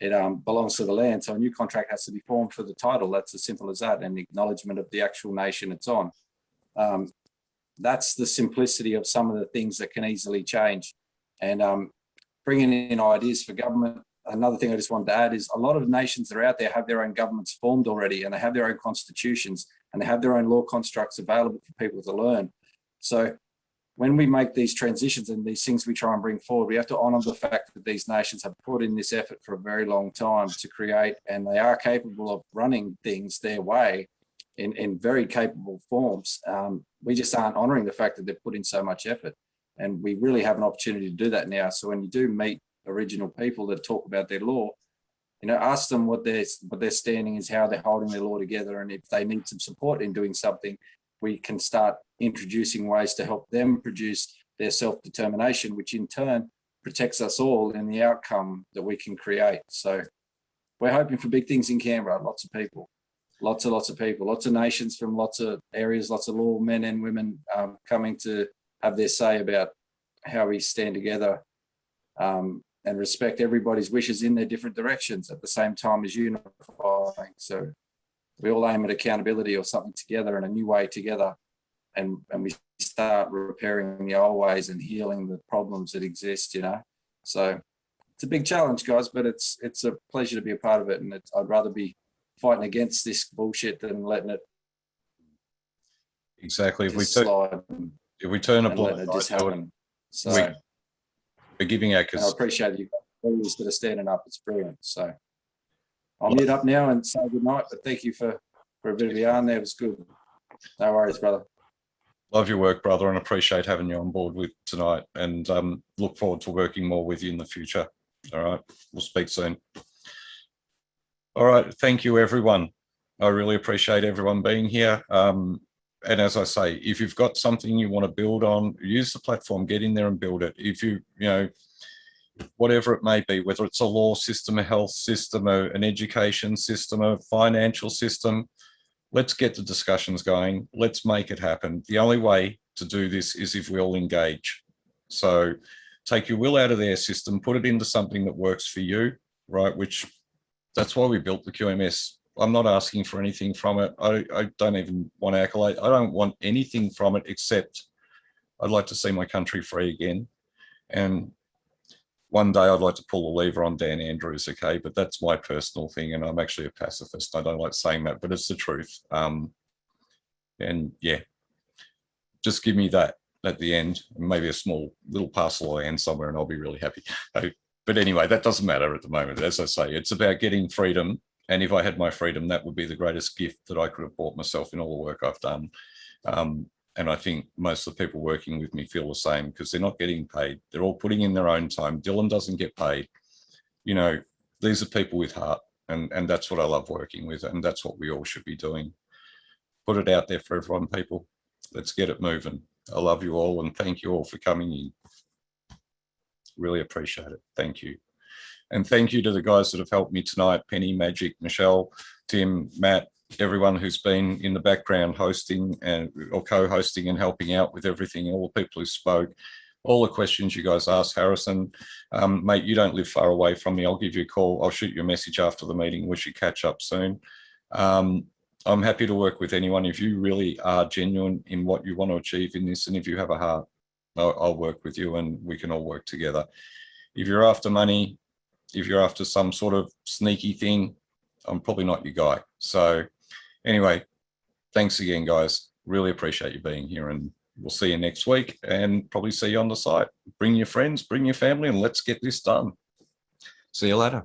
It belongs to the land. So a new contract has to be formed for the title. That's as simple as that, and the acknowledgement of the actual nation it's on. That's the simplicity of some of the things that can easily change. And bringing in ideas for government. Another thing I just wanted to add is a lot of nations that are out there have their own governments formed already, and they have their own constitutions, and they have their own law constructs available for people to learn. So when we make these transitions and these things we try and bring forward, we have to honour the fact that these nations have put in this effort for a very long time to create, and they are capable of running things their way in very capable forms. We just aren't honouring the fact that they've put in so much effort, and we really have an opportunity to do that now. So when you do meet original people that talk about their law, ask them what their standing is, how they're holding their law together, and if they need some support in doing something, we can start introducing ways to help them produce their self-determination, which in turn protects us all in the outcome that we can create. So we're hoping for big things in Canberra. Lots of people, lots of people, lots of nations from lots of areas, lots of law men and women coming to have their say about how we stand together and respect everybody's wishes in their different directions at the same time as unifying. So we all aim at accountability or something together in a new way together, and we start repairing the old ways and healing the problems that exist, So it's a big challenge, guys, but it's a pleasure to be a part of it, and I'd rather be fighting against this bullshit than letting it exactly. If we turn a blind eye to it, so we're giving our. I appreciate you guys that are standing up. It's brilliant. So I'll mute up now and say good night. But thank you for a bit of yarn there. It was good. No worries, brother. Love your work, brother, and appreciate having you on board with tonight, and look forward to working more with you in the future. All right, we'll speak soon. All right, thank you, everyone. I really appreciate everyone being here. And as I say, if you've got something you want to build on, use the platform, get in there and build it. If whatever it may be, whether it's a law system, a health system, an education system, a financial system, let's get the discussions going. Let's make it happen. The only way to do this is if we all engage. So take your will out of their system, put it into something that works for you, right? That's why we built the QMS. I'm not asking for anything from it. I don't even want to accolade. I don't want anything from it except I'd like to see my country free again. And one day I'd like to pull the lever on Dan Andrews, okay? But that's my personal thing, and I'm actually a pacifist. I don't like saying that, but it's the truth. And yeah, just give me that at the end, maybe a small little parcel of land somewhere, and I'll be really happy. But anyway, that doesn't matter at the moment. As I say, it's about getting freedom. And if I had my freedom, that would be the greatest gift that I could have bought myself in all the work I've done. And I think most of the people working with me feel the same, because they're not getting paid. They're all putting in their own time. Dylan doesn't get paid. These are people with heart, and that's what I love working with, and that's what we all should be doing. Put it out there for everyone, people. Let's get it moving. I love you all, and thank you all for coming in. Really appreciate it. Thank you. And thank you to the guys that have helped me tonight, Penny, Magic, Michelle, Tim, Matt, everyone who's been in the background hosting or co-hosting and helping out with everything, all the people who spoke, all the questions you guys asked. Harrison, mate, you don't live far away from me. I'll give you a call. I'll shoot you a message after the meeting. We should catch up soon. I'm happy to work with anyone. If you really are genuine in what you want to achieve in this, and if you have a heart, I'll work with you and we can all work together. If you're after money, if you're after some sort of sneaky thing, I'm probably not your guy. So anyway, thanks again, guys. really appreciate you being here, and we'll see you next week and probably see you on the site. Bring your friends, bring your family, and let's get this done. See you later.